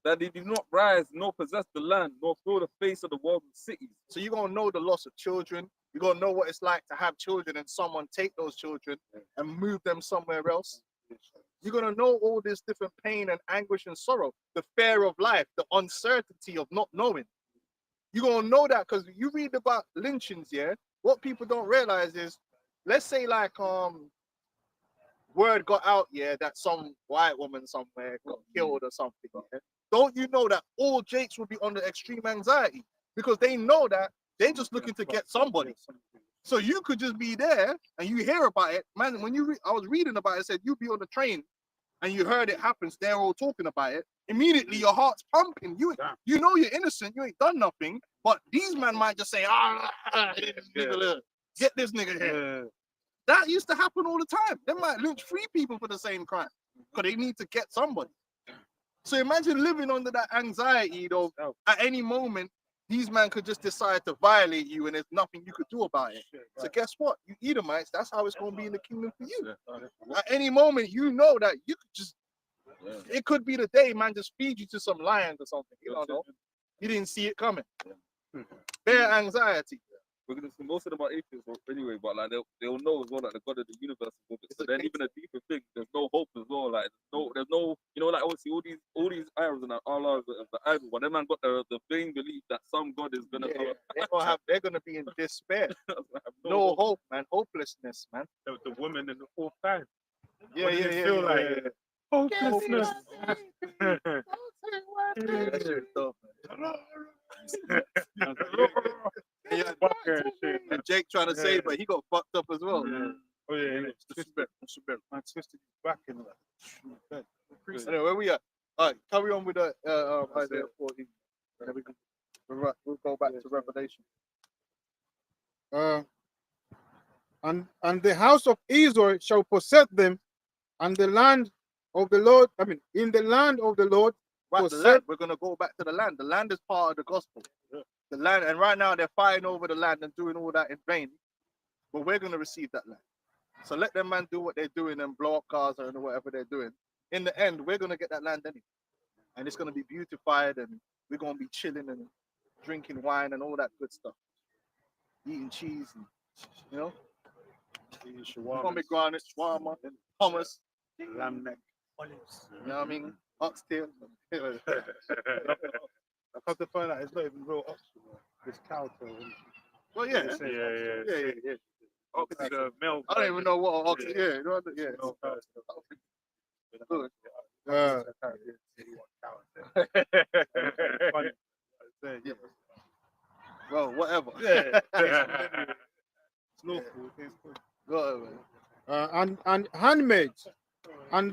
that they did not rise nor possess the land, nor fill the face of the world with cities. So you're gonna know the loss of children. You're gonna know what it's like to have children and someone take those children and move them somewhere else. You're gonna know all this different pain and anguish and sorrow, the fear of life, the uncertainty of not knowing. You're gonna know that because you read about lynchings, yeah. What people don't realize is, let's say like word got out, yeah, that some white woman somewhere got killed or something. Yeah? Don't you know that all Jakes will be under extreme anxiety because they know that they're just looking to get somebody. So you could just be there and you hear about it, man. When I was reading about it said you'd be on the train and you heard it happens. They're all talking about it. Immediately your heart's pumping. You know you're innocent. You ain't done nothing. But these men might just say, get this nigga here. That used to happen all the time. They might lynch 3 people for the same crime because they need to get somebody. So imagine living under that anxiety, though. At any moment, these men could just decide to violate you and there's nothing you could do about it. So guess what? You Edomites, that's how it's going to be in the kingdom for you. At any moment, you know that you could just, it could be the day, man, just feed you to some lions or something. You don't know. You didn't see it coming. Bare anxiety. Because most of them are atheists anyway, but like they'll know as well, like the God of the universe is with it. So then even a deeper thing, there's no hope as well. Like there's no, you know, like obviously all these idols and Allah of the idol, but them man got the vain belief that some God is gonna come. They're gonna be in despair. No hope, man. Hopelessness, man. The woman in the 4th time. Feel like hopelessness. That shit tough, man. And Jake trying to save, but he got fucked up as well. Oh yeah, Yeah, yeah. Man twisted his back in that. Anyway, where we at? All right, carry on with the Isaiah 14. And then we'll go back to Revelation. And the house of Israel shall possess them, and the land of the Lord. I mean, in the land of the Lord. Right, the land. We're gonna go back to the land. The land is part of the gospel. The land, and right now they're fighting over the land and doing all that in vain. But we're gonna receive that land. So let them man do what they're doing and blow up Gaza and whatever they're doing. In the end, we're gonna get that land anyway, and it's gonna be beautified, and we're gonna be chilling and drinking wine and all that good stuff, eating cheese, and you know, pomegranate, shawarma, and hummus, Lamb neck. olives. You know what I mean? Oxtail. I come to find out it's not even real oxtail. It's cow tail. Well, yeah, yeah. Oxtail, milk. I don't even know what oxtail. Yeah, you know what? Yeah. Good. Well, whatever. It's lawful. Whatever. And handmaids, and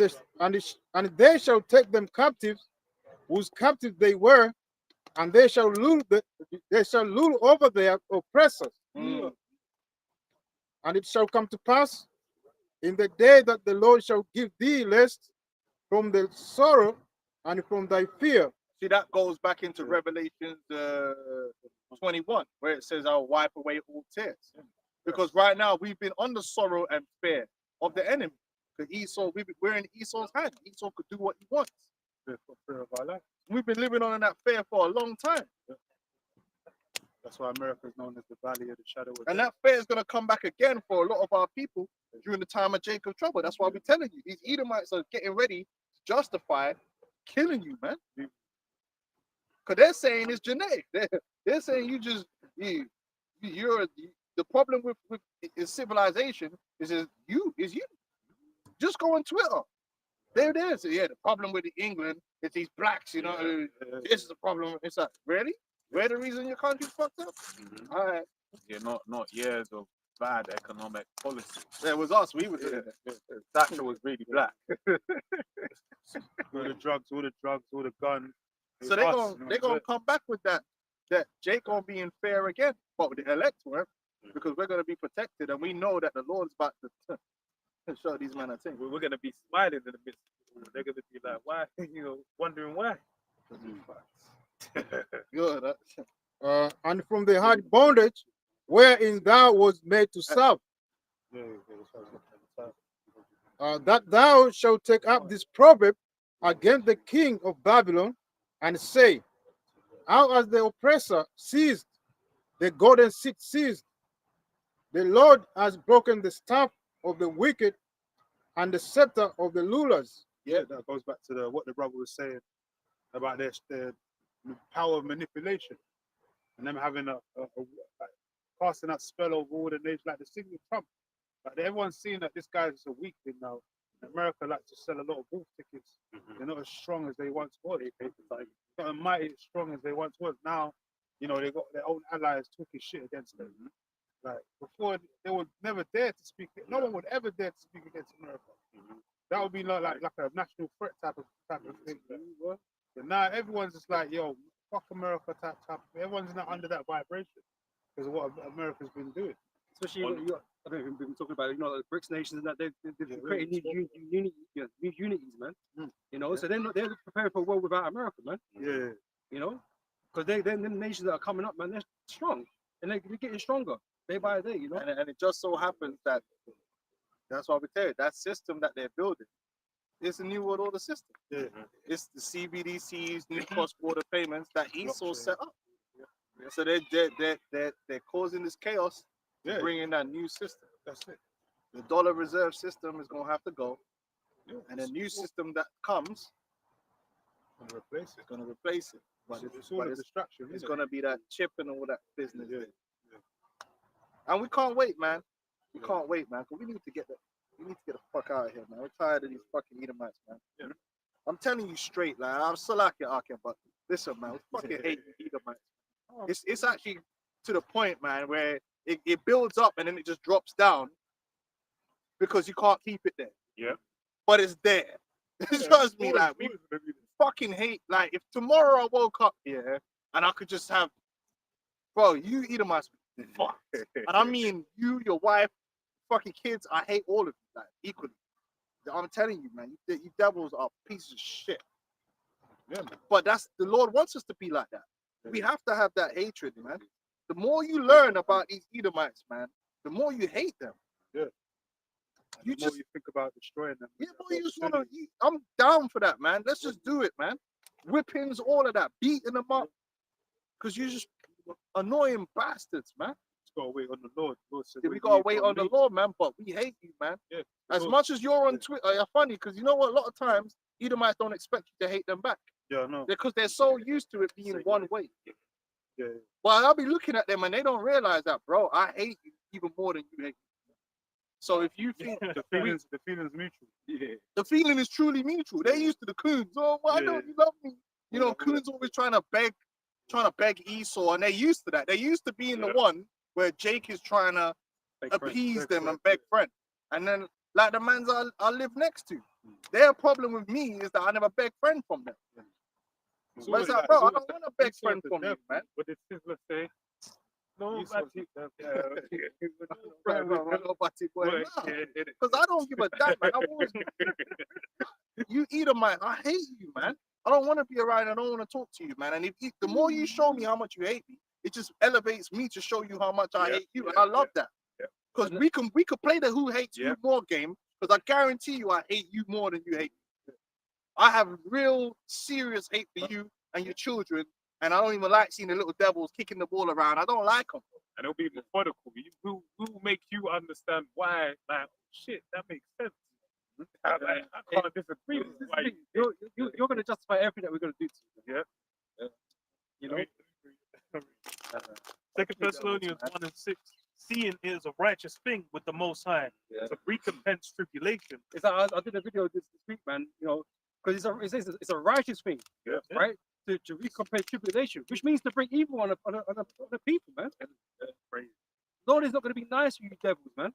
they shall take them captives, whose captives they were, and they shall rule over their oppressors. Mm. And it shall come to pass in the day that the Lord shall give thee rest from the sorrow and from thy fear. See, that goes back into Revelation 21, where it says, I'll wipe away all tears. Because right now we've been under sorrow and fear of the enemy. Because Esau, we're in Esau's hand. Esau could do what he wants. Fear of our life. We've been living on in that fear for a long time. That's why America is known as the valley of the shadow of And death. that fear is going to come back again for a lot of our people during the time of Jacob's trouble. That's why we're telling you, these Edomites are getting ready to justify killing you, man. Because they're saying it's genetic. They're saying you're the problem with civilization is you. Just go on Twitter. There it is. Yeah, the problem with England is these blacks, you know. This is the problem. It's like, really? We're the reason your country's fucked up? All right. Yeah, not years of bad economic policy. It was us. We were doing it. Thatcher was really black. All the drugs, all the guns. So they're gonna come back with that Jake gonna be in fair again, but with the elect were, because we're gonna be protected, and we know that the Lord's about to show these men a thing. We're gonna be smiling in the midst. They're gonna be like, why? You know, wondering why. Good. And from the hard bondage wherein thou was made to serve, that thou shalt take up this proverb against the king of Babylon, and say, how has the oppressor seized, the golden seat seized? The Lord has broken the staff of the wicked and the scepter of the rulers. Yeah, that goes back to what the brother was saying about their power of manipulation, and them having a casting that spell over all the nations, like the signal Trump. Like everyone's seeing that this guy's a weakling now. America likes to sell a lot of wolf tickets. They're not as strong as they once were. Not as mighty as strong as they once was. Now, you know, they got their own allies talking shit against them. Like before, they would never dare to speak. No one would ever dare to speak against America. That would be like a national threat type of thing. But now everyone's just like, yo, fuck America type. Everyone's not under that vibration because of what America's been doing. Especially, I don't know if we've been talking about, you know, the BRICS nations and that they've created new unities, man. You know, so they're preparing for a world without America, man. Yeah. You know, because they're the nations that are coming up, man. They're strong and they're getting stronger day by day. You know, and it just so happens that that's why we tell you that system that they're building is a new world order system. Yeah. It's the CBDCs, new cross-border payments that Esau set up. So they're causing this chaos. Yeah. Bring in that new system. That's it. The dollar reserve system is going to have to go. And a new system that comes Gonna replace it. going to replace it. But It's all a distraction. it's going to be that chip and all that business. And we can't wait, man. We can't wait, man. Because we need to get the fuck out of here, man. We're tired of these fucking Edomites, man. I'm telling you straight, like, I'm still like it, but listen, man, we fucking hate Edomites. It's actually to the point, man, where it builds up and then it just drops down. because you can't keep it there. Yeah. But it's there. Trust me, like we fucking hate. Like if tomorrow I woke up here and I could just have, bro, you Edomites, fuck. And I mean you, your wife, fucking kids. I hate all of you, like equally. I'm telling you, man, you devils are pieces of shit. Yeah, man. But that's the Lord wants us to be like that. We have to have that hatred, man. The more you learn about these Edomites, man, the more you hate them. Yeah. You The more just you think about destroying them. yeah, boy, you just wanna. I'm down for that, man. Let's just do it, man. Whippings, all of that, beating them up, because you just annoying bastards, man. Just gotta wait on the Lord. Lord said, Yeah, we gotta wait on the Lord, man. But we hate you, man. Yeah. As much as you're on Twitter, you're funny because you know what? A lot of times Edomites don't expect you to hate them back Yeah, no. because they're so used to it being one way. Yeah. But I'll be looking at them and they don't realize that, bro. I hate you even more than you hate me. So if you think The feelings mutual. Yeah. the feeling is truly mutual, they're used to the coons. Oh, why Yeah. don't you love me? You know, coons always trying to beg Esau, and they're used to that. They're used to being the one where Jake is trying to appease them and beg friend. And then, like the mans I live next to, their problem with me is that I never beg friend from them. But it's like, bro, I don't want to beg friend from you, man. What did Sizzler say? No, You that's saw Because I don't give a damn, man. You Edomite, I hate you, man. I don't want to be around. I don't want to talk to you, man. And if the more you show me how much you hate me, it just elevates me to show you how much I hate you, and I love that. Because we can play the who hates you more game. Because I guarantee you, I hate you more than you hate me. I have real serious hate for you and your children, and I don't even like seeing the little devils kicking the ball around. I don't like them. And it'll be methodical. We'll make you understand why. Like, shit, that makes sense. I can't disagree with why. You're going to justify everything that we're going to do to you. Yeah. You know? Second Thessalonians 1:6. Seeing it is a righteous thing with the Most High to recompense tribulation. It's like, I did a video this week, man. You know, because it's a righteous thing, right? To recompense tribulation, which means to bring evil on the people, man. Lord is not going to be nice with you devils, man.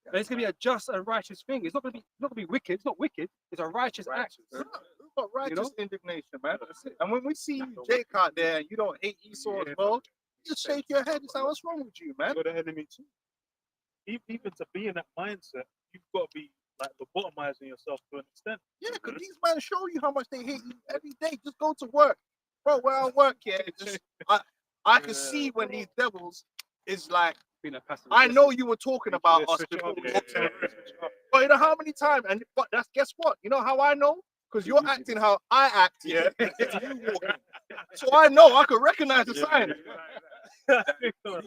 And it's going to be a just and righteous thing. It's not going to be wicked. It's not wicked. It's a righteous act. We've got righteous indignation, man. And when we see you, Jake, out there, and you don't hate Esau as well, you just shake your head and say, "What's wrong with you, man?" You're the enemy too. Even to be in that mindset, you've got to be like lobotomizing yourself to an extent. Yeah, because these men show you how much they hate you every day. Just go to work, bro. Where I work, I can see when these devils is like. I know you were talking about us before. But you know how many times? And but guess what? You know how I know? Because you're acting how I act. Yeah. So I know I can recognize the sign. All of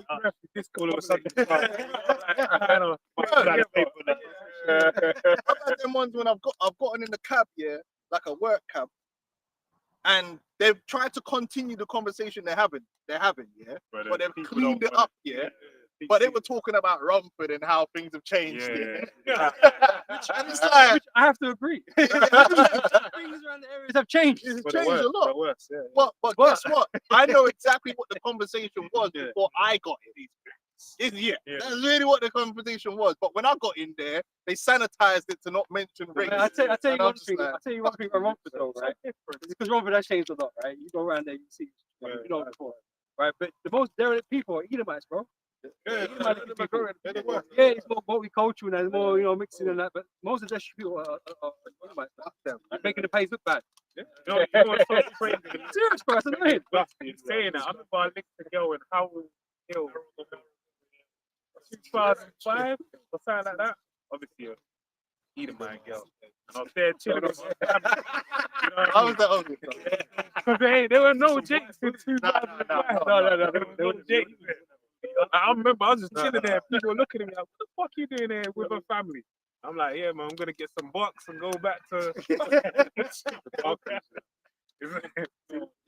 a sudden, I've had them ones when I've gotten in the cab, like a work cab, and they've tried to continue the conversation they're having, but they've cleaned it up, But they were talking about Romford and how things have changed. And it's like, Which I have to agree. Things around the areas have changed. It's changed a lot. But guess what? I know exactly what the conversation was before I got in. That's really what the conversation was. But when I got in there, they sanitized it to not mention race. I tell you one thing. Like, I tell you one thing about Romford though, right? Because Romford has changed a lot, right? You go around there, you see, you know before, right? But the most derelict people are Edomites, bro. It's more multicultural and there's more, mixing and that. But most of the people are Edomites, making the place look bad. you know what's so crazy? Serious, bro. It's annoying. You're saying that. I remember I linked a girl in Howell Hill, 2005 or something like that. Obviously, Edomite girl. And I was there chilling with my family. How was that ugly? Because there were no Jakes in 2005. No. There was Jakes. I remember I was just chilling there. People were looking at me like, "What the fuck are you doing there with a family?" I'm like, "Yeah, man, I'm gonna get some bucks and go back to."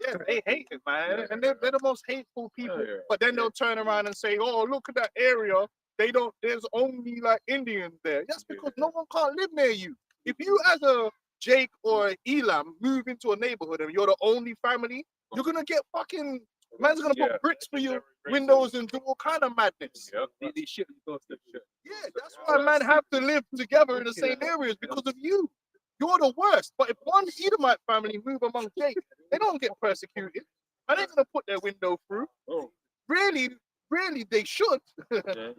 Yeah, they hate it, man, and they're the most hateful people. But then they'll turn around and say, "Oh, look at that area. There's only like Indians there." That's because no one can't live near you. If you as a Jake or Elam move into a neighborhood and you're the only family, you're gonna get fucking Man's gonna put bricks for your windows and do all kind of madness. These shit bastard shit. Yeah, that's why man have to live together in the same areas because of you. You're the worst. But if one Edomite family move among Jake, they don't get persecuted. And they're gonna put their window through. Really, they should,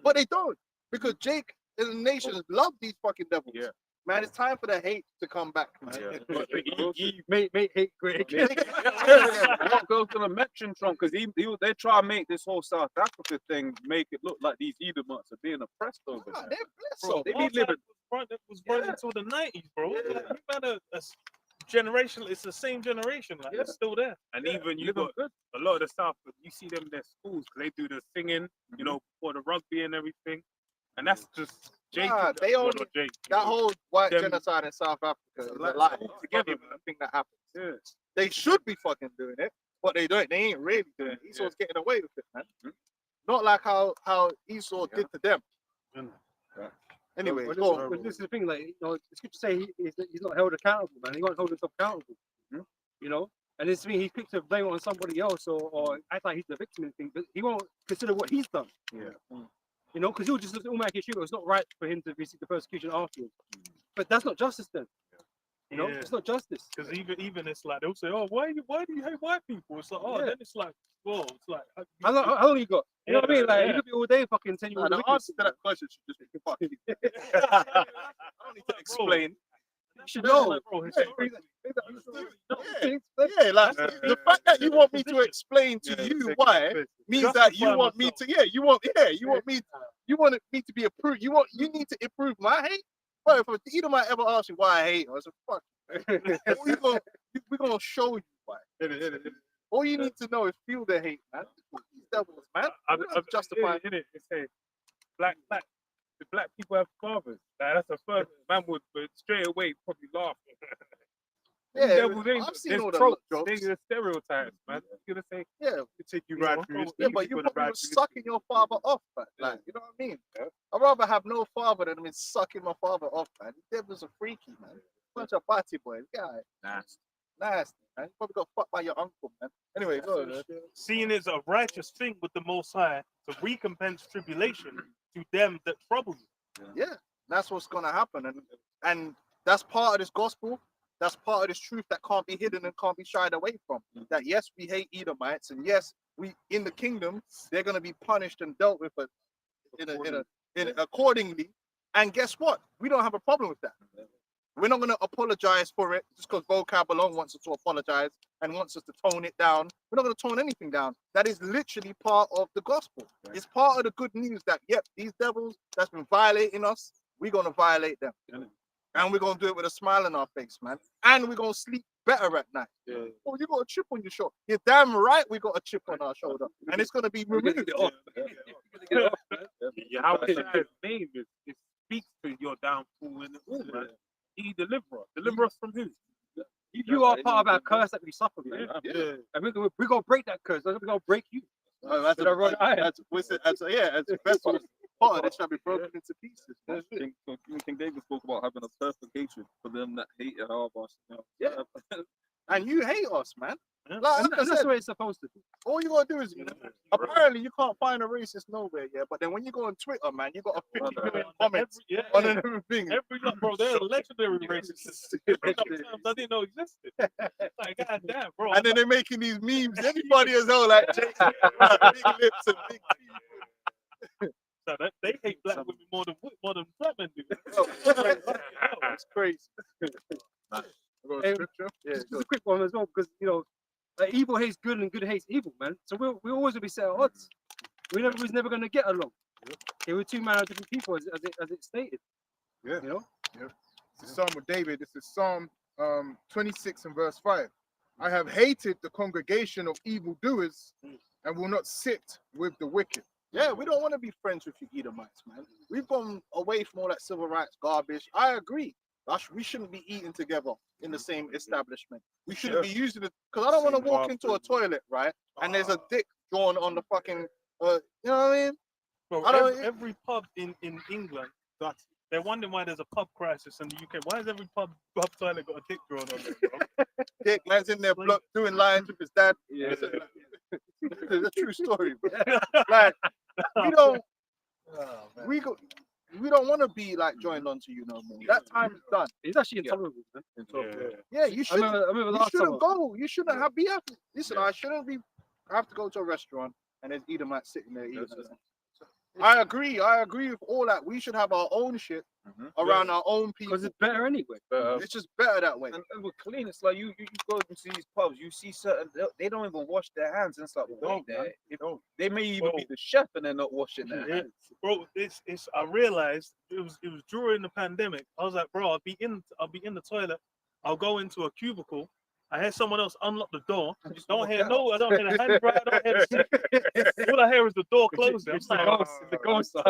but they don't. Because Jake and the nations love these fucking devils. Yeah. Man, it's time for the hate to come back, man. Mate, hate great. What goes to the mention Trump? Because they try to make this whole South Africa thing make it look like these Edomites are being oppressed over Nah, there. they're blessed. Bro, They be living. That was running until the 90s, bro. Like, you had a generation. It's the same generation. Like, it's still there. And even you got a lot of the South, you see them in their schools, they do the singing, you know, for the rugby and everything. And that's just Jake. Nah, they well, only- not Jake. That whole white Them- genocide in South Africa is a lie. lie. Together, It's not even a thing that happens. Yeah. They should be fucking doing it, but they don't. They ain't really doing it. Esau's getting away with it, man. Not like how Esau did to them. Anyway, Well, go on. this is the thing, like, you know, it's good to say he's not held accountable, man. He won't hold himself accountable. You know, and this means he's quick to blame it on somebody else or act like he's the victim and thing, but he won't consider what he's done. You know, because he'll just automatically shoot. It's not right for him to receive the persecution afterwards. But that's not justice then. You know, Yeah. it's not justice. Because even it's like they'll say, "Oh, why do you hate white people?" It's like, oh, Yeah. then it's like, well, it's like, How long you got? You know what I mean? Like, you could be all day fucking telling you all Nah, the the answer to that question should just be fuck you. I don't need to explain. You should know. Like, bro, it's Yeah. Yeah, like the fact that you want me to explain to you why means that you want me to. You want me to be approved. You need to approve my hate. But if Edom might ever ask you why I hate, I said, fuck. We're gonna show you why. All you need to know is feel the hate, man. These devils, man. I've justified. in it. It says the black people have fathers. Like, that's a first man would, but straight away probably laugh. Yeah, Devils ain't- I've seen there's all the tropes, jokes. There's stereotypes, man. You're gonna say, Yeah, Take you you right know, through this. yeah, but you probably was sucking your father off, man. Like, you know what I mean? I'd rather have no father than me sucking my father off, man. These devils are freaky, man. Bunch of party boys. Yeah, nasty, man. You probably got fucked by your uncle, man. Anyway, go on, man. seeing it's a righteous thing with the Most High to recompense tribulation to them that trouble you. Yeah, that's what's gonna happen, and that's part of this gospel. That's part of this truth that can't be hidden and can't be shied away from. That yes, we hate Edomites, and yes, we in the kingdom they're gonna be punished and dealt with accordingly. And guess what? We don't have a problem with that. We're not gonna apologize for it just because vocab alone wants us to apologize and wants us to tone it down. We're not gonna tone anything down. That is literally part of the gospel. It's part of the good news that yep, these devils that's been violating us, we're gonna violate them. And we're gonna do it with a smile on our face, man. And we're gonna sleep better at night. Oh, you got a chip on your shoulder. You're damn right we got a chip on our shoulder. And it's gonna be removed. Yahweh's name it speaks to your downfall in the all, man. He deliver us from who? You are part of our curse that we suffer, man. Yeah. And we're gonna break that curse. We're gonna break you. Oh, that's With our right eye. as vessels, part of it shall be broken into pieces. man. King David spoke about having a perfect hatred for them that hated our boss. You know? Yeah. And you hate us, man. Yeah. Like And I that's said, the way it's supposed to be. all you gotta do is apparently you can't find a racist nowhere, yeah. But then when you go on Twitter, man, you got a 50 million comments on everything. Every bro, they're legendary racists. Sometimes I didn't know existed. Like, god damn, bro. And then they're making these memes. Anybody as hell, like Jake, big lips and big teeth. So they hate black women more than black men do. It's crazy. Hey, just a quick one as well, because you know, evil hates good and good hates evil, man. So we always will be set at odds. We're never going to get along. Okay, we're two man of different people, as it stated. Yeah. You know. This is Psalm of David. This is Psalm 26 and verse 5. I have hated the congregation of evildoers and will not sit with the wicked. Yeah, we don't want to be friends with you Edomites, man. We've gone away from all that civil rights garbage. I agree. We shouldn't be eating together in the same establishment. We shouldn't be using it because I don't want to walk into a toilet, right? And there's a dick drawn on the fucking, you know what I mean? Bro, every pub in England, they're wondering why there's a pub crisis in the UK. Why has every pub toilet got a dick drawn on it, bro? Dick, man's in there doing lines with his dad. Yeah. It's a true story, bro. Like we don't, we go, we don't want to be like joined onto you no more. That time's done. It's actually intolerable, man. Yeah, you I should. remember You last shouldn't summer. go. You shouldn't have be happy. Listen, I shouldn't be. I have to go to a restaurant and there's Edomites sitting there eating. I agree with all that. We should have our own shit around our own people. Because it's better anyway. It's just better that way. And with clean, it's like you go into these pubs, you see certain they don't even wash their hands, and it's like, wait there. They may even be the chef and they're not washing their hands. Bro, it's I realized it was during the pandemic. I was like, bro, I'll be in the toilet, I'll go into a cubicle, I hear someone else unlock the door. I don't hear the hand grab, I don't hear the all I hear is the door closing. I'm like, the ghost. I'm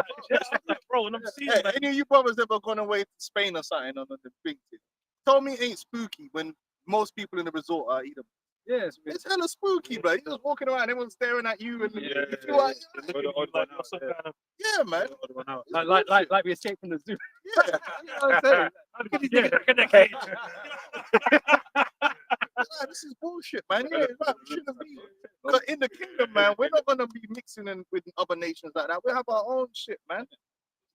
like, bro, and I'm seeing Hey, like, any of you brothers ever gone away to Spain or something on the big thing? Tell me it ain't spooky when most people in the resort are Edom. Yes, It's hella spooky, bro. You're just walking around, everyone's staring at you, and you feel like, yeah, man. like we escaped from the zoo. Yeah, You know what I'm saying? Look at these niggas look at the cage. Nah, this is bullshit, man. Yeah, right, we shouldn't be. Because in the kingdom, man, we're not gonna be mixing in with other nations like that. We have our own shit, man. You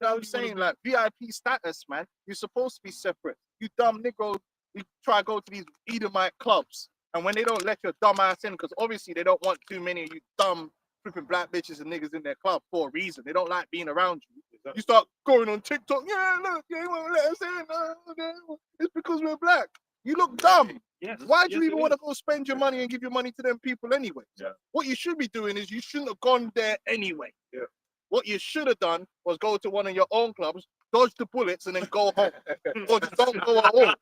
know what I'm saying? Like VIP status, man. You're supposed to be separate. You dumb Negro, you try to go to these Edomite clubs, and when they don't let your dumb ass in, because obviously they don't want too many of you dumb flipping black bitches and niggas in their club for a reason. They don't like being around you. You start going on TikTok, yeah, look, they won't let us in. It's because we're black. You look dumb. yes, Why do you yes, even it want to is. go spend your money and give your money to them people anyway? Yeah. What you should be doing is you shouldn't have gone there anyway. Yeah. What you should have done was go to one of your own clubs, dodge the bullets, and then go home. Or just don't go at all.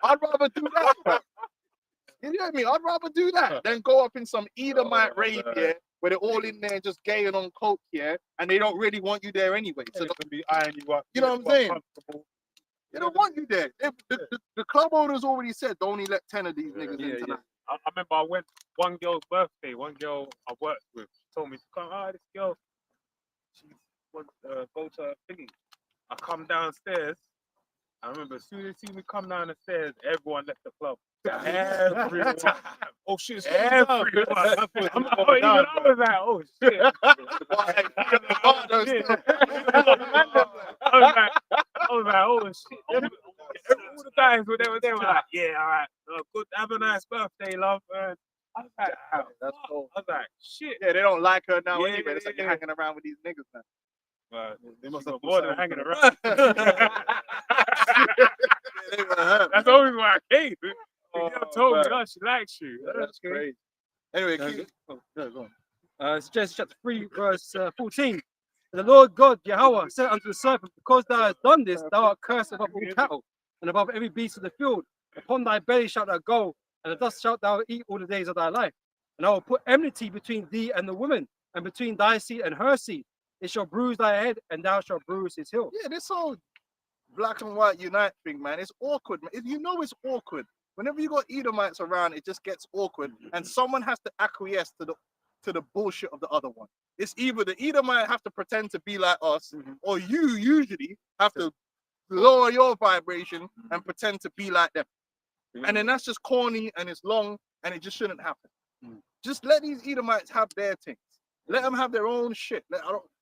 I'd rather do that, man. You know what I mean? I'd rather do that than go up in some Edomite rave here where they're all in there just gaying on coke here and they don't really want you there anyway. So to be eyeing you up. You know what I'm saying? They don't want you there. The club owners already said they only let 10 of these niggas in tonight. I remember I went one girl's birthday. One girl I worked with told me to come. This girl, she wants go to her thingy. I come downstairs. I remember as soon as she me come down the stairs, everyone left the club. Everyone. Oh shit! Everyone. I was like, oh shit. I was like, oh shit. All the guys were there, they were like, yeah, all right, good, have a nice birthday, love. I was like, oh, That's cool. I was like, shit. Yeah, they don't like her now Yeah, anyway. It's like you're yeah. hanging around with these niggas now. They must have more than hanging around. They were hurt. That's always why I came. The girl told me, man. oh, she likes you. That's crazy. Anyway, keep, go on. It's Genesis chapter 3, verse 14. The Lord God, Yahweh, said unto the serpent, because thou hast done this, thou art cursed above all cattle, and above every beast of the field. Upon thy belly shalt thou go, and the dust shalt thou eat all the days of thy life. And I will put enmity between thee and the woman, and between thy seed and her seed. It shall bruise thy head, and thou shalt bruise his heel. Yeah, this whole black and white unite thing, man, it's awkward. Man. You know it's awkward. Whenever you got Edomites around, it just gets awkward, and someone has to acquiesce to the bullshit of the other one. It's either the Edomite have to pretend to be like us, or you usually have to lower your vibration and pretend to be like them. And then that's just corny and it's long and it just shouldn't happen. Just let these Edomites have their things. Let them have their own shit.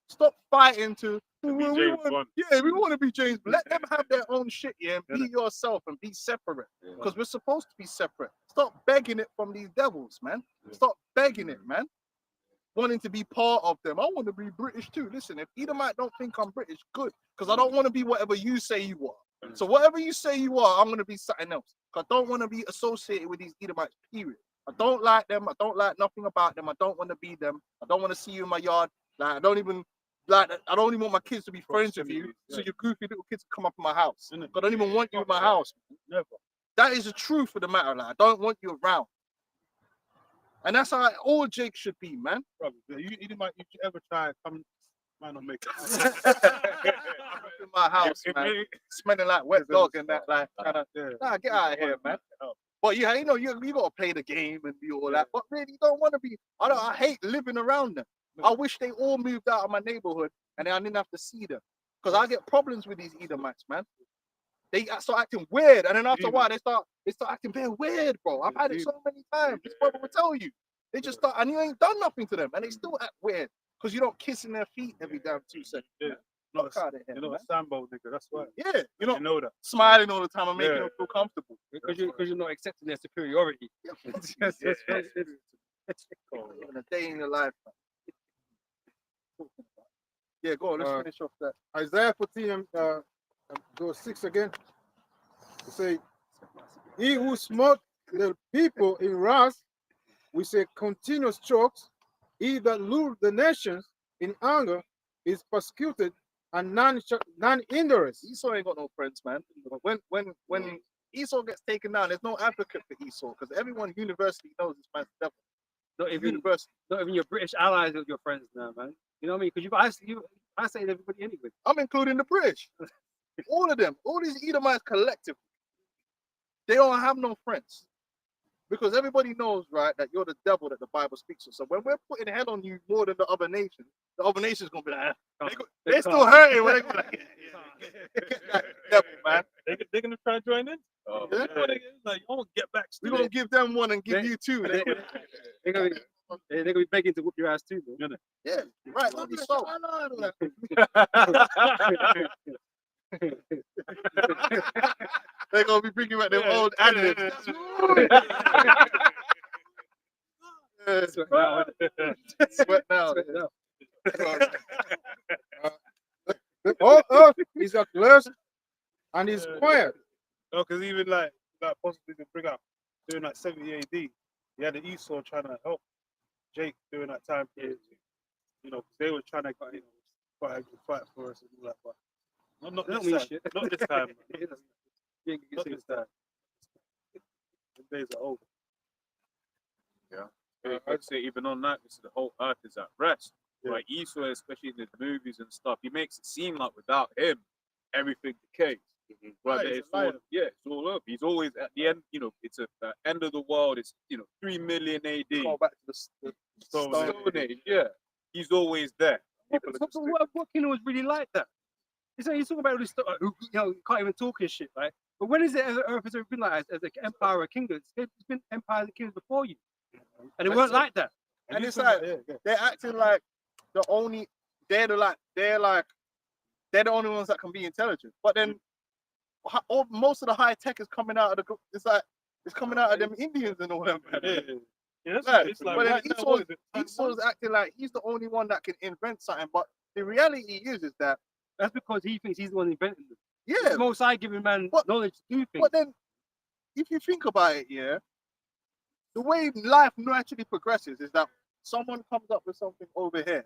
Stop fighting to James Bond. we want to be James, but let them have their own shit, yeah, and be yourself and be separate. Because we're supposed to be separate. Stop begging it from these devils, man. Stop begging it, man. Wanting to be part of them. I want to be British too. Listen, if Edomite don't think I'm British, good. Because I don't want to be whatever you say you are. So whatever you say you are, I'm going to be something else. I don't want to be associated with these Edomites, period. I don't like them. I don't like nothing about them. I don't want to be them. I don't want to see you in my yard. Like, I don't even want my kids to be friends with you. So your goofy little kids come up in my house. I don't even want you in my house. Never. That is the truth of the matter. Like, I don't want you around. And that's how all Jake should be, man. Bro, you ever try and come, man, don't make In my house, man. Smelling like wet dog and that, like, kind of. Nah, get out of here, man. But yeah, you know, you gotta play the game and do all that. But really, you don't want to be. I hate living around them. I wish they all moved out of my neighborhood and then I didn't have to see them. Because I get problems with these Edomites, man. They start acting weird, and then after a while, they start acting very weird, bro. I've had it so many times. This brother will tell you. They just start, and you ain't done nothing to them, and they still act weird because you don't kissing their feet every damn 2 seconds. Yeah. Fuck out of here, You know, a man. Sambo nigga. That's why. Yeah, you know, You know that. smiling all the time and making Yeah. them feel comfortable. Because you're not accepting their superiority. In a day in your life. Man. Yeah, go on. Let's finish off that. Isaiah 14, verse 6 again. It say, he who smote the people in wrath with a continuous strokes, he that lured the nations in anger is persecuted, and none hindereth. Esau ain't got no friends, man. When Esau gets taken down, there's no advocate for Esau because everyone universally knows this man's the devil. Not even, Universally. not even your British allies are your friends now, man. You know what I mean? Because I say everybody anyway. I'm including the British. All of them, all these Edomites collectively, they don't have no friends. Because everybody knows, right, that you're the devil that the Bible speaks of. So when we're putting hell on you more than the other nations gonna be like, they're still hurting when they go like, devil, man. They're gonna try to join in. Yeah. Like, I want to get back. We're gonna give them one and give you two. They're gonna be begging to whoop your ass too, bro. Yeah, right. Don't be so. They're gonna be bringing back their old ad-libs. Sweat now. The whole earth is at rest and is quiet. No, because even like possibly to bring up during like 70 AD, you had the Esau trying to help Jake during that time period. You know, 'cause they were trying to fight for us and all that. But not Don't this mean time. shit. Not this time. You Not this time. The days are over. I'd say even on that, this, the whole earth is at rest. Yeah. Like Esau, especially in the movies and stuff, he makes it seem like without him, everything decays. But Right, it's it's a all, liar. yeah, it's all up. He's always at the end. You know, it's a end of the world. It's 3 million AD. Go back to the Stone Stone Age. Yeah, he's always there. People are But just what kingdom was really like that? He's talking about all this stuff, you can't even talk and shit, right? But when is it as Earth has ever been like as an empire or a kingdom? It's been empires and kingdoms before you, and they weren't like that. And it's like they're acting like the only they're the only ones that can be intelligent. But then most of the high tech is coming out of it's coming out of them Indians and all them. Yeah, it's like But then right now, what is it? Esau's acting like he's the only one that can invent something. But the reality is that That's because he thinks he's the one inventing them. yeah. The Most High giving man But- knowledge to do things. But then if you think about it, yeah, the way life naturally progresses is that someone comes up with something over here,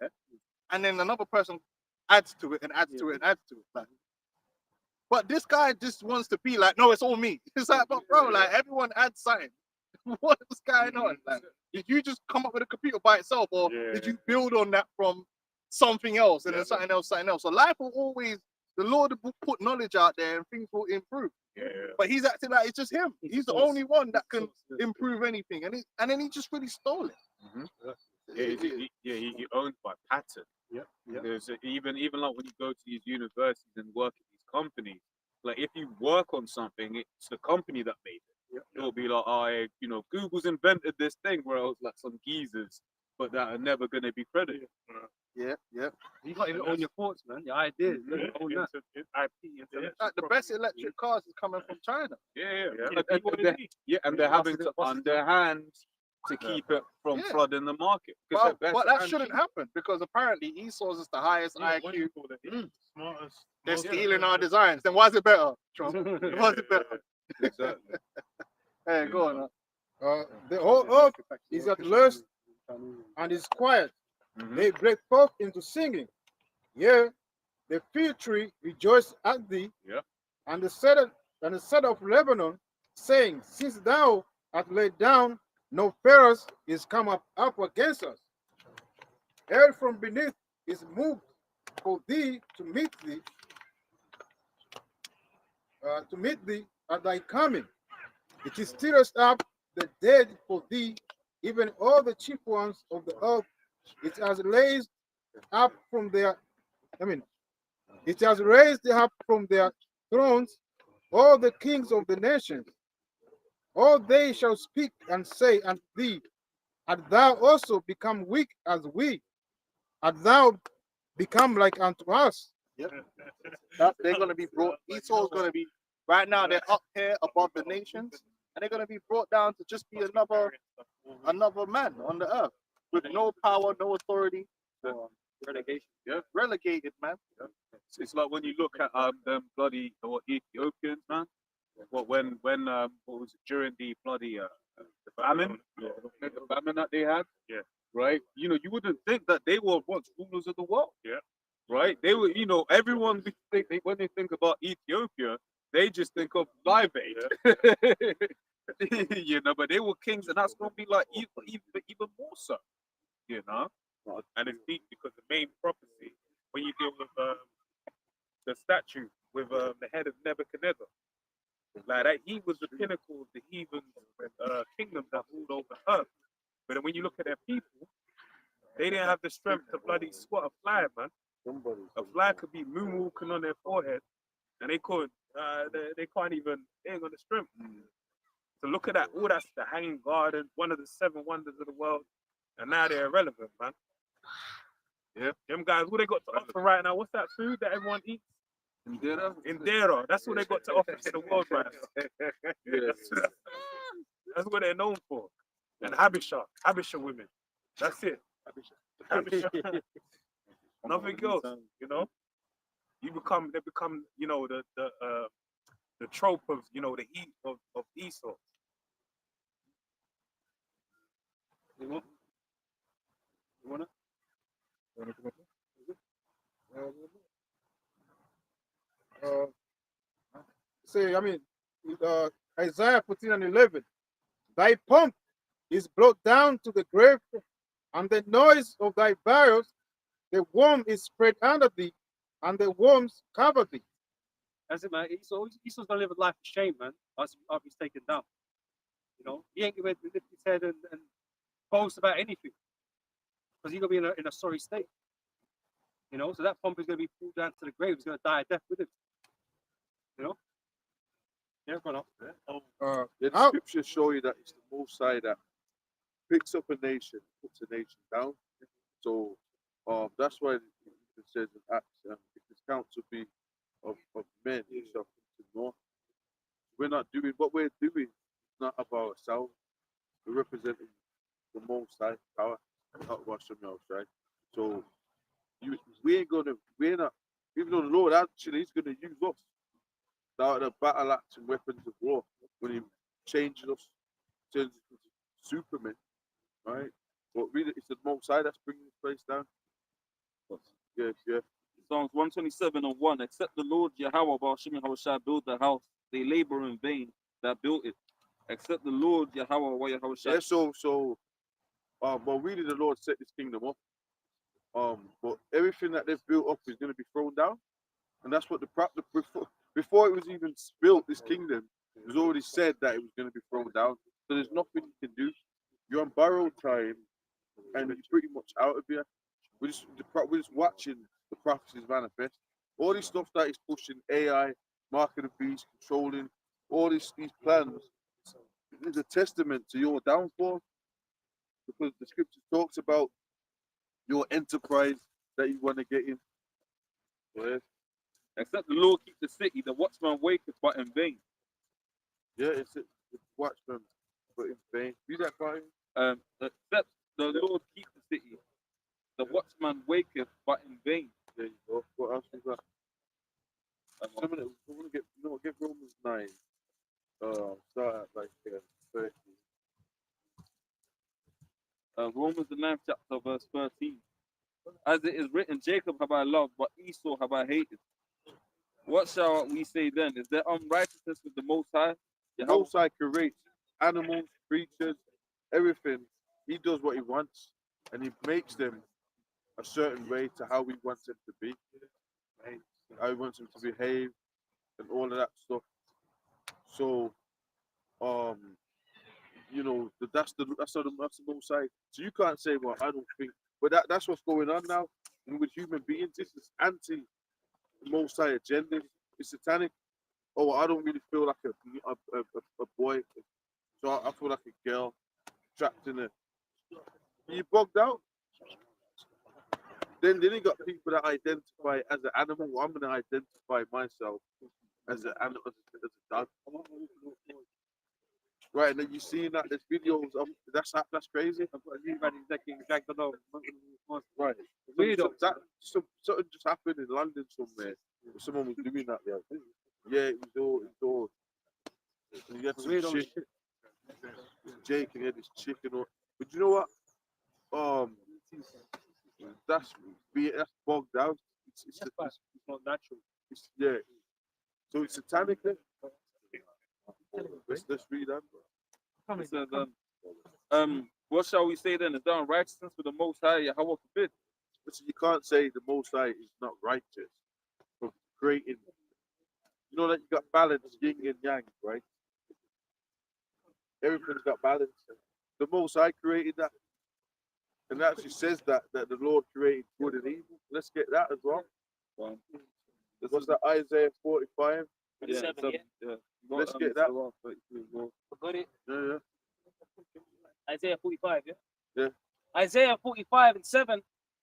and then another person adds to it and adds to it and adds to it. Like, but this guy just wants to be like, no, it's all me. It's like, but bro, like everyone adds something. What is going on? Like, did you just come up with a computer by itself, or did you build on that from something else and then something else? So life will always, the Lord will put knowledge out there and things will improve. But he's acting like it's just him. He's the only one that can improve anything, and then he just really stole it. He owned by pattern. There's even like when you go to these universities and work at these companies, like if you work on something, it's the company that made it. It'll be like, Google's invented this thing, where else like some geezers, but that are never going to be credited. Yeah. You can't even own your thoughts, man. Your ideas. You don't own that. Like the best electric cars is coming from China. And they're having to underhand to keep it from flooding the market. But that shouldn't happen because apparently Esau's is the highest IQ. Smartest. They're stealing our designs. Then why is it better, Trump? Why is it better? Exactly. Hey, go on. The whole earth is at rest and is quiet. They break forth into singing. Yeah, the fig tree rejoiced at thee, and the cedar of Lebanon, saying, since thou hast laid down, no Pharaoh is come up against us. Hell from beneath is moved for thee to meet thee at thy coming. It is stirrest up the dead for thee, even all the chief ones of the earth. It has raised up from their, it has raised up from their thrones all the kings of the nations. All they shall speak and say unto thee, and thou also become weak as we, and thou become like unto us. Yep. They're going to be brought. Esau's going to be right now. They're up here above the nations, and they're going to be brought down to just be another man on the earth with no power, no authority. Relegation. Yeah. Relegated, man. It's like when you look at them bloody Ethiopians, man. What was it during the bloody the famine? Yeah. The famine that they had. Yeah. Right. You know, you wouldn't think that they were once rulers of the world. Yeah. Right. They were. You know, everyone when they think about Ethiopia, they just think of Live Aid. You know, but they were kings, and that's gonna be like even more so. You know. And it's deep because the main prophecy, when you deal with the statue with the head of Nebuchadnezzar, like that, he was the pinnacle of the heathen kingdom that ruled over earth. But then when you look at their people, they didn't have the strength to bloody squat a fly, man. A fly could be moonwalking on their forehead, and they couldn't. They can't even. They ain't got the strength. So look at that. All that's the Hanging Garden, one of the 7 wonders of the world, and now they're irrelevant, man. Yeah, them guys, what they got to offer right now? What's that food that everyone eats? Indera. That's what they got to offer to the world right now. That's what they're known for. And Habisha women. That's it. Habisha. Nothing else. You know, they become, you know, the trope of, you know, the heat of Esau. You want it? Isaiah 14:11. Thy pomp is brought down to the grave, and the noise of thy barrels, the worm is spread under thee, and the worms cover thee. That's it, man. Esau's gonna live a life of shame, man. After he's taken down. You know, he ain't gonna lift his head and boast about anything, because he's gonna be in a sorry state. You know, so that pomp is gonna be pulled down to the grave. He's gonna die a death with him. You know. Yeah, go on. The How- scriptures show you that it's the Most High that picks up a nation, puts a nation down. So that's why it says in Acts, if this council be of men, it shall come to naught. We're not doing what we're doing. It's not about ourselves. We're representing the Most High power, not something else, right? So we're not. Even though the Lord actually is going to use us, the battle axe and weapons of war, when He changes us, turns us into Superman, right? But really, it's the Most High that's bringing this place down. Yeah. Psalms 127:1. Except the Lord Yahweh Ba'ashim Yahushua build the house, they labor in vain that built it. Except the Lord Yahweh wa Yahushua. Yeah, but really the Lord set this kingdom up. But everything that they've built up is going to be thrown down. And that's what before it was even built, this kingdom, it was already said that it was going to be thrown down. So there's nothing you can do. You're on borrowed time, and you're pretty much out of here. We're just watching the prophecies manifest. All this stuff that is pushing AI, market of beast, controlling, all these plans is a testament to your downfall. Because the scripture talks about your enterprise that you want to get in. Yeah. Except the Lord keep the city, the watchman waketh but in vain. Yeah, it's watchman, but in vain. Read that part. Except the Lord keep the city, the watchman waketh but in vain. There you go. What else is that? Get Romans 9. Start at like 30. Romans the 9th chapter, verse 13. As it is written, Jacob have I loved, but Esau have I hated. What shall we say then? Is there unrighteousness with the Most High? The Most High creates animals, creatures, everything. He does what He wants, and He makes them a certain way to how He wants them to be, how He wants them to behave, and all of that stuff. So, that's the Most High. So you can't say, well, I don't think, but that's what's going on now. And with human beings, this is anti the Most High agenda. It's satanic. Oh, I don't really feel like a boy, so I feel like a girl trapped in a then you got people that identify as an animal. I'm gonna identify myself as an animal, as a dog. Right, and then you see that there's videos of that's crazy. Right. Something just happened in London somewhere. Someone was doing that there. Yeah, it was all. And you had some chicken. Jake and he had this chicken. But you know what? That's bogged out. It's not natural. Yeah. So it's satanic then. Let's read that. It says, what shall we say then? Is that unrighteousness for the Most High? Yahweh forbid. Listen, you can't say the Most High is not righteous for creating. You know that you got balance, yin and yang, right? Everything's got balance. The Most High created that, and it actually says that the Lord created good and evil. Let's get that as well. What's that? Isaiah 45. Yeah. Let's get that. Got it. Yeah. Isaiah 45, yeah? Yeah. Isaiah 45:7.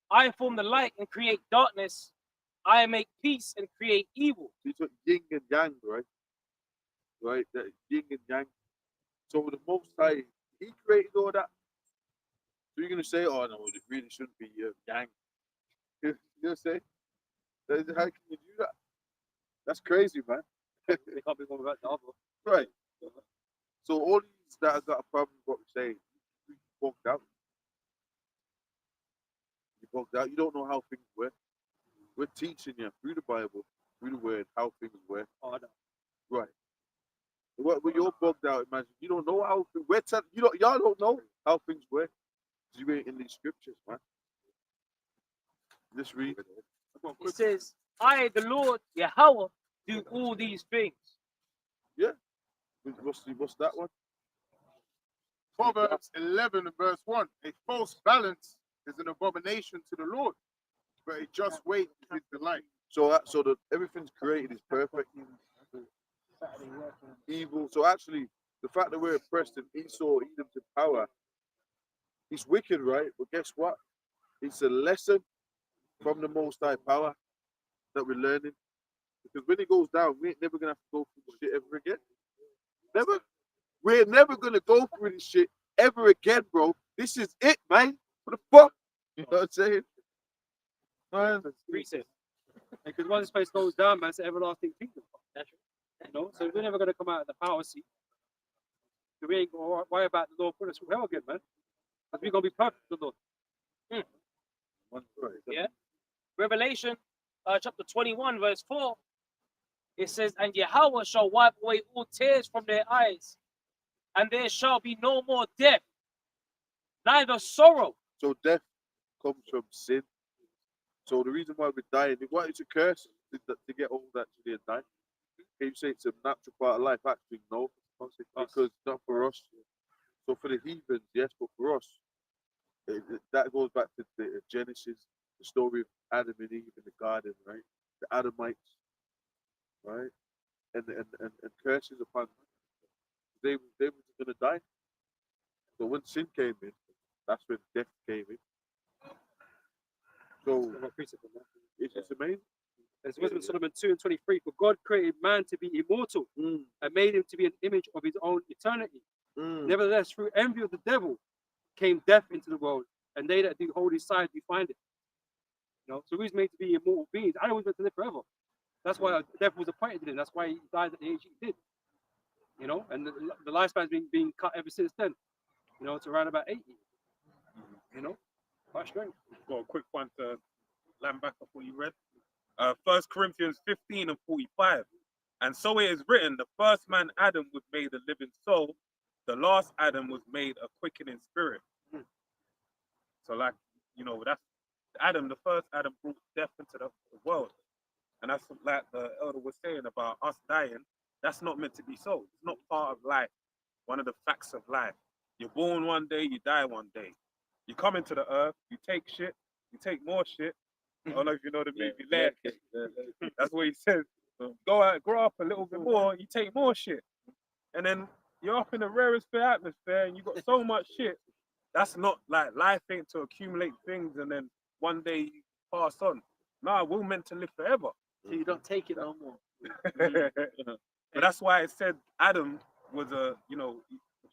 I form the light and create darkness. I make peace and create evil. These are yin and yang, right? Right? That yin and yang. So the Most High, He created all that. So you're gonna say, "Oh no, it really shouldn't be yang." You know say? How can you do that? That's crazy, man. They can't be one without the other. Right. So all these that have got a problem with what we're saying, you bugged out. You bugged out. You don't know how things work. We're teaching you through the Bible, through the Word, how things work. Oh, I know. Right. What you're bugged out, imagine. You don't know how y'all don't know how things work. You ain't in these scriptures, man. Let's read. It says, I, the Lord, Yahweh, do all these things. Yeah. What's that one? Proverbs 11 verse 1. A false balance is an abomination to the Lord, but a just weight is his delight. So everything's created is perfect. Evil. So actually, the fact that we're oppressed and Esau, Edom's in power, it's wicked, right? But guess what? It's a lesson from the Most High power that we're learning. Because when it goes down, we ain't never gonna have to go through this shit ever again. Never. We're never gonna go through this shit ever again, bro. This is it, man. What the fuck? You know what I'm saying? Reset. Because once this place goes down, man, it's an everlasting kingdom. That's right. You know, so we're never gonna come out of the power seat. So we ain't gonna worry about the Lord putting us through hell again, man. Because we're gonna be perfect with the Lord. Yeah. Revelation chapter 21, verse 4. It says, and Yahweh shall wipe away all tears from their eyes, and there shall be no more death, neither sorrow. So death comes from sin. So the reason why we're dying, what is a curse to get old actually and die? Can you say it's a natural part of life? Actually, no, because it's not for us. So for the heathens, yes, but for us, that goes back to the Genesis, the story of Adam and Eve in the garden, right? The Adamites, right? And curses upon them. They were going to die. So when sin came in, that's when death came in. So it's amazing. There's Wisdom of Solomon 2:23. For God created man to be immortal and made him to be an image of his own eternity. Nevertheless, through envy of the devil came death into the world, and they that do hold his side do find it. You know, so he's made to be immortal beings. I always meant to live forever. That's why death was appointed to him. That's why he died at the age he did. You know, and the lifespan's been cut ever since then. You know, it's around about 80. You know, quite strange. Got a quick one to land back off what you read. 1 Corinthians 15:45. And so it is written, the first man Adam was made a living soul, the last Adam was made a quickening spirit. So like, you know, that's Adam, the first Adam brought death into the world. And that's like the elder was saying about us dying. That's not meant to be so. It's not part of life. One of the facts of life. You're born one day, you die one day. You come into the earth, you take shit, you take more shit. I don't know if you know the movie Lair. That's what he says. Go out, grow up a little bit more, you take more shit. And then you're up in the rarefied atmosphere and you got so much shit. That's not like life ain't to accumulate things and then one day passed on. Nah, we're meant to live forever. So you don't take it no more. But that's why it said Adam was the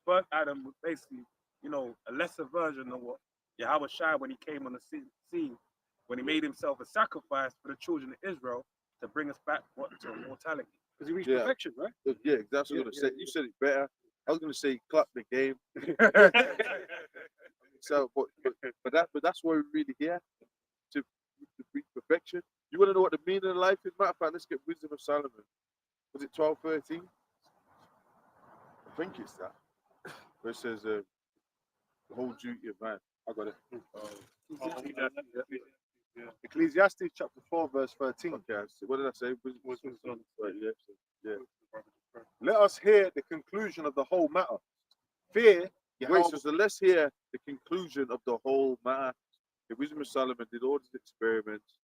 first Adam was basically, a lesser version of what Yahweh Shai when he came on the scene, when he made himself a sacrifice for the children of Israel to bring us back to mortality. Because he reached Yeah. perfection, right? Yeah, that's what I'm gonna say. You said it better. I was gonna say clap the game. So, but that's why we're really here to reach perfection. You want to know what the meaning of life is? Matter of fact, let's get Wisdom of Solomon. Was it 12:13? I think it's that. Where it says the whole duty of man. I got it. Ecclesiastes chapter 4, verse 13. Okay, what did I say? Right, yeah. Let us hear the conclusion of the whole matter. Fear Wait, so let's hear the conclusion of the whole matter. The Wisdom of Solomon did all these experiments.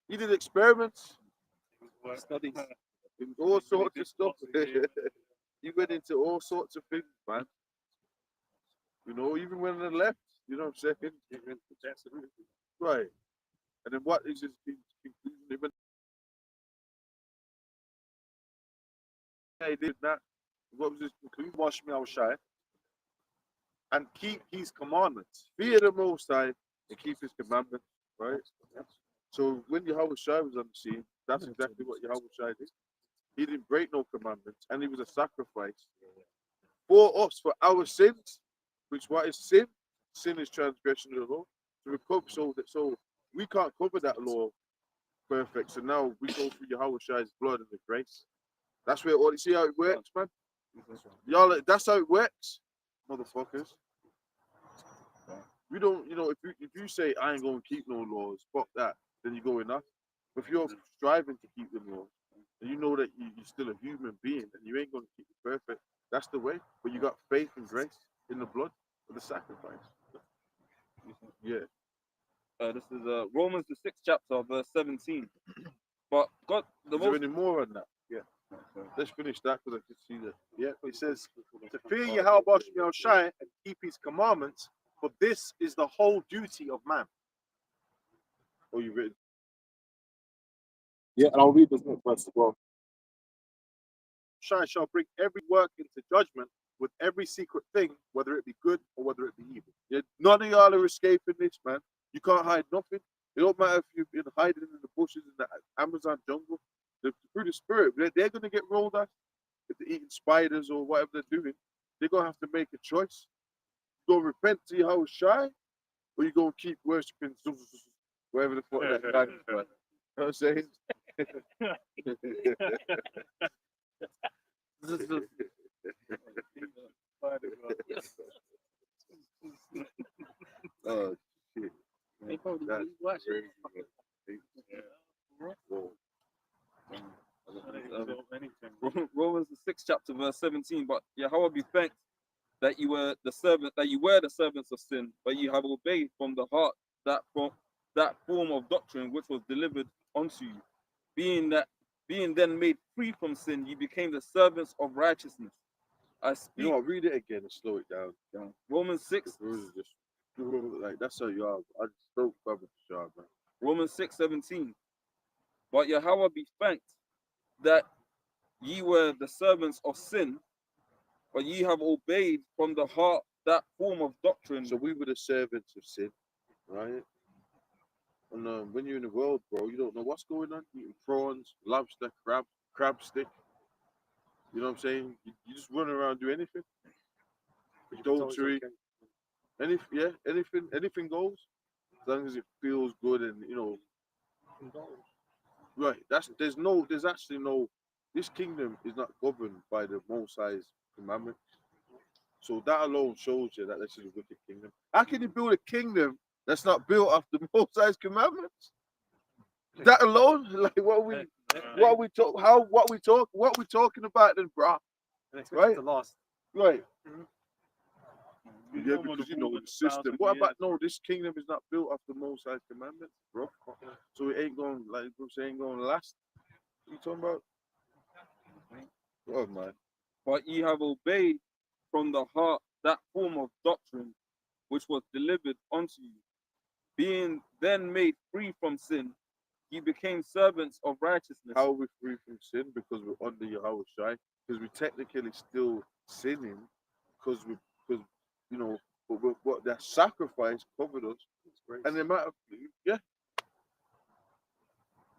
He did experiments, studies, all sorts of stuff. He went into all sorts of things, man. Even when they left, you know what I'm saying? Right. And then what is his conclusion? Even he did that. What was his conclusion? wash me out shy and keep his commandments. Fear the Most High and keep his commandments, right? So when Yahweh Shai was on the scene, that's exactly what Yahweh Shai did. He didn't break no commandments, and he was a sacrifice for us, for our sins. Which what is sin? Sin is transgression of the law. So we can't cover that law perfect. So now we go through Yahweh Shai's blood and the grace. That's where all you see how it works, man. Y'all, that's how it works, motherfuckers. We don't, if you say I ain't gonna keep no laws, fuck that, then you're going off. But if you're striving to keep the laws, and you know that you're still a human being and you ain't gonna keep it perfect, that's the way. But you got faith and grace in the blood of the sacrifice. Yeah. This is Romans the 6th chapter, verse 17. But God, Is there any more on that? Yeah. Let's finish that because I can see that. Yeah, it says to fear Yahweh Shai and keep his commandments, for this is the whole duty of man. Oh, you read? Yeah, and I'll read this next verse as well. Shai shall bring every work into judgment with every secret thing, whether it be good or whether it be evil. Yeah, none of y'all are escaping this, man. You can't hide nothing. It don't matter if you've been hiding in the bushes in the Amazon jungle. Through the spirit, they're going to get rolled out. If they're eating spiders or whatever they're doing, they're going to have to make a choice. You go repent to Yahweh Shai, or you go keep worshiping wherever the fuck that guy is. You know what I'm saying? Oh, shit. That's crazy, Romans the 6th chapter, verse 17. But Yahweh be thanked that you were the servants of sin, but you have obeyed from the heart that form of doctrine which was delivered unto you. Being then made free from sin, you became the servants of righteousness. I speak. You know what? Read it again and slow it down. Romans 6. Like that's how you are. I just don't cover the shot, man. Romans 6:17. But Yahweh be thanked that ye were the servants of sin, but ye have obeyed from the heart that form of doctrine. So we were the servants of sin, right? And when you're in the world, bro, you don't know what's going on. Eating prawns, lobster, crab stick. You know what I'm saying? You just run around, do anything. Adultery. Anything goes. As long as it feels good and right. There's actually no. This kingdom is not governed by the Most High's commandments. So that alone shows you that this is a wicked kingdom. How can you build a kingdom that's not built off the Most High's commandments? That alone, like what we talking about then, bro? Right? The last. Right. Mm-hmm. Yeah, because you know the system. What about this kingdom is not built off the Most High's commandments, bro? So it ain't going ain't going to last. What you talking about? Oh man. But ye have obeyed from the heart that form of doctrine which was delivered unto you, Being then made free from sin, ye became servants of righteousness. How are we free from sin? Because we're under Yahweh Shai. Because we're technically still sinning. Because you know, but that sacrifice covered us. And the amount of, yeah.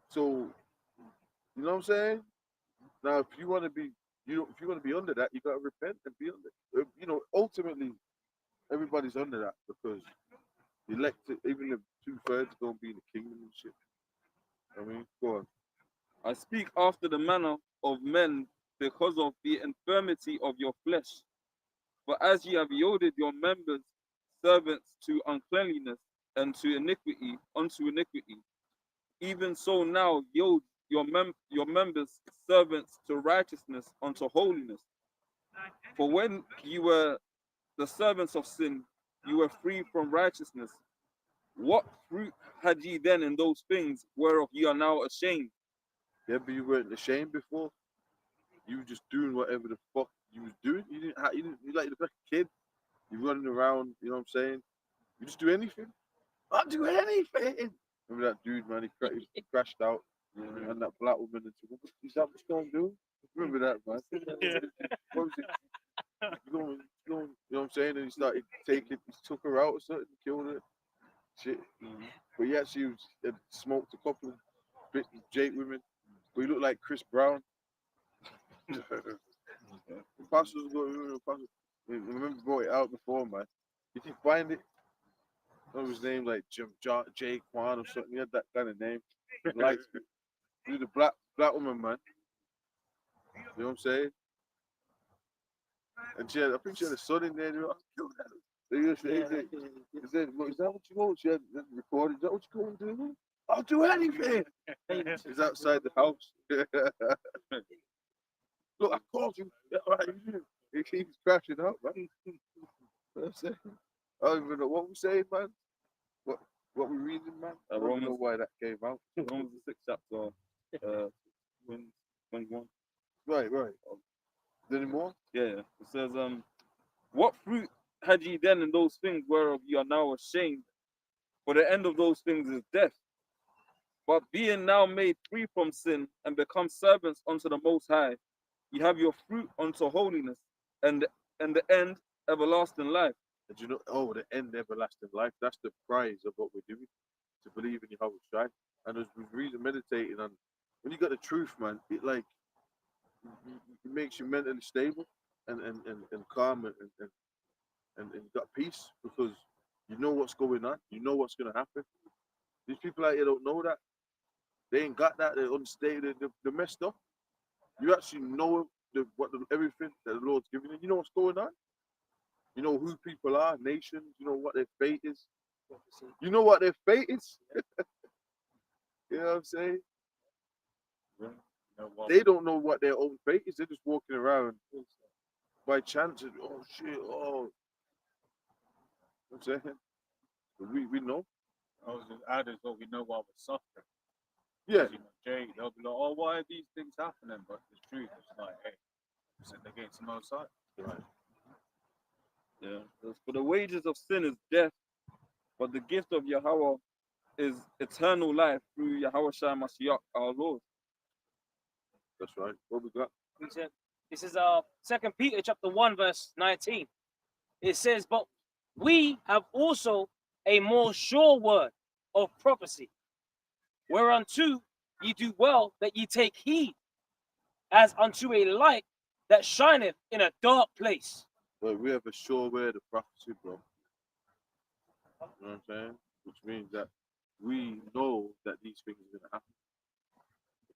So, you know what I'm saying? Now, if you want to be, if you want to be under that, you got to repent and be under. You know, ultimately, everybody's under that because the elected, even if 2/3 gonna be in the kingdom and shit. I mean, go on. I speak after the manner of men because of the infirmity of your flesh. For as ye have yielded your members servants to uncleanliness and to iniquity unto iniquity, even so now yield your members servants to righteousness unto holiness. For when you were the servants of sin, you were free from righteousness. What fruit had ye then in those things whereof ye are now ashamed? Yeah, but you weren't ashamed before. You were just doing whatever the fuck you was doing. You like the kid. You running around, you know what I'm saying? You just do anything. I'll do anything. Remember that dude, man? He crashed out, and that black woman. Is that what's going to do? Remember that, man? What was it? You know what I'm saying? And he started he took her out or something, killed her. Shit. But he actually had smoked a couple of Jake women. But he looked like Chris Brown. The pastors remember brought it out before, man. Did you find it? What was his name? Like Jay Kwan or something. He had that kind of name. Like the black woman, man. You know what I'm saying? And I think she had a son in there. He said, well, is that what you want? She had recorded. Is that what you going to do? I'll do anything. He's outside the house. Look, I called you. He keeps crashing out, man. I don't even know what we're saying, man. What we're reading, man. I don't know why that came out. Romans the 6th chapter, 21. Right. Is there any more? Yeah. It says, what fruit had ye then in those things whereof ye are now ashamed? For the end of those things is death. But being now made free from sin and become servants unto the Most High, ye have your fruit unto holiness, and the end everlasting life. And you know, the end everlasting life, that's the prize of what we're doing, to believe in Yahweh Shai. And as we read meditating on, when you got the truth, man, it like, it makes you mentally stable and calm and you got peace because you know what's going on, you know what's going to happen. These people out here don't know that. They ain't got that, they're unstable, they're messed up. You actually know everything that the Lord's giving you. You know what's going on. You know who people are, nations. You know what their fate is. You know what their fate is. You know what I'm saying? They don't know what their own fate is. They're just walking around by chance. And, oh shit! Oh, you know what I'm saying? But we know. I was just added, but we know why we're suffering. Yeah. You know, Jay, they'll be like, oh, why are these things happening? But the truth is like, hey, sin against the Most High. Right. Yeah. For the wages of sin is death, but the gift of Yahweh is eternal life through Yahweh Shai Mashiach, our Lord. That's right. What we got? This is 2 Peter chapter 1, verse 19. It says, but we have also a more sure word of prophecy, whereunto ye do well that ye take heed, as unto a light that shineth in a dark place. But we have a sure word of prophecy, bro. You know what I'm saying? Which means that we know that these things are going to happen.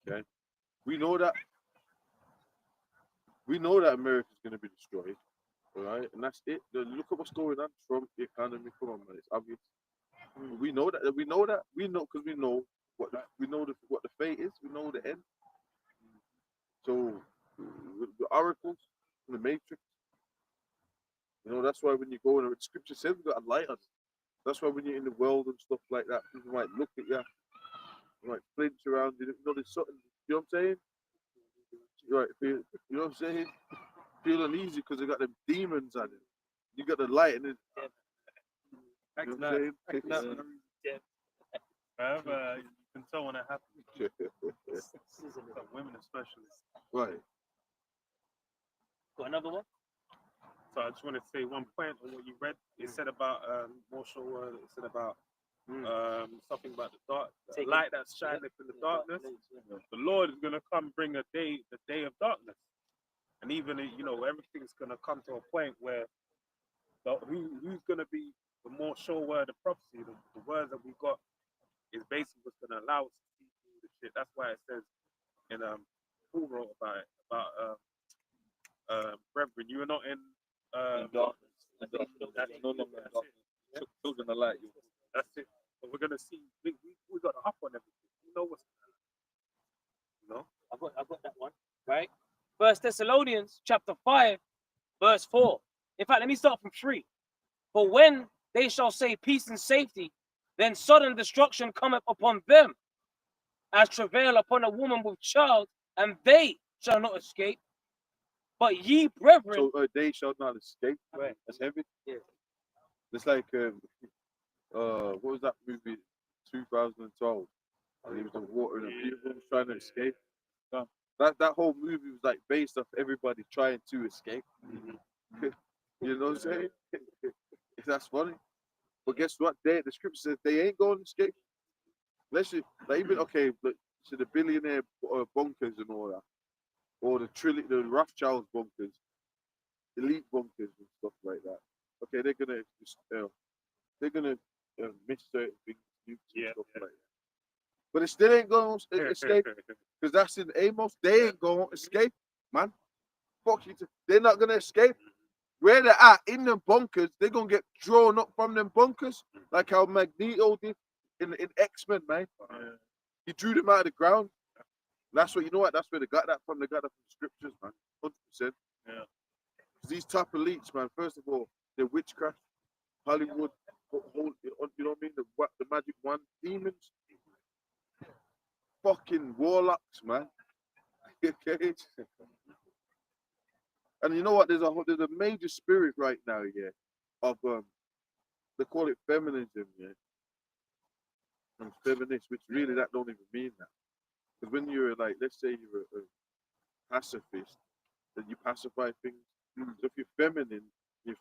Okay? We know that America's going to be destroyed. All right? And that's it. Look at what's going on. Trump, the economy. Come on, man. It's obvious. We know that. We know because we know what the fate is. We know the end. So the oracles, the matrix. You know, that's why when you go in the scripture says we got a light on it. That's why when you're in the world and stuff like that, people might look at you, might flinch around you. You know, there's something. You know what I'm saying? Right? You know what I'm saying? Feel uneasy because they got them demons on it. You got the light and it. You know what I'm saying? You can tell when it happens. Some women especially. Right. Got another one? So I just want to say one point on what you read. It said about Marshall word. It said about something about the dark, the light that's shining in the darkness. The Lord is gonna come bring the day of darkness, and even everything's gonna come to a point where who's gonna be the more sure word of prophecy, the words that we got is basically what's gonna allow us to see through the shit. That's why it says in Paul wrote about it brethren, you are not in darkness. No longer in darkness. Children of light. That's it. But we're gonna see. We got up on everything. We know what's going on. I got that one. Right. First Thessalonians chapter 5, verse 4. In fact, let me start from 3. For when they shall say peace and safety, then sudden destruction cometh upon them, as travail upon a woman with child, and they shall not escape. But ye brethren, So they shall not escape. Right. That's heavy. Yeah. It's like what was that movie? 2012. And he was in the water and people was trying to escape. That whole movie was like based off everybody trying to escape. You know what I'm saying? That's funny. But guess what? The scripture says they ain't going to escape. Unless you, like even so the billionaire bunkers and all that, or the Rothschilds bunkers, elite bunkers and stuff like that. Okay, they're gonna miss certain things, and stuff like that. But it still ain't going to escape, because that's in Amos. They ain't going to escape, man. Fuck you. They're not gonna escape. Where they're at in them bunkers, they're gonna get drawn up from them bunkers, like how Magneto did in X-Men, man. He drew them out of the ground. That's what, you know what? That's where they got that from. They got that from the scriptures, man. 100%. Yeah. These top elites, man. First of all, they're witchcraft, Hollywood, you know what I mean? The magic wand, demons, fucking warlocks, man. Okay. And you know what? There's a major spirit right now, yeah, of they call it feminism, yeah, and feminist, which really that don't even mean that. Because when you're like, let's say you're a pacifist, then you pacify things. So if you're feminine,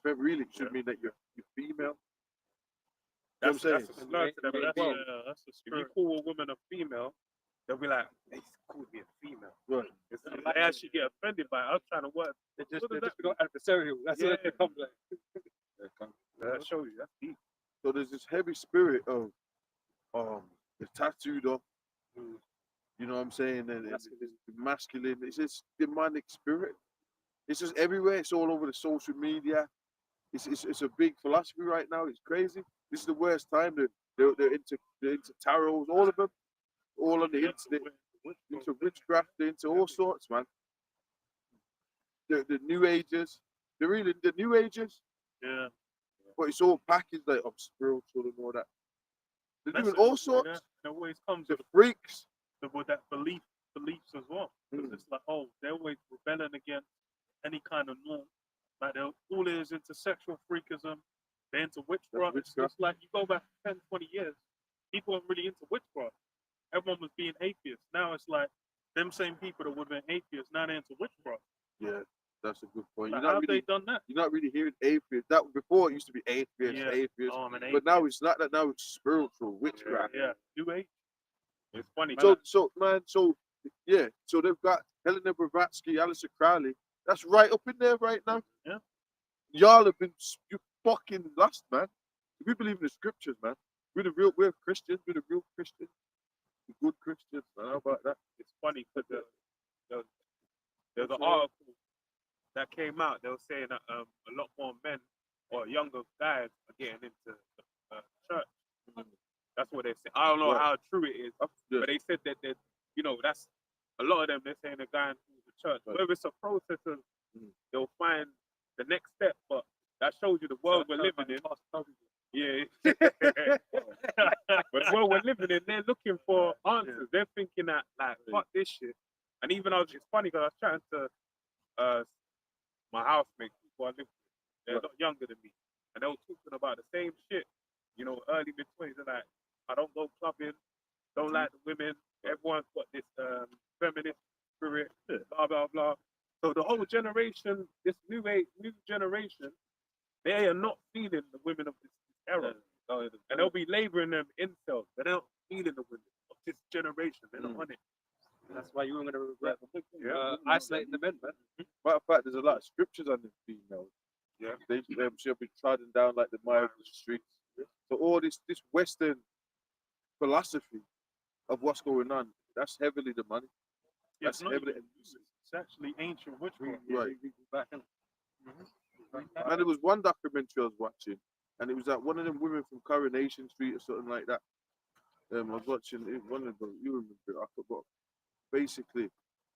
really should mean that you're female. That's you know a slur to them. That's a spirit. If you call a woman a female, they'll be like, "It's cool to be a female." Right. They actually get offended by it. I was trying to work. They just got adversarial. That's what they come like. That shows you. That's deep. So there's this heavy spirit of the tattooed up, you know what I'm saying, and it's masculine. It's this demonic spirit. It's just everywhere. It's all over the social media. It's a big philosophy right now. It's crazy. This is the worst time. They're into tarots, all of them, all on the internet, into witchcraft, they're into all sorts, man. The New Agers, they're really the New Agers. Yeah. But it's all packaged like of spiritual and all that. They're doing all sorts. It always comes The freaks. with that beliefs as well. It's like, oh, they're always rebelling against any kind of norm. Like they're all is into sexual freakism. They're into witchcraft. It's like you go back 10, 20 years, people aren't really into witchcraft. Everyone was being atheists. Now it's like them same people that would have been atheists, now they're into witchcraft. Yeah, that's a good point. Like, You're not how really, have they done that? You're not really hearing atheists. That before it used to be atheists, but now it's not that. Now it's spiritual witchcraft. Yeah, New Age. It's funny. So they've got Helena Blavatsky, Aleister Crowley. That's right up in there right now. Yeah. Y'all have been fucking lost, man. If we believe in the scriptures, man, we're Christians. We're the real Christians, the good Christians. Man. How about that? It's funny because there's an article that came out. They were saying that a lot more men or younger guys are getting into church. That's what they say. I don't know how true it is, but they said that that's a lot of them. They're saying they're going to the church. Whether it's a process of they'll find the next step, but that shows you the world we're living in. Yeah. But the world we're living in, they're looking for answers. They're thinking that like fuck this shit. And even it's funny because I was chatting to my housemate, people I live with. They're a lot younger than me, and they were talking about the same shit. Early mid-20s. They're like, I don't go clubbing. Don't like the women. Everyone's got this feminist spirit. Blah blah blah. So the whole generation, this new generation, they are not feeling the women of this era, and they'll be laboring them incels. But they're not feeling the women of this generation. They're not on it. That's why you're going to regret isolating the men, man. Matter of fact, there's a lot of scriptures on the females. Yeah. They shall be trodden down like the mire of the streets. So all this Western philosophy of what's going on, that's heavily the money. That's heavily. It's actually ancient witchcraft. Right. Back in. And there was one documentary I was watching, and it was like one of them women from Coronation Street or something like that. I was watching one of them. You remember it? I forgot. Basically,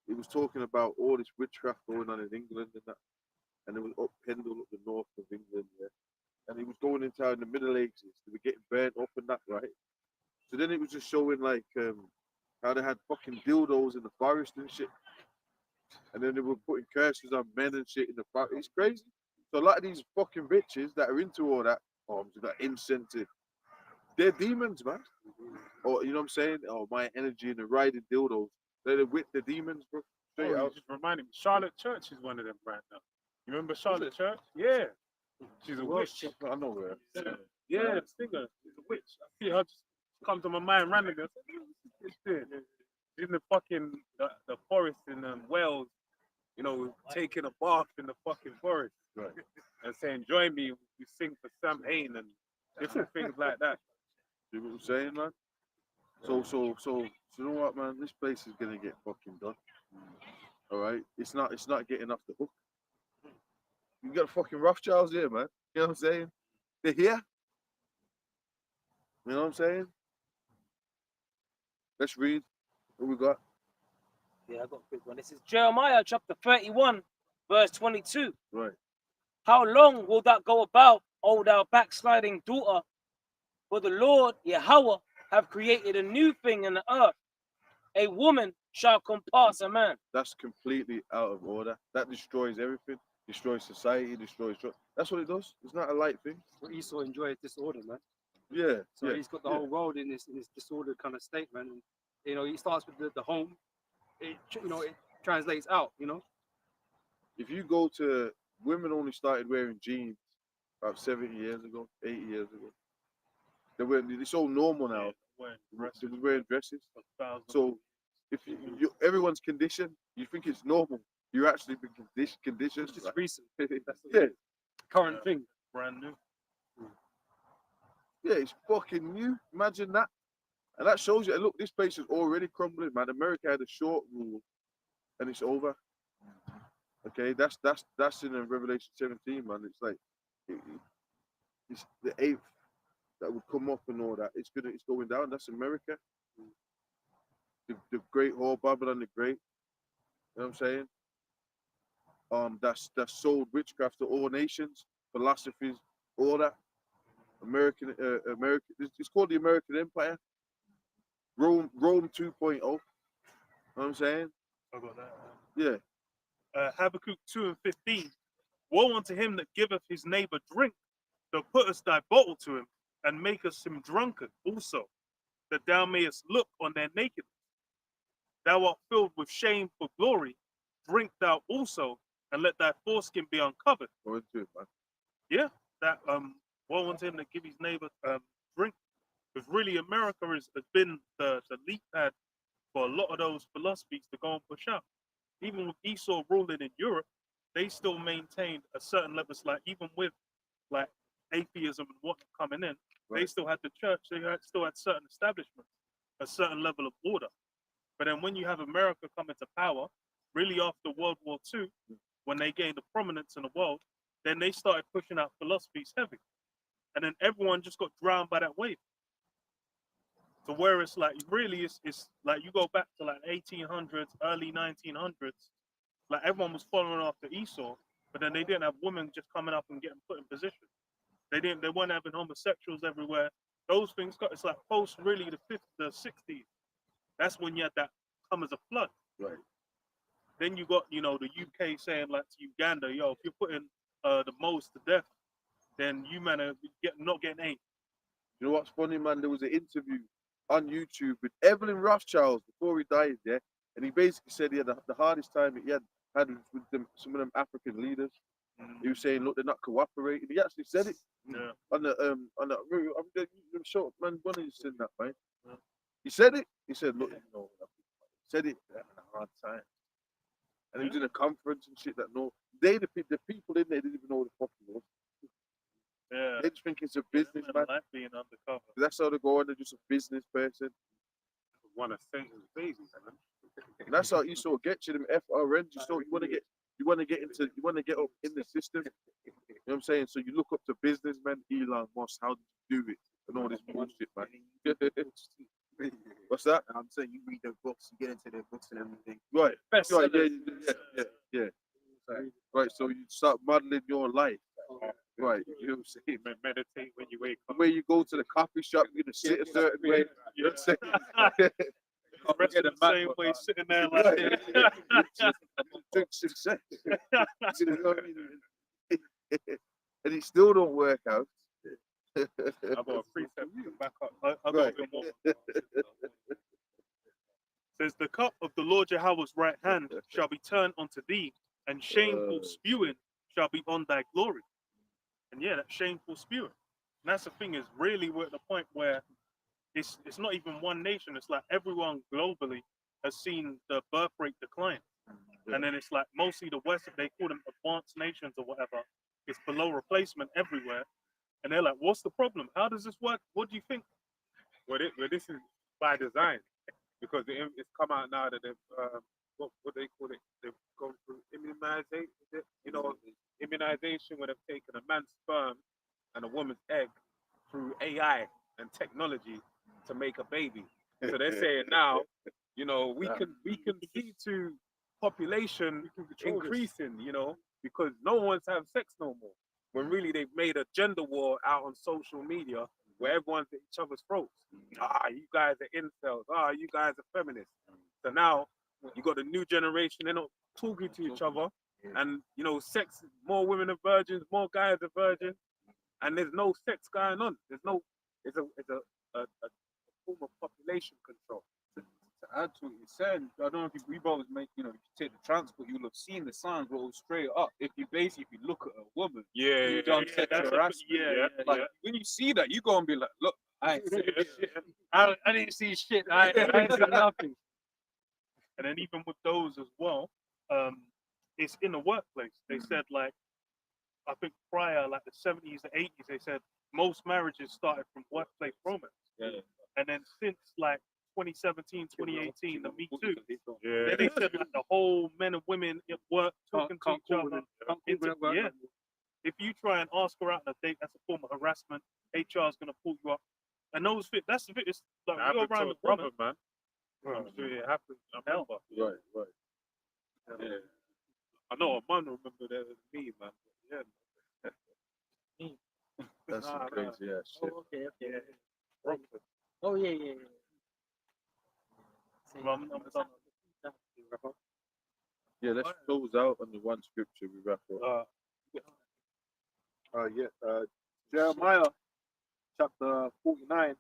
it was talking about all this witchcraft going on in England and that, and it was up Pendle, up the north of England, yeah. And it was going into in the Middle Ages. They were getting burnt up and that, right? So then it was just showing like how they had fucking dildos in the forest and shit, and then they were putting curses on men and shit in the forest. It's crazy. So a lot of these fucking bitches that are into all that, that incentive, they're demons, man. Or you know what I'm saying? Oh, my energy and the riding dildos. They're with the demons, bro. Straight You out. just reminded me. Charlotte Church is one of them right now. You remember Charlotte Church? Yeah. She's a witch. I know where. Yeah, the singer. She's a witch. I see her just come to my mind randomly. I said, "What's this doing?" She's in the fucking the forest in Wales, you know, taking a bath in the fucking forest. Right. And saying, "Join me, we sing for Sam Hain," and different things like that. You know what I'm saying, man? So you know what, man? This place is gonna get fucking done. All right, it's not getting off the hook. You got fucking Rothschilds here, man. You know what I'm saying? They're here. You know what I'm saying? Let's read what we got. Yeah, I got a quick one. This is Jeremiah chapter 31, verse 22. Right. How long will that go about, O thou backsliding daughter? For the Lord Yahweh have created a new thing in the earth. A woman shall compass a man. That's completely out of order. That destroys everything. Destroys society. Destroys. That's what it does. It's not a light thing. Well, Esau enjoys disorder, man. Yeah. So yeah, he's got the whole world in this disordered kind of state, man. And, you know, he starts with the home. It translates out. You know. If you go to women, only started wearing jeans about 70 years ago, 80 years ago. It's so normal now. They were wearing dresses. So if everyone's conditioned, you think it's normal. You're actually been conditioned. It's just recent. Yeah. Current thing. Brand new. Yeah, it's fucking new. Imagine that. And that shows you, look, this place is already crumbling, man. America had a short rule and it's over. Okay, that's in Revelation 17, man. It's like it's the 8th that would come up and all that. It's going down. That's America. The great whore, Babylon the Great. You know what I'm saying? That's sold witchcraft to all nations, philosophies, all that. American. It's called the American Empire. Rome 2.0. You know what I'm saying? I got that. Yeah. Habakkuk 2:15. Woe unto him that giveth his neighbor drink, that puttest thy bottle to him, and makest him drunken also, that thou mayest look on their nakedness. Thou art filled with shame for glory. Drink thou also, and let thy foreskin be uncovered. Go into it, man. Yeah, that woe unto him that give his neighbor drink. Because really, America has been the lead pad for a lot of those philosophies to go and push out. Even with Esau ruling in Europe, they still maintained a certain level. It's like even with like atheism and what coming in, they still had the church. They still had certain establishments, a certain level of order. But then when you have America come into power, really after World War II, when they gained the prominence in the world, then they started pushing out philosophies heavy, and then everyone just got drowned by that wave. So where it's like really it's like you go back to like 1800s, early 1900s, like everyone was following after Esau, but then they didn't have women just coming up and getting put in position. They weren't having homosexuals everywhere. Those things it's like post really the 60s. That's when you had that come as a flood. Right. Then you got, the UK saying like to Uganda, yo, if you're putting the most to death, then you man are not getting aid. You know what's funny, man? There was an interview on YouTube with Evelyn Rothschild before he died, yeah, and he basically said he had the hardest time he had with them, some of them African leaders. He was saying, look, they're not cooperating. He actually said it on the I'm sure, man, one of you said that, man. He said it. He said, look, you know, he said it, they're having a hard time. And he was in a conference and shit that the people in there didn't even know what the fuck he was. Yeah. They just think it's a businessman. Like being undercover. That's how they go on. They're just a business person. One of Satan's babies, man. And that's how you sort of get to them FRNs. You want to get up in the system. You know what I'm saying? So you look up to businessmen, Elon Musk, how did you do it? And all this bullshit, man. What's that? I'm saying you read their books, you get into their books and everything. Right. Yeah. Right. So you start modeling your life. Right. You know what I'm saying? Meditate when you wake up. Where you go to the coffee shop, you're gonna sit a certain way. You know what I'm saying? Rest the same way, sitting there like Drink success. You know what I mean? And it still don't work out. I've got a precept to back up. I've got a bit more. Says the cup of the Lord Yahweh's right hand shall be turned unto thee, and shameful spewing shall be on thy glory. And yeah, that shameful spewing. And that's the thing, is really we're at the point where it's not even one nation, it's like everyone globally has seen the birth rate decline. And then it's like mostly the West, they call them advanced nations or whatever, it's below replacement everywhere. And they're like, what's the problem? How does this work? What do you think? Well, this is by design, because it's come out now that they've what they call it, they've gone through immunization. You know, immunization where they've taken a man's sperm and a woman's egg through AI and technology to make a baby. So they're saying now, you know, we can see to population increasing, you know, because no one wants to have sex no more. When really they've made a gender war out on social media where everyone's at each other's throats. You guys are incels. You guys are feminists. So now you got a new generation, they're not talking to each other. And, you know, sex, more women are virgins, more guys are virgins. And there's no sex going on. It's a form of population control. To add to what you're saying, I don't know if you brothers make, you know, if you take the transport, you'll have seen the signs roll straight up. If you look at a woman, you've done sexual harassment. Like when you see that, you go and be like, look, I ain't seen shit. I didn't see shit. I ain't seen nothing. And then even with those as well, it's in the workplace. They said, like, I think prior, like the 70s, the 80s, they said most marriages started from workplace romance. And then since like 2017, 2018, the Me Too, then they said like the whole men and women at work talking to each other. If you try and ask her out on a date, that's a form of harassment. HR is going to pull you up. And those fit, that's the bit, it's like you're around the brother, man. I'm sure it happened. I remember. Right. Yeah. I know a man remember that was me, man. Yeah. That's some crazy ass shit. Oh, okay. Oh, yeah. Yeah, let's close out on the one scripture we wrap up. Jeremiah chapter 49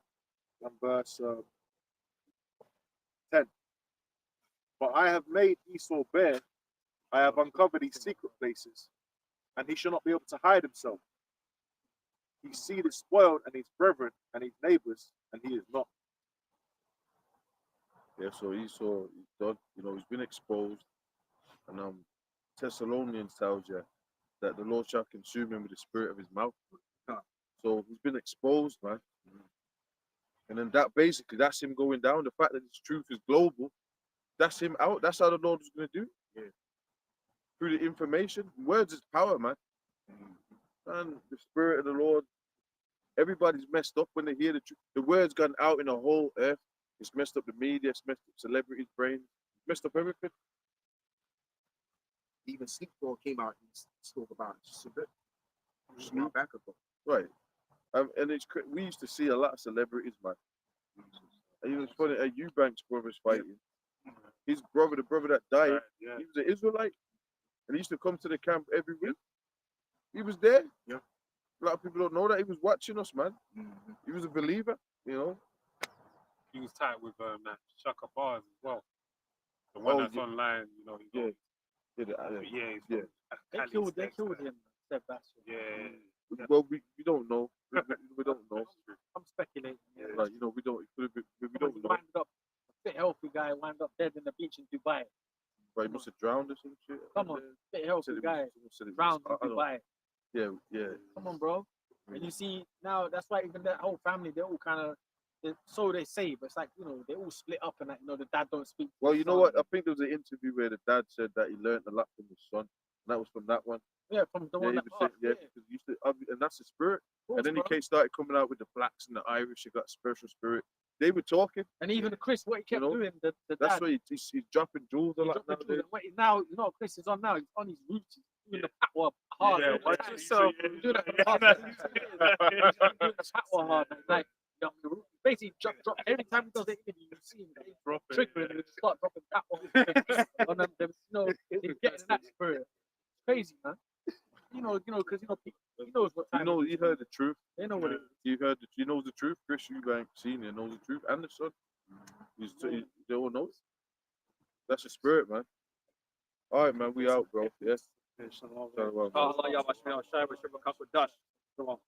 and verse 10. But I have made Esau bare, I have uncovered his secret places, and he shall not be able to hide himself. His seed is spoiled, and his brethren and his neighbors, and he is not. Yeah, so Esau, he's done, you know, he's been exposed. And Thessalonians tells you that the Lord shall consume him with the spirit of his mouth. So he's been exposed, man. And then that's him going down. The fact that his truth is global, that's him out. That's how the Lord is going to do. Yeah. Through the information. Words is power, man. And the spirit of the Lord, everybody's messed up when they hear the truth. The word's gone out in the whole earth. It's messed up the media, it's messed up celebrities' brains, messed up everything. Even Snoop Dogg came out and spoke about it just a bit. Just not back ago. Right. And we used to see a lot of celebrities, man. And it was funny, Eubanks brothers fighting. His brother, the brother that died, he was an Israelite. And he used to come to the camp every week. He was there. Yeah. A lot of people don't know that he was watching us, man. Mm-hmm. He was a believer, you know. He was tight with that Shaka Bars as well. The one Oh, that's yeah. online, you know. Yeah. He's Yeah. They killed him. Sebastian. Yeah. Well, we don't know. We don't know. I'm speculating. Like, you know, we don't. We don't know. Wind up, a fit healthy guy, wind up dead in the beach in Dubai. Right, he must have drowned or some shit. Come on, fit healthy Said it guy, was- said it was- drowned I in don't- Dubai. Yeah, yeah. Come on, bro. And you see now, that's why even that whole family, they're all kind of, so they say, but it's like, you know, they all split up and, like, you know, the dad don't speak. to Well, the you know son. what? I think there was an interview where the dad said that he learned a lot from his son. And that was from that one. Yeah, from the Yeah, one he that was saying, passed, yeah, yeah. because he used to, and that's the spirit. Of And then he course, started coming out with the blacks and the Irish. He got spiritual spirit. They were talking. and even Chris, what he kept know, doing, the That's dad, why he's dropping jewels a he lot dropped the jewels, nowadays. and what he now, you know, what Chris is on now, he's on his roots, he's doing the patwa hard. Yeah, all the watch time. yourself. He's doing that for the past 2 years. He's doing the patwa hard, like, you know, basically drop every time he does an interview, you see him triggering and just start dropping patwa on them, you know, he's getting in that spirit. It's crazy, man. You know, because he knows what time. You know, he heard the truth. They know what it is. He knows the truth. Chris Eubank Senior knows the truth, and the son. They all know it. That's the spirit, man. All right, man. We out, bro. Yes. Allah, ya Bashmi, Shai, Bashir, Bakaswa, Dash. Go on.